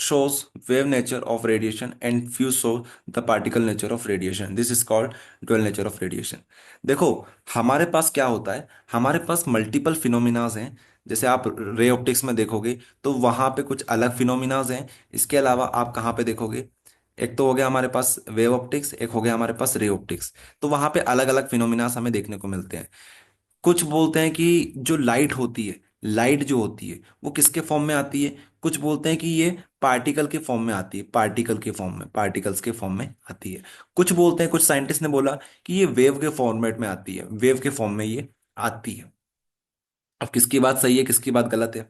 shows wave nature of radiation and few show the particle nature of radiation. This is called dual nature of radiation. देखो, हमारे पास क्या होता है? हमारे पास मल्टीपल फिनोमिनाज हैं। जैसे आप रे ऑप्टिक्स में देखोगे तो वहां पे कुछ अलग फिनोमिनाज हैं। इसके अलावा आप कहाँ पे देखोगे? एक तो हो गया हमारे पास वेव ऑप्टिक्स, एक हो गया हमारे पास रे ऑप्टिक्स। तो वहां पे अलग अलग फिनोमिनाज हमें देखने को मिलते हैं। कुछ बोलते हैं कि जो लाइट होती है, लाइट जो होती है वो किसके फॉर्म में आती है? कुछ बोलते हैं कि ये पार्टिकल के फॉर्म में आती है, पार्टिकल के फॉर्म में, पार्टिकल्स के फॉर्म में आती है। कुछ बोलते हैं, कुछ साइंटिस्ट ने बोला कि ये वेव के फॉर्मेट में आती है, वेव के फॉर्म में ये आती है। अब किसकी बात सही है, किसकी बात गलत है?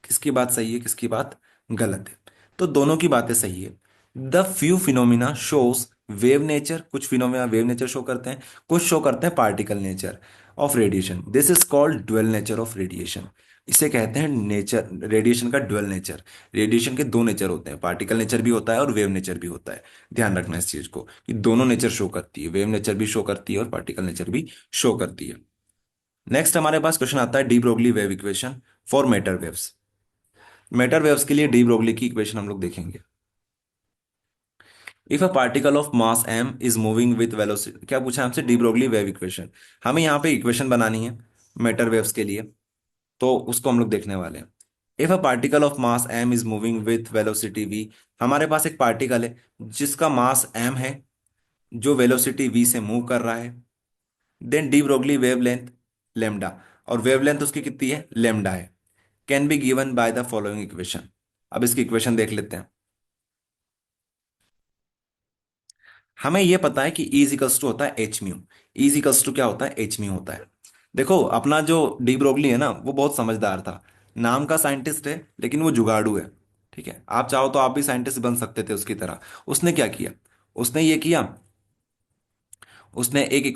किसकी बात सही है, किसकी बात गलत है? तो दोनों की बातें सही है। The few phenomena shows wave nature, कुछ फिनोमिना वेव नेचर शो करते हैं, कुछ शो करते हैं particle nature of radiation. This is called dual nature of radiation. इसे कहते हैं नेचर, रेडिएशन का ड्यूअल नेचर। रेडिएशन के दो नेचर होते हैं, पार्टिकल नेचर भी होता है और वेव नेचर भी होता है। ध्यान रखना इस चीज को कि दोनों नेचर शो करती है, वेव नेचर भी शो करती है और पार्टिकल नेचर भी शो करती है। नेक्स्ट हमारे पास क्वेश्चन आता है D Broglie wave equation for matter waves. Matter waves के लिए डी ब्रोगली की इक्वेशन हम लोग देखेंगे। If a particle of mass m is moving with velocity, क्या पूछा है हमसे? D Broglie wave equation. हमें यहाँ पे इक्वेशन बनानी है मैटर वेव्स के लिए, तो उसको हम लोग देखने वाले हैं। If a particle of mass m is moving with velocity v, हमारे पास एक पार्टिकल है जिसका मास m है, जो वेलोसिटी v से मूव कर रहा है। Then de Broglie wavelength lambda, और वेवलेंथ उसकी कितनी है? लेमडा है। Can be given by the following equation. अब इसकी इक्वेशन देख लेते हैं। हमें यह पता है कि E इजिकल्स टू होता है एच म्यू। E इजिकल्स टू क्या होता है? एच म्यू होता है। देखो, अपना जो डी ब्रोगली है ना, वो बहुत समझदार था। नाम का साइंटिस्ट है लेकिन वो जुगाड़ू है। ठीक है, आप चाहो तो आप भी साइंटिस्ट बन सकते थे उसकी तरह। उसने क्या किया? उसने ये किया, उसने एक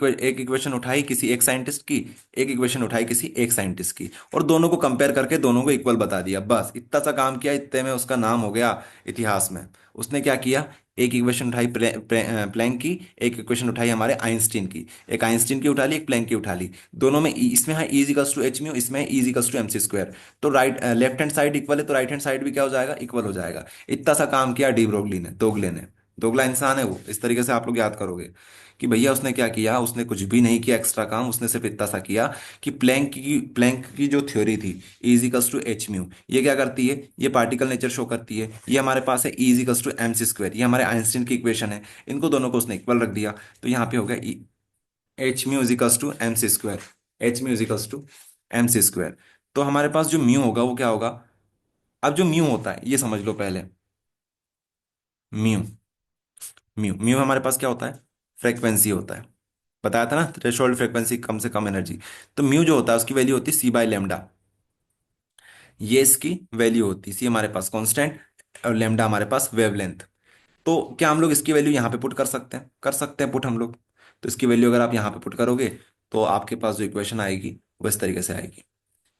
इक्वेशन उठाई किसी एक साइंटिस्ट की, एक इक्वेशन उठाई किसी एक साइंटिस्ट की, और दोनों को कंपेयर करके दोनों को इक्वल बता दिया। बस इतना सा काम किया, इतने में उसका नाम हो गया इतिहास में। उसने क्या किया? एक इक्वेशन उठाई प्लैंक की, एक इक्वेशन उठाई हमारे आइंस्टीन की। एक आइंस्टीन की उठा ली, एक प्लैंक की उठा ली। दोनों में इसमें है E इजिकल्स टू एच म्यू, इसमें E इजिकल्स टू MC स्क्वायर। तो right left hand side equal है, तो राइट हैंड साइड भी क्या हो जाएगा? इक्वल हो जाएगा। इतना सा काम किया डी ब्रोगली ने, दोगले ने। दोगला इंसान है वो, इस तरीके से आप लोग याद करोगे कि भैया उसने क्या किया। उसने कुछ भी नहीं किया एक्स्ट्रा काम, उसने सिर्फ इतना सा किया कि प्लैंक की जो थ्योरी थी इजिकल्स टू एच म्यू, ये क्या करती है? ये पार्टिकल नेचर शो करती है। ये हमारे पास है इजिकल्स टू MC स्क्वायर, ये हमारे आइंस्टीन की इक्वेशन है। इनको दोनों को उसने इक्वल रख दिया, तो यहाँ पे हो गया h mu is equals to MC square. H mu is equals to MC square. तो हमारे पास जो म्यू होगा वो क्या होगा? अब जो म्यू होता है ये समझ लो पहले। म्यू म्यू म्यू हमारे पास क्या होता है? फ्रीक्वेंसी होता है। बताया था ना, थ्रेशोल्ड फ्रीक्वेंसी, कम से कम एनर्जी। तो म्यू जो होता है उसकी वैल्यू होती है C बाय लेमडा। ये इसकी वैल्यू होती है। सी हमारे पास कांस्टेंट और लेमडा हमारे पास वेवलेंथ। तो क्या हम लोग इसकी वैल्यू यहाँ पे पुट कर सकते हैं पुट हम लोग। तो इसकी वैल्यू अगर आप यहाँ पे पुट करोगे तो आपके पास जो इक्वेशन आएगी वो इस तरीके से आएगी।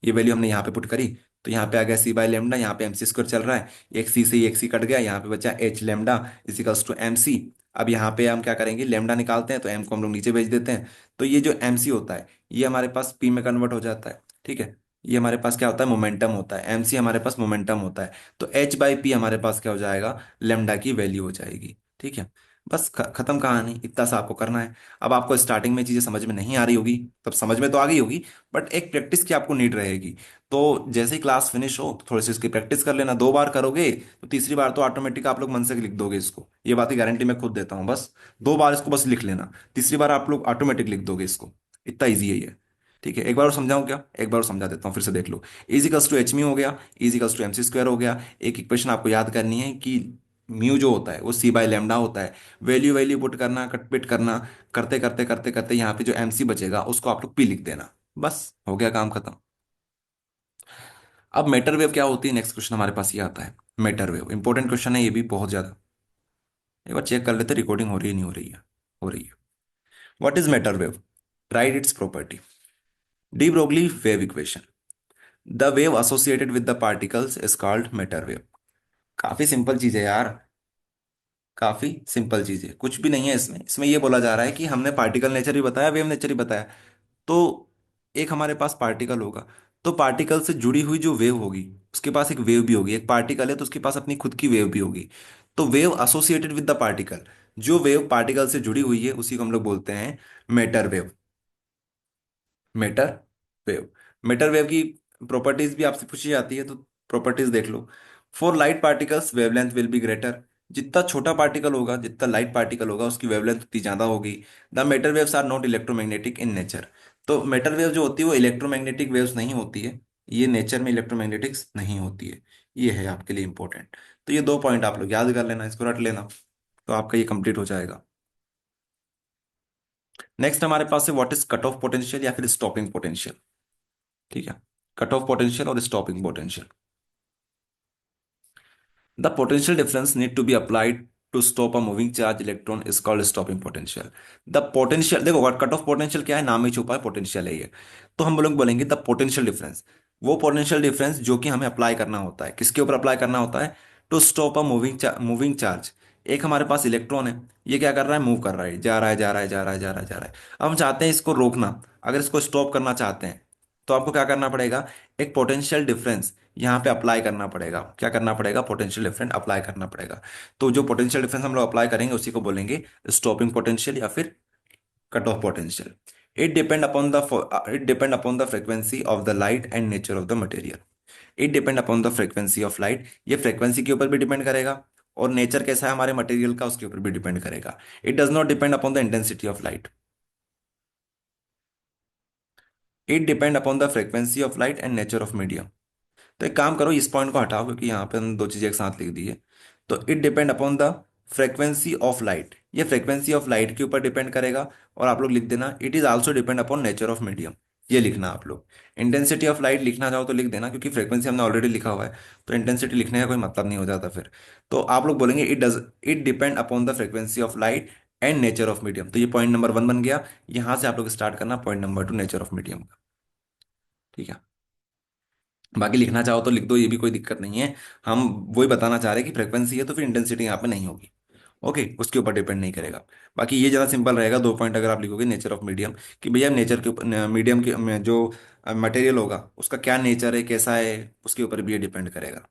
ये वैल्यू हमने यहाँ पे पुट करी तो यहाँ पे आ गया सी बाई लेमडा, यहाँ पे एम सी स्क्वायर चल रहा है, एक सी से एक सी कट गया, यहाँ पे बचा h lambda is equals to m c. अब यहाँ पे हम क्या करेंगे, लेमडा निकालते हैं तो एम को हम लोग नीचे भेज देते हैं। तो ये जो एम सी होता है ये हमारे पास पी में कन्वर्ट हो जाता है। ठीक है, ये हमारे पास क्या होता है, मोमेंटम होता है, एम सी हमारे पास मोमेंटम होता है। तो एच बाई पी हमारे पास क्या हो जाएगा, लेमडा की वैल्यू हो जाएगी। ठीक है, बस खत्म कहानी, इतना सा आपको करना है। अब आपको स्टार्टिंग में चीजें समझ में नहीं आ रही होगी, तब समझ में तो आ गई होगी, बट एक प्रैक्टिस की आपको नीड रहेगी। तो जैसे ही क्लास फिनिश हो तो थोड़ी सी इसकी प्रैक्टिस कर लेना, 2 बार करोगे तो तीसरी बार तो ऑटोमेटिक आप लोग मन से लिख दोगे इसको, ये बात की गारंटी मैं खुद देता हूँ। बस 2 बार इसको बस लिख लेना, तीसरी बार आप लोग ऑटोमेटिक लिख दोगे इसको, इतना ईजी है ये। ठीक है, एक बार और समझाऊं क्या, एक बार और समझा देता हूँ, फिर से देख लो। इजिकल्स टू एच म्यू हो गया, is equals to m c square हो गया। एक इक्वेशन आपको याद करनी है कि म्यू जो होता है वो सी बाय लेमडा होता है। वैल्यू वैल्यू पुट करना, कट पिट करना, करते करते करते करते यहाँ पे जो एम सी बचेगा उसको आप लोग पी लिख देना, बस हो गया काम खत्म। अब मेटर वेव क्या होती है, नेक्स्ट क्वेश्चन हमारे पास ये आता है। मेटर वेव इंपॉर्टेंट क्वेश्चन है ये भी बहुत ज्यादा। एक बार चेक कर लेते रिकॉर्डिंग हो रही है नहीं हो रही है, हो रही है। What is matter wave, right its property, de Broglie wave equation, the wave associated with the particles is called matter wave. काफी सिंपल चीज है यार, काफी सिंपल चीज है, कुछ भी नहीं है इसमें। इसमें ये बोला जा रहा है कि हमने पार्टिकल नेचर भी बताया, वेव नेचर भी बताया। तो एक हमारे पास पार्टिकल होगा, तो पार्टिकल से जुड़ी हुई जो वेव होगी उसके पास एक वेव भी होगी। एक पार्टिकल है तो उसके पास अपनी खुद की वेव भी होगी। तो wave associated with the particle, जो वेव पार्टिकल से जुड़ी हुई है उसी को हम लोग बोलते हैं matter wave. Matter wave, matter wave की प्रॉपर्टीज भी आपसे पूछी जाती है, तो प्रॉपर्टीज देख लो। For light particles wavelength will be greater, जितना छोटा पार्टिकल होगा, जितना लाइट पार्टिकल होगा उसकी वेवलेंथ उतनी ज्यादा होगी। The matter waves are not electromagnetic in nature, तो मेटर वेव जो होती है वो इलेक्ट्रोमैग्नेटिक वेव्स नहीं होती है, ये नेचर में इलेक्ट्रोमैग्नेटिक्स नहीं होती है। ये है आपके लिए इंपॉर्टेंट। तो ये 2 पॉइंट आप लोग याद कर लेना, इसको रट लेना, तो आपका ये कंप्लीट हो जाएगा। नेक्स्ट हमारे पास है what is cut off potential या फिर स्टॉपिंग पोटेंशियल। ठीक है, कट ऑफ पोटेंशियल और stopping potential. The potential difference need to be applied to stop a moving charge electron is called stopping potential. The potential, देखो cut off potential क्या है, नाम ही छुपा है, पोटेंशियल है ये। तो हम लोग बोलेंगे द पोटेंशियल डिफरेंस, वो पोटेंशियल डिफरेंस जो कि हमें अप्लाई करना होता है, किसके ऊपर अप्लाई करना होता है, to stop a moving charge. एक हमारे पास इलेक्ट्रॉन है, ये क्या कर रहा है, मूव कर रहा है, जा रहा है जा रहा है जा रहा है जा रहा है जा रहा है। अब हम चाहते हैं इसको रोकना, अगर इसको स्टॉप करना चाहते हैं तो आपको क्या करना पड़ेगा, एक पोटेंशियल डिफरेंस यहाँ पे अप्लाई करना पड़ेगा। क्या करना पड़ेगा, पोटेंशियल डिफरेंस अप्लाई करना पड़ेगा। तो जो पोटेंशियल डिफरेंस हम लोग अप्लाई करेंगे उसी को बोलेंगे स्टॉपिंग पोटेंशियल या फिर cut off potential. It depend upon the frequency of the light and nature of the material. It depend upon the frequency of light, ये फ्रीक्वेंसी के ऊपर भी डिपेंड करेगा, और नेचर कैसा है हमारे मटेरियल का उसके ऊपर भी डिपेंड करेगा। It does not depend upon the intensity of light, it depend upon the frequency of light and nature of medium. तो एक काम करो, इस पॉइंट को हटाओ क्योंकि यहाँ पे हमने 2 चीजें एक साथ लिख दी है। तो it depend upon the frequency of light, ये फ्रीक्वेंसी ऑफ लाइट के ऊपर डिपेंड करेगा। और आप लोग लिख देना it is also depend upon nature of medium, ये लिखना आप लोग। इंटेंसिटी ऑफ लाइट लिखना चाहो तो लिख देना, क्योंकि फ्रीक्वेंसी हमने ऑलरेडी लिखा हुआ है, तो इंटेंसिटी लिखने का कोई मतलब नहीं हो जाता फिर। तो आप लोग बोलेंगे it depend upon the frequency of light and nature of medium. तो ये पॉइंट नंबर 1 बन गया, यहां से आप लोग स्टार्ट करना point number 2 nature of medium का। ठीक है, बाकी लिखना चाहो तो लिख दो, ये भी कोई दिक्कत नहीं है। हम वही बताना चाह रहे हैं कि फ्रीक्वेंसी है तो फिर इंटेंसिटी यहाँ पे नहीं होगी। ओके, उसके ऊपर डिपेंड नहीं करेगा। बाकी ये ज़्यादा सिंपल रहेगा, 2 पॉइंट अगर आप लिखोगे नेचर ऑफ मीडियम, कि भैया नेचर के ऊपर, मीडियम के जो मटेरियल होगा उसका क्या नेचर है, कैसा है, उसके ऊपर भी ये डिपेंड करेगा।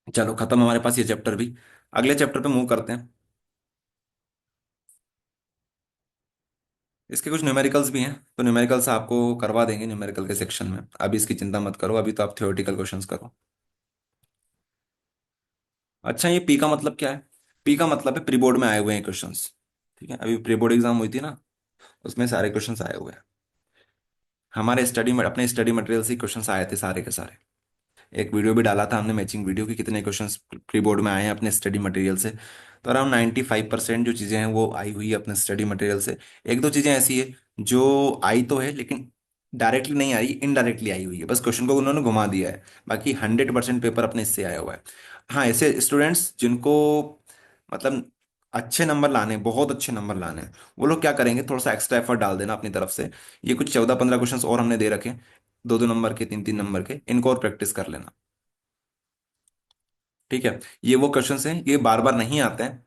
चलो खत्म हमारे पास ये चैप्टर भी, अगले चैप्टर पे मूव करते हैं। इसके कुछ न्यूमेरिकल्स भी हैं, तो न्यूमेरिकल्स आपको करवा देंगे न्यूमेरिकल के सेक्शन में, अभी इसकी चिंता मत करो, अभी तो आप थ्योरेटिकल क्वेश्चंस करो। अच्छा, ये पी का मतलब क्या है, पी का मतलब है प्री बोर्ड में आए हुए हैं क्वेश्चंस। ठीक है, अभी प्री बोर्ड एग्जाम हुई थी ना, उसमें सारे क्वेश्चंस आए हुए हैं। हमारे स्टडी में अपने स्टडी मटेरियल से क्वेश्चंस आए थे सारे के सारे। एक वीडियो भी डाला था हमने, मैचिंग वीडियो, की कितने क्वेश्चंस प्री बोर्ड में आए हैं अपने स्टडी मटेरियल से। तो अराउंड 95% जो चीज़ें हैं वो आई हुई है अपने स्टडी मटेरियल से। 1-2 चीज़ें ऐसी है जो आई तो है लेकिन डायरेक्टली नहीं आई, इनडायरेक्टली आई हुई है, बस क्वेश्चन को उन्होंने घुमा दिया है। बाकी 100% पेपर अपने इससे आया हुआ है। हाँ, ऐसे स्टूडेंट्स जिनको मतलब अच्छे नंबर लाने, बहुत अच्छे नंबर लाने हैं, वो लोग क्या करेंगे, थोड़ा सा एक्स्ट्रा एफर्ट डाल देना अपनी तरफ से। ये कुछ 14-15 क्वेश्चंस और हमने दे रखे, 2-2 नंबर के, 3-3 नंबर के, इनको और प्रैक्टिस कर लेना। ठीक है, ये वो क्वेश्चंस हैं, ये बार बार नहीं आते हैं,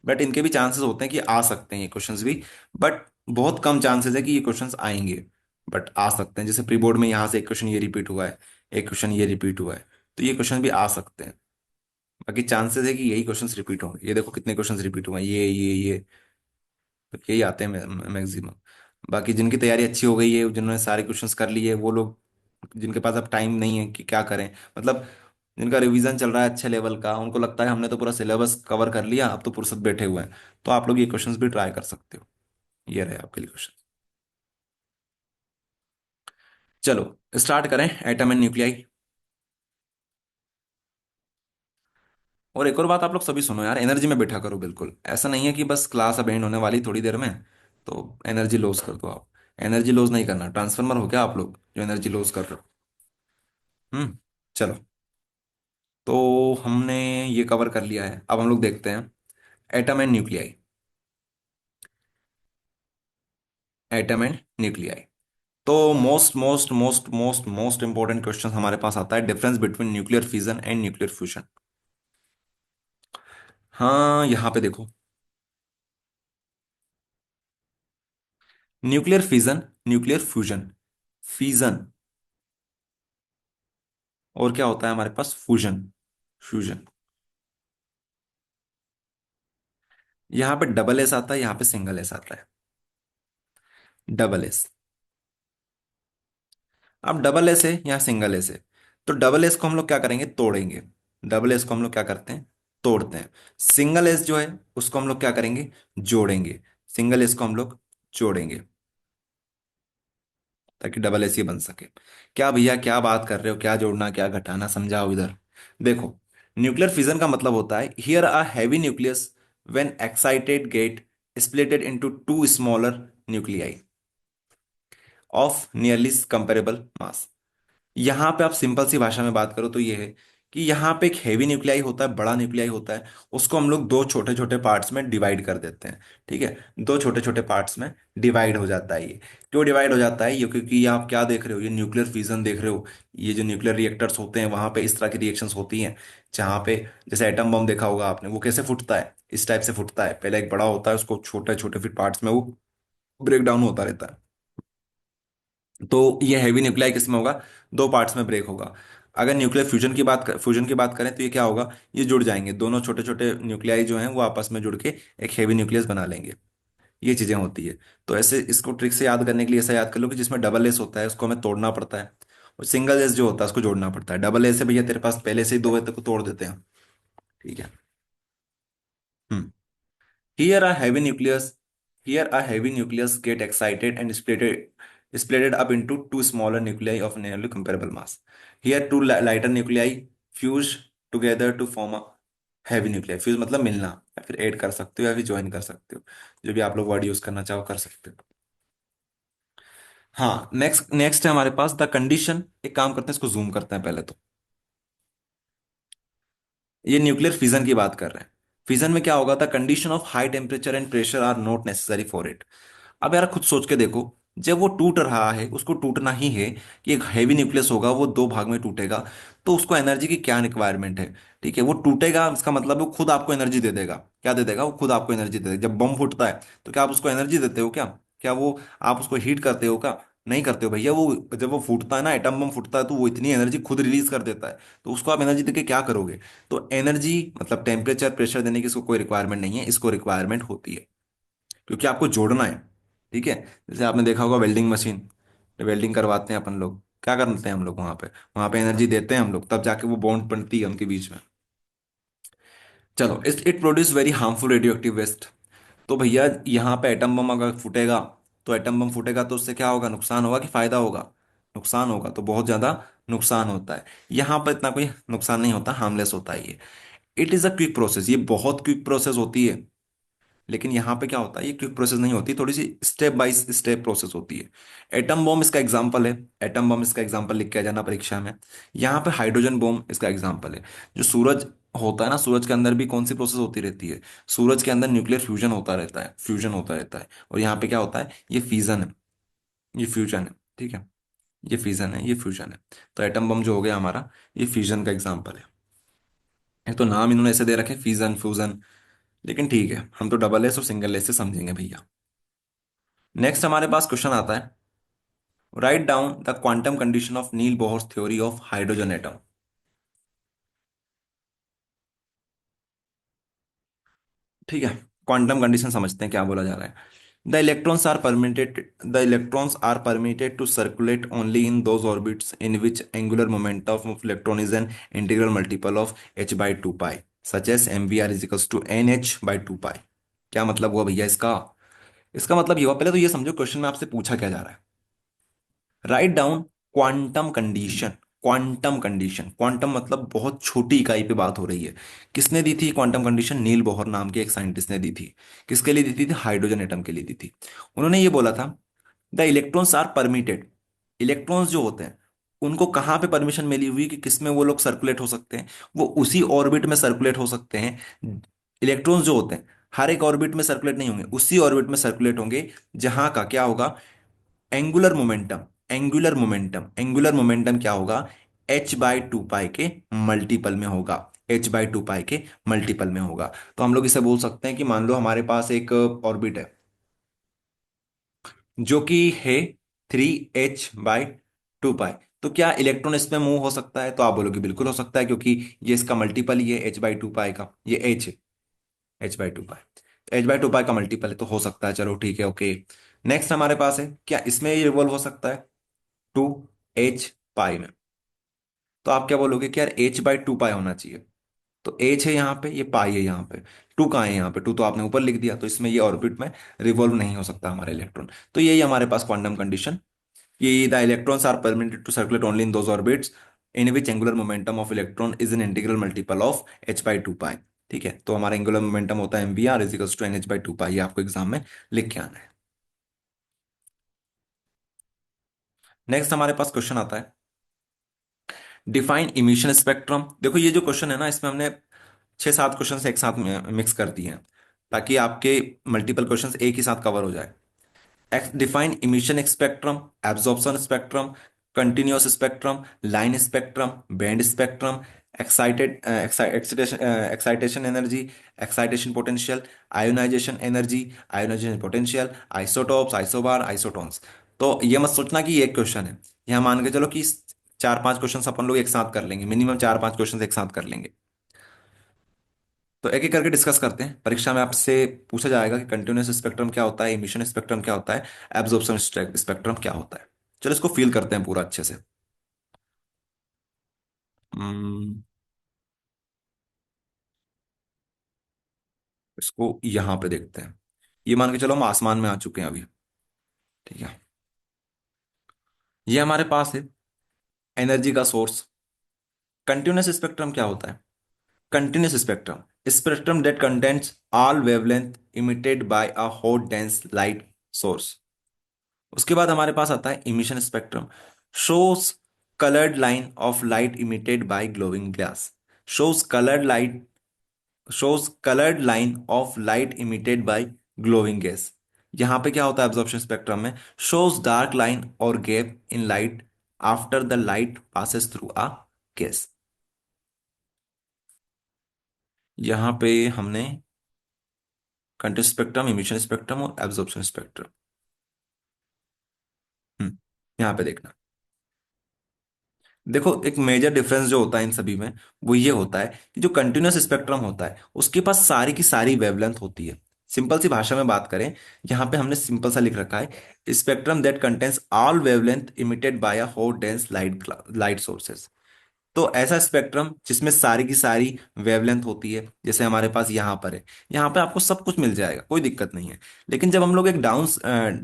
बट इनके भी चांसेस होते हैं कि आ सकते हैं ये क्वेश्चंस भी। बट बहुत कम चांसेस है कि ये क्वेश्चंस आएंगे, बट आ सकते हैं। जैसे प्री बोर्ड में यहाँ से एक क्वेश्चन ये रिपीट हुआ है, एक क्वेश्चन ये रिपीट हुआ है, तो ये क्वेश्चन भी आ सकते हैं। बाकी चांसेस है कि यही क्वेश्चंस रिपीट होंगे। ये देखो कितने क्वेश्चंस रिपीट हुए हैं, ये, तो यही आते हैं मैक्सिमम। बाकी जिनकी तैयारी अच्छी हो गई है, जिन्होंने सारे क्वेश्चंस कर लिए, वो लोग जिनके पास अब टाइम नहीं है कि क्या करें, मतलब जिनका रिवीजन चल रहा है अच्छे लेवल का, उनको लगता है हमने तो पूरा सिलेबस कवर कर लिया, अब तो फुर्सत बैठे हुए हैं, तो आप लोग ये क्वेश्चंस भी ट्राई कर सकते हो। ये रहे आपके लिए क्वेश्चन। चलो स्टार्ट करें, एटम एंड न्यूक्लियाई। और एक और बात आप लोग सभी सुनो यार, एनर्जी में बैठा करो बिल्कुल, ऐसा नहीं है कि बस क्लास अब एंड होने वाली थोड़ी देर में तो एनर्जी लॉस कर दो आप। एनर्जी लॉस नहीं करना, ट्रांसफार्मर हो क्या आप लोग जो एनर्जी लॉस कर रहे हो? चलो, तो हमने ये कवर कर लिया है, अब हम लोग देखते हैं atom and nuclei. Atom and nuclei, तो most most most most most important question हमारे पास आता है, difference between nuclear fission and nuclear fusion. हाँ यहाँ पे देखो, nuclear fission, nuclear fusion, fission, और क्या होता है हमारे पास, फ्यूजन। फ्यूजन, यहाँ पे डबल एस आता है, यहाँ पे सिंगल एस आता है। डबल एस, अब डबल एस है यहाँ सिंगल एस है, तो डबल एस को हम लोग क्या करेंगे, तोड़ेंगे। डबल एस को हम लोग क्या करते हैं, तोड़ते हैं। सिंगल एस जो है उसको हम लोग क्या करेंगे, जोड़ेंगे। सिंगल एस को हम लोग जोड़ेंगे, ताकि डबल एस ही बन सके। क्या भैया क्या बात कर रहे हो, क्या जोड़ना क्या घटाना, समझाओ इधर। देखो, न्यूक्लियर फिजन का मतलब होता है here a heavy nucleus when excited get splitted into two smaller nuclei of nearly comparable mass. यहाँ पे आप सिंपल सी भाषा में बात करो तो ये है कि यहाँ पे एक हेवी न्यूक्लियाई होता है, बड़ा न्यूक्लियाई होता है, उसको हम लोग दो छोटे छोटे पार्ट्स में डिवाइड कर देते हैं। ठीक है, दो छोटे छोटे पार्ट्स में डिवाइड हो जाता है ये। क्यों डिवाइड हो जाता है ये, क्योंकि ये आप क्या देख रहे हो, ये न्यूक्लियर फिजन देख रहे हो। ये जो न्यूक्लियर रिएक्टर्स होते हैं वहां पे इस तरह की रिएक्शंस होती हैं, जहाँ पे जैसे एटम बम देखा होगा आपने, वो कैसे फूटता है, इस टाइप से फूटता है। पहले एक बड़ा होता है, उसको छोटे छोटे फिर पार्ट्स में वो ब्रेक डाउन होता रहता है। तो ये हैवी न्यूक्लियाई किसमें होगा, दो पार्ट्स में ब्रेक होगा। अगर न्यूक्लियर फ्यूजन की बात करें तो ये क्या होगा, ये जुड़ जाएंगे, दोनों छोटे छोटे न्यूक्लियाई जो हैं वो आपस में जुड़ के एक हैवी न्यूक्लियस बना लेंगे। ये चीजें होती है। तो ऐसे इसको ट्रिक से याद करने के लिए ऐसा याद कर लो कि जिसमें डबल एस होता है उसको हमें तोड़ना पड़ता है, और सिंगल एस जो होता है उसको जोड़ना पड़ता है। डबल एस है भैया तेरे पास पहले से ही दो है तो तोड़ देते हैं। ठीक है। हम्म Here a heavy nucleus, here a heavy nucleus get excited and splitted up into two smaller nuclei of nearly comparable mass. Here two lighter nuclei fuse together to form a heavy nuclei. Fuse मतलब मिलना, या फिर add कर सकते हो या फिर join कर सकते हो, जो भी आप लोग वर्ड यूज करना चाहो कर सकते हो। हाँ, नेक्स्ट नेक्स्ट है हमारे पास द कंडीशन। एक काम करते हैं, इसको जूम करते हैं पहले तो। ये न्यूक्लियर फिजन की बात कर रहे हैं। फिजन में क्या होगा, the condition of high temperature and pressure are not necessary for it. अब यार खुद सोच के देखो, जब वो टूट रहा है उसको टूटना ही है कि एक हैवी न्यूक्लियस होगा वो दो भाग में टूटेगा, तो उसको एनर्जी की क्या रिक्वायरमेंट है। ठीक है, वो टूटेगा, इसका मतलब वो खुद आपको एनर्जी दे देगा। क्या दे देगा, वो खुद आपको एनर्जी दे देगा। जब बम फूटता है तो क्या आप उसको एनर्जी देते हो क्या, क्या वो आप उसको हीट करते हो क्या, नहीं करते हो भैया। वो जब वो फूटता है ना, एटम बम फूटता है, तो वो इतनी एनर्जी खुद रिलीज कर देता है, तो उसको आप एनर्जी देके क्या करोगे। तो एनर्जी मतलब टेम्परेचर प्रेशर देने की इसको कोई रिक्वायरमेंट नहीं है, इसको रिक्वायरमेंट होती है क्योंकि आपको जोड़ना है। ठीक है, जैसे आपने देखा होगा वेल्डिंग मशीन, वेल्डिंग करवाते हैं अपन लोग, क्या करते हैं हम लोग वहां पे एनर्जी देते हैं हम लोग, तब जाके वो बॉन्ड बनती है उनके बीच में। चलो, it produce very harmful radioactive waste. तो भैया यहाँ पे एटम बम अगर फूटेगा, तो एटम बम फूटेगा तो उससे क्या होगा, नुकसान होगा कि फायदा होगा, नुकसान होगा, तो बहुत ज्यादा नुकसान होता है। यहाँ पर इतना कोई नुकसान नहीं होता, हार्मलेस होता है ये। It is a quick process, ये बहुत क्विक प्रोसेस होती है। लेकिन यहाँ पे क्या होता है, ये क्विक प्रोसेस नहीं होती, थोड़ी see step by step process होती है। एटम बॉम्ब इसका एग्जांपल है, एटम बॉम्ब इसका एग्जांपल लिख के आ जाना परीक्षा में। यहाँ पे हाइड्रोजन बॉम्ब इसका एग्जांपल है। जो सूरज होता है ना, सूरज के अंदर भी कौन सी प्रोसेस होती रहती है? सूरज के अंदर न्यूक्लियर फ्यूजन होता रहता है, फ्यूजन होता रहता है। और यहाँ पे क्या होता है? ये फिजन है, ये फ्यूजन है, ठीक है। ये फिजन है, ये फ्यूजन है। तो एटम बम जो हो गया हमारा, ये फ्यूजन का एग्जाम्पल है। एक तो नाम इन्होंने ऐसे दे रखे फिजन फ्यूजन, लेकिन ठीक है, हम तो डबल एस और सिंगल एस से समझेंगे भैया। नेक्स्ट हमारे पास क्वेश्चन आता है, write down the quantum condition of Niels Bohr's theory of hydrogen atom. ठीक है, क्वांटम कंडीशन समझते हैं क्या बोला जा रहा है। The electrons are permitted to circulate only in those orbits in which angular momentum of electron is an integral multiple of h/2 pi, such as mvr is equals to nh/2 pi. क्या मतलब हुआ भैया इसका? इसका मतलब ये हुआ, पहले तो ये समझो क्वेश्चन में आपसे पूछा क्या जा रहा है। Write down quantum condition. Quantum condition, quantum मतलब बहुत छोटी इकाई पे बात हो रही है। किसने दी थी क्वांटम कंडीशन? नील बोहर नाम के एक साइंटिस्ट ने दी थी। किसके लिए दी थी? हाइड्रोजन एटम के लिए दी थी। उन्होंने ये बोला था, the electrons are permitted. Electrons जो होते हैं, उनको कहाँ पे परमिशन मिली हुई कि किसमें वो लोग सर्कुलेट हो सकते हैं? वो उसी ऑर्बिट में सर्कुलेट हो सकते हैं। इलेक्ट्रॉन्स जो होते हैं हर एक ऑर्बिट में सर्कुलेट नहीं होंगे, उसी ऑर्बिट में सर्कुलेट होंगे जहां का क्या होगा? Angular momentum. एंगुलर मोमेंटम क्या होगा? h/2 पाई के मल्टीपल में होगा। h/2 पाई के मल्टीपल में होगा। तो हम लोग इसे बोल सकते हैं कि मान लो हमारे पास एक ऑर्बिट है जो कि है 3h/2 पाई। तो क्या इलेक्ट्रॉन इसमें मूव हो सकता है? तो आप बोलोगे बिल्कुल हो सकता है, क्योंकि ये इसका मल्टीपल ही है h/2 पाई का। ये h है, h/2 पाई। h/2 पाई का मल्टीपल है तो हो सकता है, चलो ठीक है, ओके। नेक्स्ट हमारे पास है, क्या इसमें ये रिवॉल्व हो सकता है? 2h पाई में। तो आप क्या बोलोगे कि यार h/2 पाई होना चाहिए। तो h है यहाँ पे, ये पाई है यहाँ पे। टू कहाँ है? यहाँ पे टू तो आपने ऊपर लिख दिया, तो इसमें ये ऑर्बिट में रिवॉल्व नहीं हो सकता हमारा इलेक्ट्रॉन। तो यही हमारे पास क्वांटम कंडीशन, कि the electrons are permitted to circulate only in those orbits in which angular momentum of electron is an integral multiple of h/2 pi. ठीक है, तो हमारा एंगुलर मोमेंटम होता है mvr is equals to nh/2 pi. ये आपको exam में लिख के आना है। नेक्स्ट हमारे पास क्वेश्चन आता है, डिफाइन इमिशन स्पेक्ट्रम। देखो ये जो क्वेश्चन है ना, इसमें हमने 6-7 क्वेश्चन एक साथ मिक्स कर दिए हैं, ताकि आपके मल्टीपल क्वेश्चंस एक ही साथ कवर हो जाए। Define emission spectrum, absorption spectrum, continuous spectrum, line spectrum, band spectrum, excitation energy, excitation potential, ionisation energy, ionisation potential, isotopes, isobar, isotones. तो ये मत सोचना कि ये एक क्वेश्चन है। यहाँ मान के चलो कि 4-5 क्वेश्चन अपन लोग एक साथ कर लेंगे, मिनिमम 4-5 क्वेश्चन एक साथ कर लेंगे। तो एक एक करके डिस्कस करते हैं। परीक्षा में आपसे पूछा जाएगा कि कंटिन्यूअस स्पेक्ट्रम क्या होता है, इमिशन स्पेक्ट्रम क्या होता है, एब्जॉर्प्शन स्पेक्ट्रम क्या होता है। चलो इसको फील करते हैं पूरा अच्छे से। हम्म, इसको यहां पे देखते हैं। ये मान के चलो हम आसमान में आ चुके हैं अभी, ठीक है। ये हमारे पास है एनर्जी का सोर्स। कंटिन्यूअस स्पेक्ट्रम क्या होता है? Continuous spectrum, spectrum that contains all wavelength emitted by a hot dense light source. उसके बाद हमारे पास आता है emission spectrum, shows coloured line of light emitted by glowing glass. Shows coloured light, shows coloured line of light emitted by glowing gas. यहां पे क्या होता है एब्जॉर्प्शन स्पेक्ट्रम में? शोज डार्क लाइन और gap in light after the light passes through a gas. यहां पे हमने कंटिन्यूस स्पेक्ट्रम, इमिशन स्पेक्ट्रम और एब्जॉर्प्शन स्पेक्ट्रम। यहां पे देखना, देखो एक मेजर डिफरेंस जो होता है इन सभी में, वो ये होता है कि जो कंटिन्यूअस स्पेक्ट्रम होता है उसके पास सारी की सारी वेवलेंथ होती है। सिंपल सी भाषा में बात करें, यहाँ पे हमने सिंपल सा लिख रखा है, spectrum that contains all wavelength emitted by a hot dense light light sources. तो ऐसा स्पेक्ट्रम जिसमें सारी की सारी वेवलेंथ होती है, जैसे हमारे पास यहाँ पर है। यहाँ पे आपको सब कुछ मिल जाएगा, कोई दिक्कत नहीं है। लेकिन जब हम लोग एक डाउन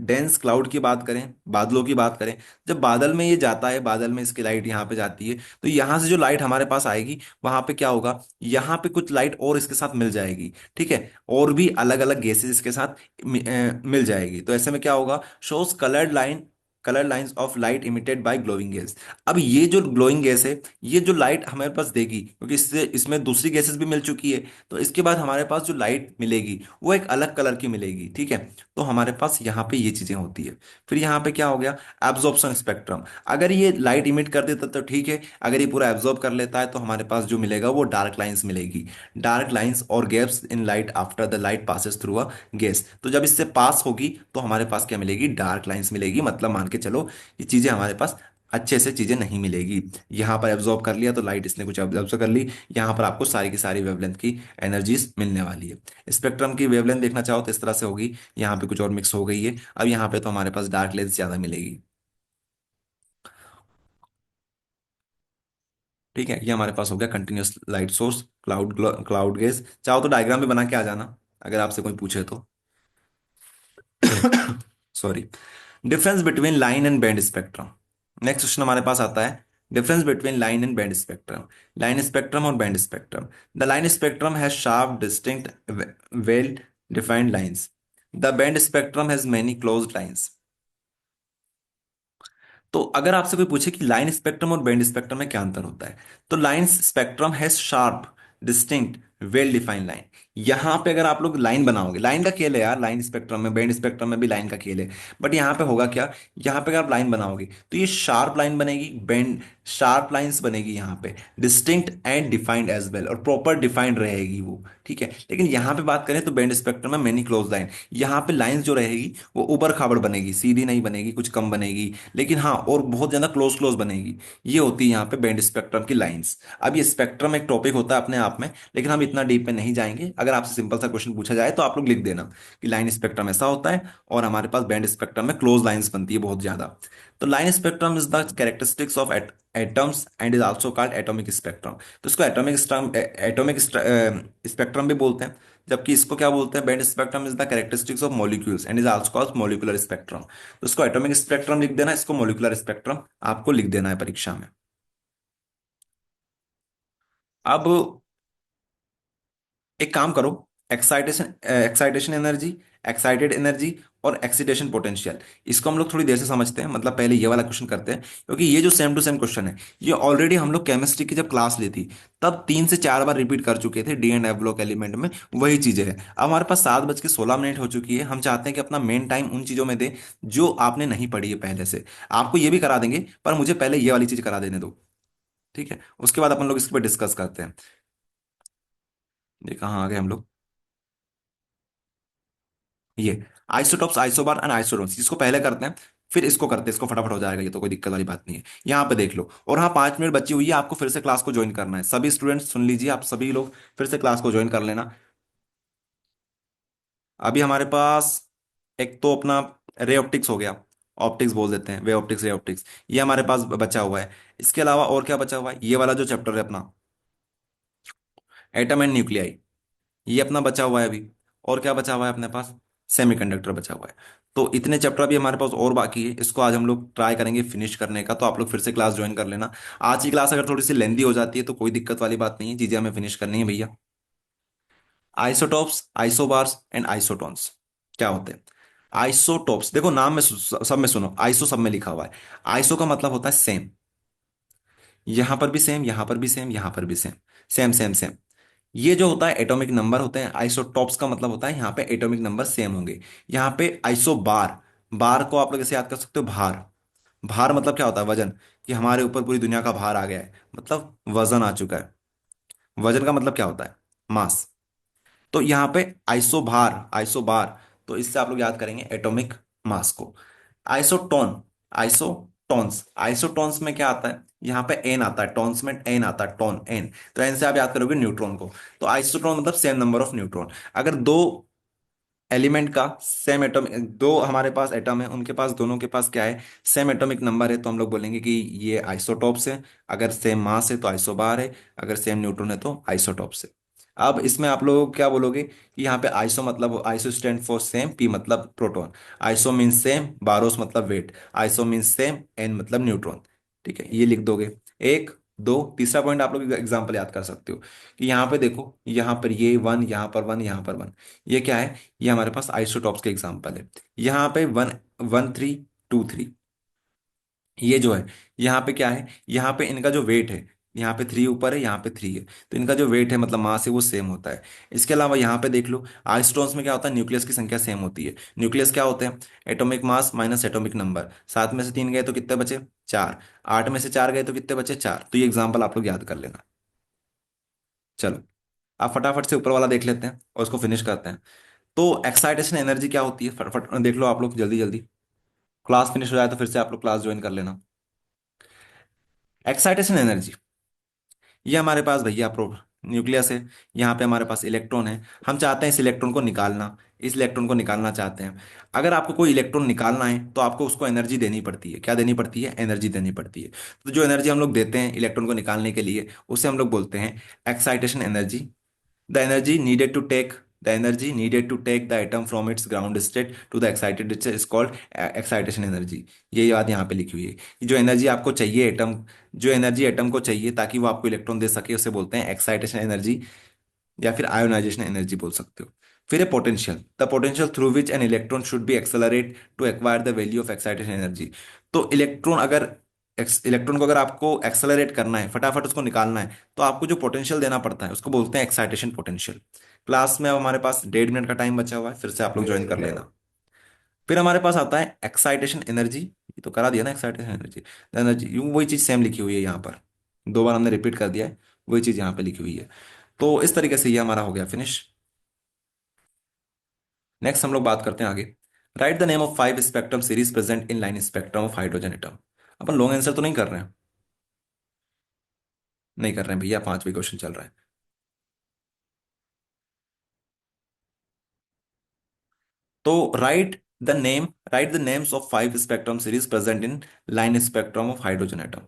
डेंस क्लाउड की बात करें, बादलों की बात करें, जब बादल में ये जाता है, बादल में इसकी लाइट यहाँ पे जाती है, तो यहाँ से जो लाइट हमारे पास आएगी, वहां पे क्या होगा? यहाँ पे कुछ लाइट और इसके साथ मिल जाएगी, ठीक है। और भी अलग अलग गैसेस इसके साथ मिल जाएगी। तो ऐसे में क्या होगा? Shows coloured line colour lines of light emitted by glowing gas. अब ये जो ग्लोइंग गैस है, ये जो लाइट हमारे पास देगी, क्योंकि इससे इसमें दूसरी गैसेस भी मिल चुकी है, तो इसके बाद हमारे पास जो लाइट मिलेगी वो एक अलग कलर की मिलेगी, ठीक है। तो हमारे पास यहाँ पे ये चीजें होती है। फिर यहाँ पे क्या हो गया, एब्जॉर्प्शन स्पेक्ट्रम। अगर ये लाइट इमिट कर देता तो ठीक है, अगर ये पूरा एब्जॉर्ब कर लेता है तो हमारे पास जो मिलेगा वो डार्क लाइंस मिलेगी। डार्क लाइंस और gaps in light after the light passes through a gas. तो जब इससे पास होगी तो हमारे पास क्या मिलेगी, डार्क लाइंस मिलेगी। मतलब मान के चलो ये चीजें हमारे पास अच्छे से चीजें नहीं मिलेगी। यहाँ पर एब्जॉर्ब कर लिया तो लाइट इसने कुछ एब्जॉर्ब कर ली, यहाँ पर आपको सारी की सारी वेवलेंथ की एनर्जीज मिलने वाली है। स्पेक्ट्रम की वेवलेंथ देखना चाहो तो इस तरह से होगी, यहाँ पे कुछ और मिक्स हो गई है। अब यहाँ पे तो हमारे पास डार्क लेंस ज्यादा मिलेगी, ठीक है। ये हमारे पास हो गया continuous light source, cloud gauge. चाहो तो डायग्राम भी बना के आ जाना अगर आपसे कोई पूछे तो। Sorry. Difference between line and band spectrum. Next question हमारे पास आता है, difference between line and band spectrum. Line spectrum और band spectrum. The line spectrum has sharp distinct well defined lines. The band spectrum has many closed lines. तो अगर आपसे कोई पूछे कि लाइन स्पेक्ट्रम और बैंड स्पेक्ट्रम में क्या अंतर होता है, तो line spectrum has sharp distinct well defined line. यहां पे अगर आप लोग लाइन बनाओगे, लाइन का खेल है यार, लाइन स्पेक्ट्रम में बैंड स्पेक्ट्रम में भी लाइन का खेल है, बट यहाँ पे होगा क्या, यहाँ पे अगर आप लाइन बनाओगे तो ये शार्प लाइन बनेगी, बैंड शार्प लाइंस बनेगी यहाँ पे, distinct and defined as well, और प्रॉपर डिफाइंड रहेगी वो, ठीक है। लेकिन यहाँ पे बात करें तो बैंड स्पेक्ट्रम में मेनी क्लोज लाइन, यहाँ पे लाइंस जो रहेगी वो ऊबड़ खाबड़ बनेगी, सीधी नहीं बनेगी, कुछ कम बनेगी, लेकिन हाँ और बहुत ज्यादा क्लोज क्लोज बनेगी। ये होती है यहाँ पे बैंड स्पेक्ट्रम की लाइंस। अब ये स्पेक्ट्रम एक टॉपिक होता है अपने आप में, लेकिन हम इतना डीप में नहीं जाएंगे। अगर आपसे सिंपल सा क्वेश्चन पूछा जाए तो आप लोग लिख देना कि लाइन स्पेक्ट्रम ऐसा होता है और हमारे पास बैंड स्पेक्ट्रम में क्लोज लाइंस बनती है बहुत ज्यादा। तो line spectrum is the characteristics of atoms and is also called atomic spectrum. तो इसको एटॉमिक स्पेक्ट्रम भी बोलते हैं, जबकि इसको क्या बोलते हैं, band spectrum is the characteristics of molecules and is also called molecular spectrum. तो इसको एटॉमिक स्पेक्ट्रम लिख देना, इसको मॉलिक्यूलर स्पेक्ट्रम आपको लिख देना है परीक्षा में। अब एक काम करो, एक्साइटेशन एनर्जी, एक्साइटेड एनर्जी और एक्सीटेशन पोटेंशियल, इसको हम लोग थोड़ी देर से समझते हैं। मतलब पहले ये वाला क्वेश्चन करते हैं, क्योंकि ये जो सेम टू सेम क्वेश्चन है ये ऑलरेडी हम लोग केमिस्ट्री की जब क्लास ली थी तब 3 से 4 बार रिपीट कर चुके थे, D and F block element में वही चीजें हैं। अब हमारे पास 7:16 हो चुकी है, हम चाहते हैं कि अपना मेन टाइम उन चीजों में दे जो आपने नहीं पढ़ी है पहले से। आपको ये भी करा देंगे पर मुझे पहले ये वाली चीज करा देने दो, ठीक है। उसके बाद अपन लोग इसके पर डिस्कस करते हैं। ये कहाँ आ गए हम लोग, ये आइसोटॉप्स, आइसोबार एंड आइसोटोन्स, इसको पहले करते हैं फिर इसको करते हैं, इसको फटाफट हो जाएगा, ये तो कोई दिक्कत वाली बात नहीं है। यहाँ पे देख लो, और हाँ 5 मिनट बची हुई है, आपको फिर से क्लास को ज्वाइन करना है। सभी स्टूडेंट्स सुन लीजिए, आप सभी लोग फिर से क्लास को ज्वाइन कर लेना। अभी हमारे पास एक तो अपना रे ऑप्टिक्स हो गया, ऑप्टिक्स बोल देते हैं, वे ऑप्टिक्स, रे ऑप्टिक्स, ये हमारे पास बचा हुआ है। इसके अलावा और क्या बचा हुआ है, ये वाला जो चैप्टर है अपना एटम एंड न्यूक्लियाई, ये अपना बचा हुआ है अभी। और क्या बचा हुआ है अपने पास, सेमीकंडक्टर बचा हुआ है। तो इतने चैप्टर अभी हमारे पास और बाकी है, इसको आज हम लोग ट्राई करेंगे फिनिश करने का। तो आप लोग फिर से क्लास ज्वाइन कर लेना। आज की क्लास अगर थोड़ी सी लेंदी हो जाती है तो कोई दिक्कत वाली बात नहीं है, चीजें हमें फिनिश करनी है भैया। आइसोटॉप्स, आइसोबार्स एंड आइसोटोन्स क्या होते हैं। आइसोटॉप्स देखो नाम में सब में सुनो, आइसो सब में लिखा हुआ है। आइसो का मतलब होता है सेम, यहां पर भी सेम, यहां पर भी सेम, यहां पर भी सेम, सेम सेम सेम। ये जो होता है एटॉमिक नंबर होते हैं। आइसोटॉप्स का मतलब होता है यहाँ पे एटॉमिक नंबर सेम होंगे। यहाँ पे आइसो बार, बार को आप लोग ऐसे याद कर सकते हो, भार। भार मतलब क्या होता है, वजन, कि हमारे ऊपर पूरी दुनिया का भार आ गया है, मतलब वजन आ चुका है। वजन का मतलब क्या होता है, मास। तो यहाँ पे आइसोभार, आइसोबार, तो इससे आप लोग याद करेंगे एटॉमिक मास को। आइसोटोन, आइसोटोन्स, आइसोटोन्स में क्या आता है, यहाँ पे एन आता है, टोन्स में एन आता है, टोन एन। तो एन से आप याद करोगे न्यूट्रॉन को। तो आइसोटोन मतलब सेम नंबर ऑफ न्यूट्रॉन। अगर दो एलिमेंट का सेम एटम, दो हमारे पास एटम है, उनके पास दोनों के पास क्या है, सेम एटॉमिक नंबर है, तो हम लोग बोलेंगे कि ये आइसोटॉप्स है। अगर सेम मास है तो आइसोबार है, अगर सेम न्यूट्रॉन है तो आइसोटॉप्स है। अब इसमें आप लोग क्या बोलोगे कि यहाँ पे आइसो मतलब, iso stand for same, p मतलब proton, iso mean same, baros मतलब weight, iso mean same, n मतलब न्यूट्रॉन, ठीक है। ये लिख दोगे। एक, दो, तीसरा पॉइंट आप लोग एग्जाम्पल याद कर सकते हो कि यहाँ पे देखो, यहाँ पर ये वन, यहाँ पर वन, यहाँ पर वन, ये क्या है, ये हमारे पास आइसोटॉप्स के एग्जांपल है। यहाँ पे 1 1 3 2 3, ये जो है, यहाँ पे क्या है, यहाँ पे इनका जो वेट है, यहाँ पे 3 ऊपर है, यहाँ पे 3 है, तो इनका जो वेट है मतलब मास है वो सेम होता है। इसके अलावा यहाँ पे देख लो, आइसोटोन्स में क्या होता है, न्यूक्लियस की संख्या सेम होती है। न्यूक्लियस क्या होते हैं, atomic mass minus atomic number. 7 में से 3 गए तो कितने बचे, 4। 8 में से 4 गए तो कितने बचे, 4। तो ये एग्जाम्पल आप लोग याद कर लेना। चलो, आप फटाफट से ऊपर वाला देख लेते हैं और उसको फिनिश करते हैं। तो एक्साइटेशन एनर्जी क्या होती है, फटाफट देख लो आप लोग जल्दी जल्दी। क्लास फिनिश हो जाए तो फिर से आप लोग क्लास ज्वाइन कर लेना। एक्साइटेशन एनर्जी, ये हमारे पास भैया प्रो न्यूक्लियस है, यहाँ पे हमारे पास इलेक्ट्रॉन है। हम चाहते हैं इस इलेक्ट्रॉन को निकालना, इस इलेक्ट्रॉन को निकालना चाहते हैं। अगर आपको कोई इलेक्ट्रॉन निकालना है तो आपको उसको एनर्जी देनी पड़ती है। क्या देनी पड़ती है, एनर्जी देनी पड़ती है। तो जो एनर्जी हम लोग देते हैं इलेक्ट्रॉन को निकालने के लिए, उसे हम लोग बोलते हैं excitation energy. The energy needed to take the energy needed to take the atom from its ground state to the excited state is called excitation energy। ये बात यहाँ पे लिखी हुई है कि जो एनर्जी आपको चाहिए एटम, जो एनर्जी एटम को चाहिए ताकि वो आपको इलेक्ट्रॉन दे सके, उसे बोलते हैं एक्साइटेशन एनर्जी, या फिर आयोनाइजेशन एनर्जी बोल सकते हो। फिर है potential, the potential through which an electron should be accelerate to acquire the value of excitation energy. तो इलेक्ट्रॉन अगर इलेक्ट्रॉन को अगर आपको एक्सेलरेट करना है, फटाफट उसको निकालना है, तो आपको जो पोटेंशियल देना पड़ता है उसको बोलते हैं एक्साइटेशन पोटेंशियल। क्लास में अब हमारे पास 1.5 मिनट का टाइम बचा हुआ है, फिर से आप लोग ज्वाइन कर लेना। फिर हमारे पास आता है एक्साइटेशन एनर्जी, ये तो करा दिया ना एक्साइटेशन एनर्जी। एनर्जी यूं वही चीज सेम लिखी हुई है यहाँ पर, 2 बार हमने रिपीट कर दिया है, वही चीज यहाँ पे लिखी हुई है। तो इस तरीके से ये हमारा हो गया फिनिश। नेक्स्ट हम लोग बात करते हैं आगे। Right the name of 5 spectrum series present in line spectrum of hydrogen atom. Upon long answer तो नहीं कर रहे हैं, नहीं कर रहे हैं भैया, 5वीं क्वेश्चन चल रहा है। तो write the names of 5 spectrum series present in line spectrum of hydrogen atom.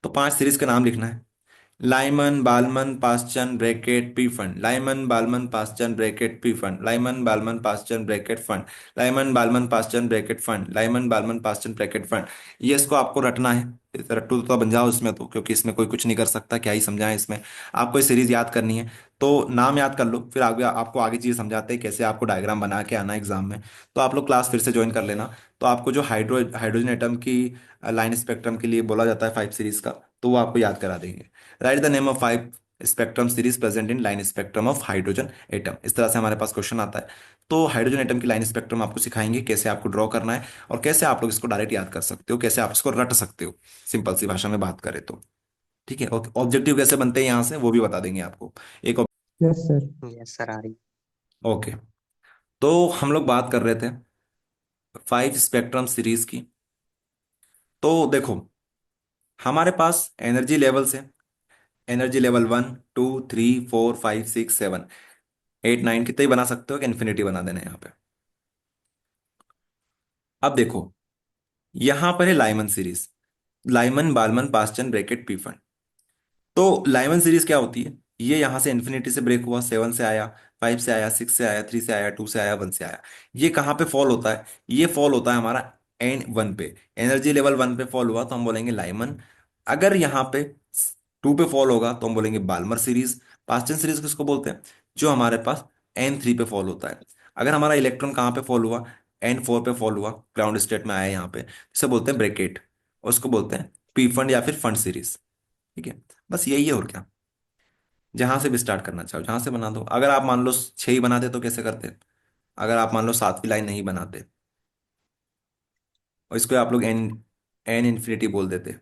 तो 5 सीरीज का नाम लिखना है। Lyman Balmer Paschen Brackett Pfund, Lyman Balmer Paschen Brackett Pfund, Lyman Balmer Paschen Brackett Pfund, Lyman Balmer Paschen Brackett Pfund, Lyman Balmer Paschen Brackett Pfund. ये इसको आपको रटना है। रट्टू तो बन जाओ इसमें, तो क्योंकि इसमें कोई कुछ नहीं कर सकता, क्या ही समझाएं इसमें। आपको ये सीरीज याद करनी है, तो नाम याद कर लो, फिर आगे आपको आगे चीजें समझाते हैं कैसे आपको डायग्राम बना के आना एग्जाम में। तो आप लोग क्लास फिर से ज्वाइन कर लेना। तो आपको जो हाइड्रोजन एटम की लाइन स्पेक्ट्रम के लिए बोला जाता है 5 सीरीज का, तो वो आपको याद करा देंगे। Right the name of 5 spectrum series present in line spectrum of hydrogen atom. इस तरह से हमारे पास क्वेश्चन आता है। तो हाइड्रोजन एटम की लाइन स्पेक्ट्रम आपको सिखाएंगे कैसे आपको ड्रॉ करना है, और कैसे आप लोग इसको डायरेक्ट याद कर सकते हो, कैसे आप इसको रट सकते हो, सिंपल सी भाषा में बात करें तो। ठीक है, ओके। ऑब्जेक्टिव कैसे बनते हैं यहाँ से वो भी बता देंगे आपको एक।
Yes, sir.
यस सर, आ रही।
ओके, तो हम लोग बात कर रहे थे 5 स्पेक्ट्रम सीरीज की। तो देखो, हमारे पास एनर्जी लेवल्स है। एनर्जी लेवल 1 2 3 4 5 6 7 8 9, कितने ही बना सकते हो कि इन्फिनिटी बना देना है यहाँ पे। अब देखो, यहां पर है Lyman series, Lyman Balmer Paschen Brackett Pfund. तो लाइमन सीरीज क्या होती है, ये यहां से इन्फिनिटी से ब्रेक हुआ, 7 से आया, 5 से आया, 6 से आया, 3 से आया, 2 से आया, 1 से आया। ये कहाँ पे फॉल होता है, ये फॉल होता है हमारा N1 पे। एनर्जी लेवल 1 पे फॉल हुआ तो हम बोलेंगे लाइमन। अगर यहाँ पे 2 पे फॉल होगा तो हम बोलेंगे बाल्मर सीरीज। पास्चन सीरीज किसको बोलते हैं, जो हमारे पास N3 पे फॉल होता है। अगर हमारा इलेक्ट्रॉन कहाँ पे फॉल हुआ, N4 पे फॉल हुआ, ग्राउंड स्टेट में आया यहाँ पे, इसे बोलते हैं ब्रेकेट, उसको बोलते हैं पी फंड या फिर फंड सीरीज। ठीक है, बस यही है और क्या। जहां से भी स्टार्ट करना चाहो जहां से बना दो। अगर आप मान लो 6 ही बनाते तो कैसे करते, अगर आप मान लो 7वीं लाइन नहीं बनाते और इसको आप लोग एन एन इन्फिनिटी बोल देते,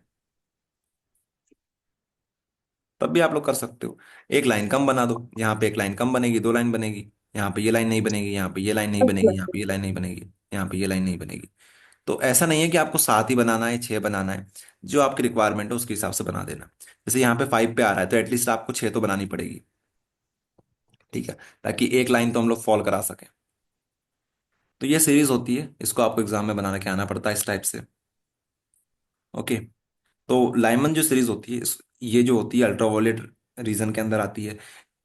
तब भी आप लोग कर सकते हो। एक लाइन कम बना दो, यहाँ पे एक लाइन कम बनेगी, 2 लाइन बनेगी। यहाँ पे ये लाइन नहीं बनेगी, यहाँ पे ये लाइन नहीं बनेगी, यहाँ पे ये लाइन नहीं बनेगी, यहाँ पे ये लाइन नहीं बनेगी। तो ऐसा नहीं है कि आपको 7 ही बनाना है, 6 बनाना है। जो आपकी रिक्वायरमेंट है उसके हिसाब से बना देना। जैसे यहाँ पे 5 पे आ रहा है तो एटलीस्ट आपको 6 तो बनानी पड़ेगी। ठीक है, ताकि एक लाइन तो हम लोग फॉल करा सकें। तो ये सीरीज होती है, इसको आपको एग्जाम में बनाना के आना पड़ता है इस टाइप से। ओके, तो लाइमन जो सीरीज होती है ये जो होती है अल्ट्रावायलेट रीजन के अंदर आती है।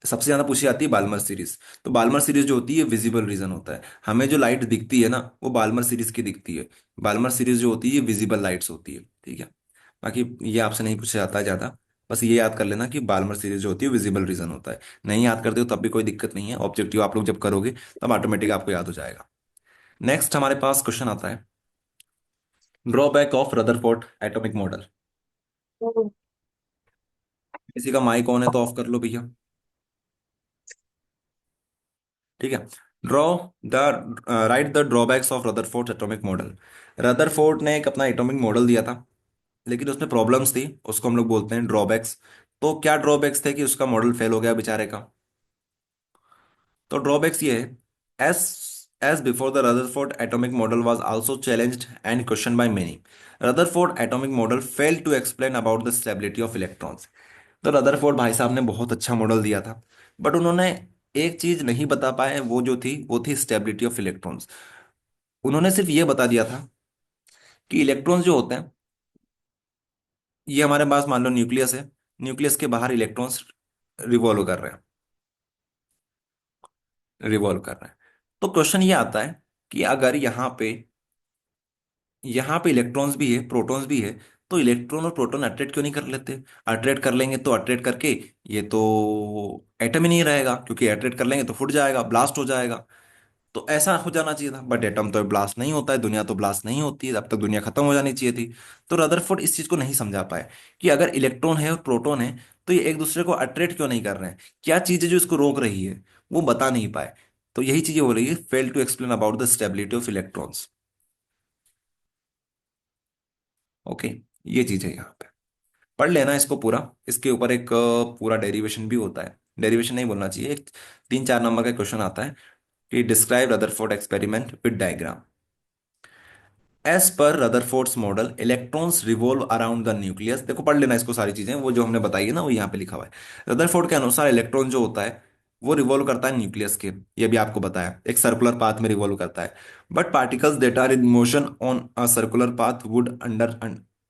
सबसे ज्यादा पूछी जाती है बाल्मर सीरीज। तो बाल्मर सीरीज जो होती है विजिबल रीजन होता है, हमें जो लाइट दिखती है ना वो बाल्मर सीरीज की दिखती है। बाल्मर सीरीज जो होती है ये विजिबल लाइट्स होती है। ठीक है, बाकी ये आपसे नहीं पूछा जाता है ज्यादा। बस ये याद कर लेना कि बाल्मर सीरीज जो होती है विजिबल रीजन होता है। नहीं याद करते हो तब भी कोई दिक्कत नहीं है, ऑब्जेक्टिव आप लोग जब करोगे तब ऑटोमेटिक आपको याद हो जाएगा। नेक्स्ट हमारे पास क्वेश्चन आता है, drawback of Rutherford atomic model. किसी का माइक ऑन है तो ऑफ कर लो भैया। ठीक है। Draw the right the drawbacks of Rutherford atomic model. Rutherford ने एक अपना एटॉमिक मॉडल दिया था, लेकिन उसमें प्रॉब्लम्स थी, उसको हम लोग बोलते हैं ड्रॉबैक्स। तो क्या ड्रॉबैक्स थे कि उसका मॉडल फेल हो गया बेचारे का। तो ड्रॉबैक्स ये है, as as before the Rutherford atomic model was also challenged and question by many, Rutherford atomic model fail to explain about the stability of electrons. तो रदरफोर्ड भाई साहब ने बहुत अच्छा मॉडल दिया था, बट उन्होंने एक चीज नहीं बता पाए, वो थी स्टेबिलिटी ऑफ इलेक्ट्रॉन्स। उन्होंने सिर्फ ये बता दिया था कि इलेक्ट्रॉन्स जो होते हैं, ये हमारे पास मान लो न्यूक्लियस है, न्यूक्लियस के बाहर इलेक्ट्रॉन्स रिवॉल्व कर रहे हैं, रिवॉल्व कर रहे हैं। तो क्वेश्चन ये आता है कि अगर यहाँ पे इलेक्ट्रॉन्स भी है, प्रोटॉन्स भी है, तो इलेक्ट्रॉन और प्रोटॉन अट्रैक्ट क्यों नहीं कर लेते। अट्रैक्ट कर लेंगे तो अट्रैक्ट करके ये तो एटम ही नहीं रहेगा, क्योंकि अट्रैक्ट कर लेंगे तो फूट जाएगा, ब्लास्ट हो जाएगा। तो ऐसा हो जाना चाहिए था, बट एटम तो ब्लास्ट नहीं होता है, दुनिया तो ब्लास्ट नहीं होती है, अब तक दुनिया खत्म हो जानी चाहिए थी। तो रदरफोर्ड इस चीज को नहीं समझा पाए कि अगर इलेक्ट्रॉन है और प्रोटॉन है, तो ये एक दूसरे को अट्रैक्ट क्यों नहीं कर रहे हैं, क्या चीज है जो इसको रोक रही है, वो बता नहीं पाए। तो यही चीजें हो रही है, fail to explain about the stability of electrons. Okay, ये चीज है यहाँ पे। पढ़ लेना इसको पूरा। इसके ऊपर एक पूरा डेरिवेशन भी होता है, डेरिवेशन नहीं बोलना चाहिए, एक 3-4 नंबर का क्वेश्चन आता है कि describe Rutherford experiment with diagram. As per Rutherford's model electrons revolve around the nucleus. देखो पढ़ लेना इसको, सारी चीजें वो जो हमने बताई है ना, वो यहाँ पे लिखा हुआ है। रदरफोर्ड के अनुसार इलेक्ट्रॉन जो होता है वो रिवॉल्व करता है न्यूक्लियस के, ये भी आपको बताया, एक सर्कुलर पाथ में रिवॉल्व करता है। But particles that are in motion on a circular path would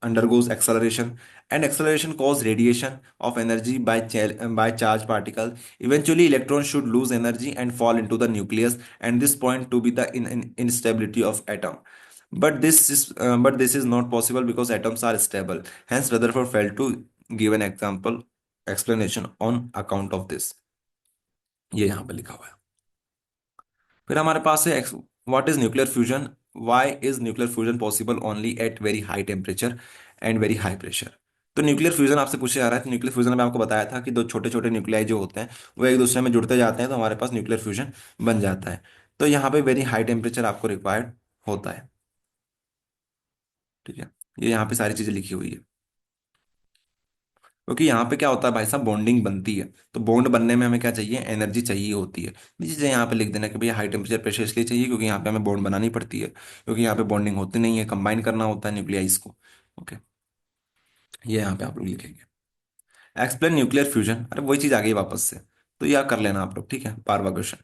undergoes acceleration, and acceleration cause radiation of energy by charged particle. Eventually electrons should lose energy and fall into the nucleus, and this point to be the instability of atom. But this is not possible because atoms are stable. Hence, Rutherford failed to give an example explanation on account of this. ये यहाँ पे लिखा हुआ है। फिर हमारे पास है what is nuclear fusion. Why is nuclear fusion possible only at very high temperature and very high pressure. तो न्यूक्लियर फ्यूजन आपसे पूछे जा रहा है, तो न्यूक्लियर फ्यूजन में आपको बताया था कि दो छोटे छोटे न्यूक्लियाई जो होते हैं वो एक दूसरे में जुड़ते जाते हैं, तो हमारे पास न्यूक्लियर फ्यूजन बन जाता है। तो यहाँ पे वेरी हाई टेम्परेचर आपको रिक्वायर्ड होता है। ठीक है, ये यहाँ पे सारी चीजें लिखी हुई है, क्योंकि यहाँ पे क्या होता है भाई साहब, बॉन्डिंग बनती है। तो बॉन्ड बनने में हमें क्या चाहिए, एनर्जी चाहिए होती है। नीचे यहाँ पे लिख देना कि भैया हाई टेम्परेचर प्रेशर इसलिए चाहिए क्योंकि यहाँ पे हमें बॉन्ड बनानी पड़ती है, क्योंकि यहाँ पे बॉन्डिंग होती नहीं है, कंबाइन करना होता है न्यूक्लियाइज को। ओके, ये यहाँ पे आप लोग लिखेंगे। एक्सप्लेन न्यूक्लियर फ्यूजन, अरे वही चीज आ गई वापस से, तो यह कर लेना आप लोग, ठीक है, 12वां क्वेश्चन।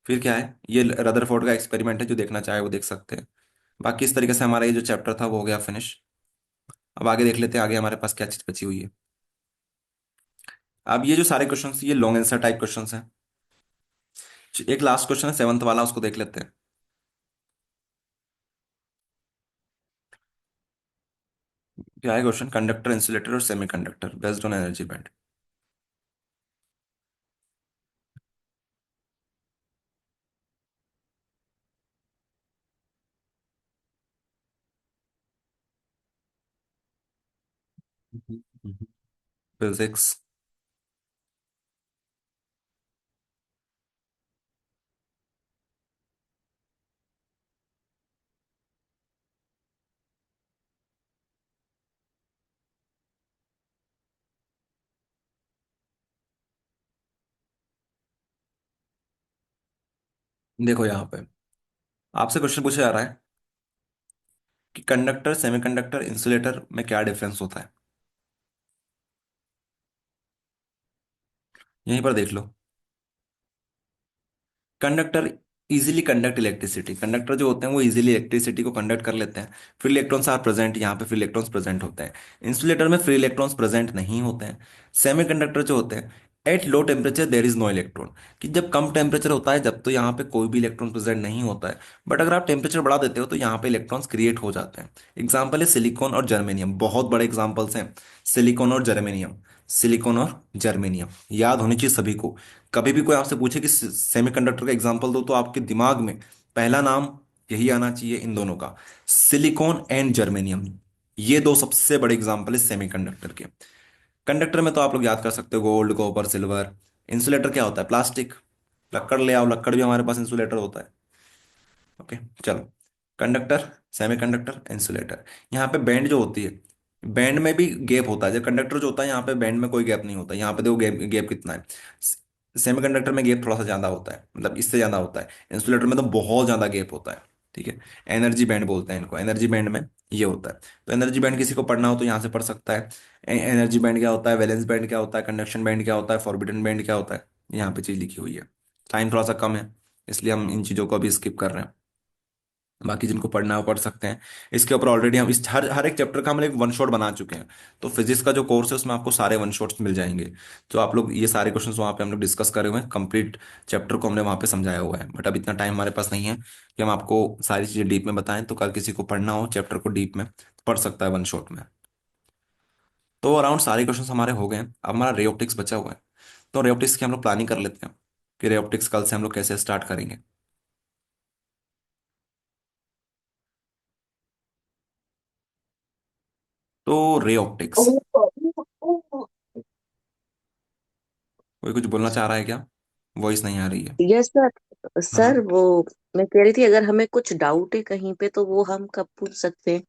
फिर क्या है, ये रदरफोर्ड का एक्सपेरिमेंट है, जो देखना चाहे वो देख सकते हैं। बाकी इस तरीके से हमारा ये जो चैप्टर था वो हो गया फिनिश। अब आगे देख लेते हैं, आगे हमारे पास क्या चीज बची हुई है। अब ये जो सारे क्वेश्चन ये लॉन्ग आंसर टाइप क्वेश्चन हैं। एक लास्ट क्वेश्चन है 7th वाला, उसको देख लेते हैं। क्या है क्वेश्चन, कंडक्टर, इंसुलेटर और semiconductor based on energy band. Physics. देखो यहाँ पे आपसे क्वेश्चन पूछा जा रहा है कि कंडक्टर, सेमीकंडक्टर, इंसुलेटर में क्या डिफरेंस होता है। यहीं पर देख लो। Conductor easily conduct electricity, conductor जो होते हैं वो इजीली इलेक्ट्रिसिटी को कंडक्ट कर लेते हैं। फ्री इलेक्ट्रॉन्स आर प्रेजेंट, यहाँ पे फ्री इलेक्ट्रॉन्स प्रेजेंट होते हैं। इंसुलेटर में फ्री इलेक्ट्रॉन्स प्रेजेंट नहीं होते हैं। सेमीकंडक्टर जो होते हैं, at low temperature there is no electron, कि जब कम टेम्परेचर होता है जब तो यहाँ पे कोई भी इलेक्ट्रॉन प्रेजेंट नहीं होता है, बट अगर आप टेम्परेचर बढ़ा देते हो तो यहाँ पे इलेक्ट्रॉन्स क्रिएट हो जाते हैं। एग्जाम्पल है सिलिकॉन और जर्मेनियम, बहुत बड़े एग्जाम्पल्स हैं। सिलिकॉन और जर्मेनियम, सिलिकॉन और जर्मेनियम याद होनी चाहिए सभी को। कभी भी कोई आपसे पूछे कि सेमीकंडक्टर का एग्जांपल दो, तो आपके दिमाग में पहला नाम यही आना चाहिए इन दोनों का। सिलिकॉन एंड जर्मेनियम, ये दो सबसे बड़े एग्जाम्पल है सेमीकंडक्टर के। कंडक्टर में तो आप लोग याद कर सकते हो, गोल्ड, कॉपर, सिल्वर। इंसुलेटर क्या होता है? प्लास्टिक। लक्कड़ ले आओ, लक्कड़ भी हमारे पास इंसुलेटर होता है। ओके, चलो। Conductor, semiconductor, insulator. यहाँ पे बैंड जो होती है, बैंड में भी गैप होता है। जब कंडक्टर जो होता है, यहाँ पे बैंड में कोई गैप नहीं होता। यहाँ पे देखो गैप गैप कितना है। सेमीकंडक्टर में गैप थोड़ा सा ज्यादा होता है, मतलब इससे ज्यादा होता है। इंसुलेटर में तो बहुत ज्यादा गैप होता है। ठीक है। एनर्जी बैंड बोलते हैं इनको, एनर्जी बैंड में ये होता है। तो एनर्जी बैंड किसी को पढ़ना हो तो यहाँ से पढ़ सकता है। एनर्जी बैंड क्या होता है, वैलेंस बैंड क्या होता है, कंडक्शन बैंड क्या होता है, फॉरबिडन बैंड क्या होता है, यहाँ पे चीज लिखी हुई है। टाइम थोड़ा सा कम है, इसलिए हम इन चीजों को अभी स्किप कर रहे हैं। बाकी जिनको पढ़ना है वो पढ़ सकते हैं। इसके ऊपर ऑलरेडी हम इस हर हर एक चैप्टर का हम एक वन शॉट बना चुके हैं। तो फिजिक्स का जो कोर्स है उसमें आपको सारे वन शॉट्स मिल जाएंगे। तो आप लोग ये सारे क्वेश्चंस वहाँ पे हम लोग डिस्कस करे हुए हैं, कंप्लीट चैप्टर को हमने वहाँ पे समझाया हुआ है। बट अब इतना टाइम हमारे पास नहीं है कि हम आपको सारी चीज़ें डीप में बताएं। तो कल किसी को पढ़ना हो चैप्टर को डीप में, तो पढ़ सकता है वन शॉट में। तो अराउंड सारे क्वेश्चन हमारे हो गए हैं। अब हमारा रे ऑप्टिक्स बचा हुआ है। तो रे ऑप्टिक्स की हम लोग प्लानिंग कर लेते हैं कि रे ऑप्टिक्स कल से हम लोग कैसे स्टार्ट करेंगे। तो रे ऑप्टिक्स, कोई कुछ बोलना चाह रहा है क्या? वॉइस नहीं आ रही है।
Yes sir. सर
हाँ,
वो मैं कह रही थी, अगर हमें कुछ डाउट है कहीं पे तो वो हम कब पूछ सकते हैं?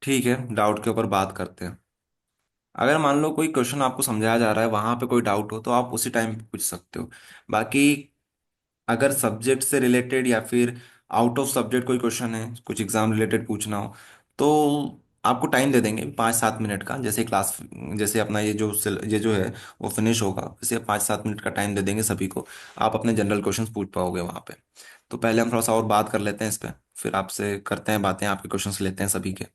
ठीक है, डाउट के ऊपर बात करते हैं। अगर मान लो कोई क्वेश्चन आपको समझाया जा रहा है, वहां पे कोई डाउट हो तो आप उसी टाइम पे पूछ सकते हो। बाकी अगर सब्जेक्ट से रिलेटेड या फिर आउट ऑफ सब्जेक्ट कोई क्वेश्चन है, कुछ एग्जाम रिलेटेड पूछना हो, तो आपको टाइम दे देंगे 5-7 मिनट का। जैसे क्लास, जैसे अपना ये जो है वो फिनिश होगा, इसे 5-7 मिनट का टाइम दे देंगे सभी को। आप अपने जनरल क्वेश्चंस पूछ पाओगे वहां पे। तो पहले हम थोड़ा सा और बात कर लेते हैं इस पे, फिर आपसे करते हैं बातें, आपके क्वेश्चंस लेते हैं सभी के।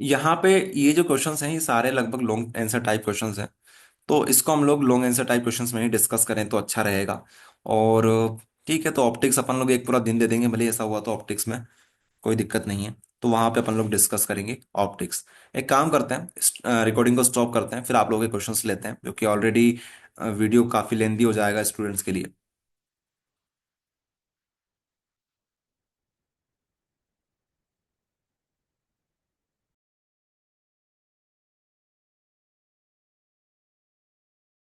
यहाँ पे ये जो क्वेश्चंस हैं ये सारे लगभग लॉन्ग आंसर टाइप क्वेश्चंस हैं। तो इसको हम लोग लॉन्ग आंसर टाइप क्वेश्चंस में ही डिस्कस करें तो अच्छा रहेगा। और ठीक है, तो ऑप्टिक्स अपन लोग एक पूरा दिन दे देंगे, भले ऐसा हुआ तो ऑप्टिक्स में कोई दिक्कत नहीं है। तो वहां पे अपन लोग डिस्कस करेंगे ऑप्टिक्स। एक काम करते हैं, रिकॉर्डिंग को स्टॉप करते हैं, फिर आप लोगों के क्वेश्चंस लेते हैं, क्योंकि ऑलरेडी वीडियो काफी लेंदी हो जाएगा स्टूडेंट्स के लिए।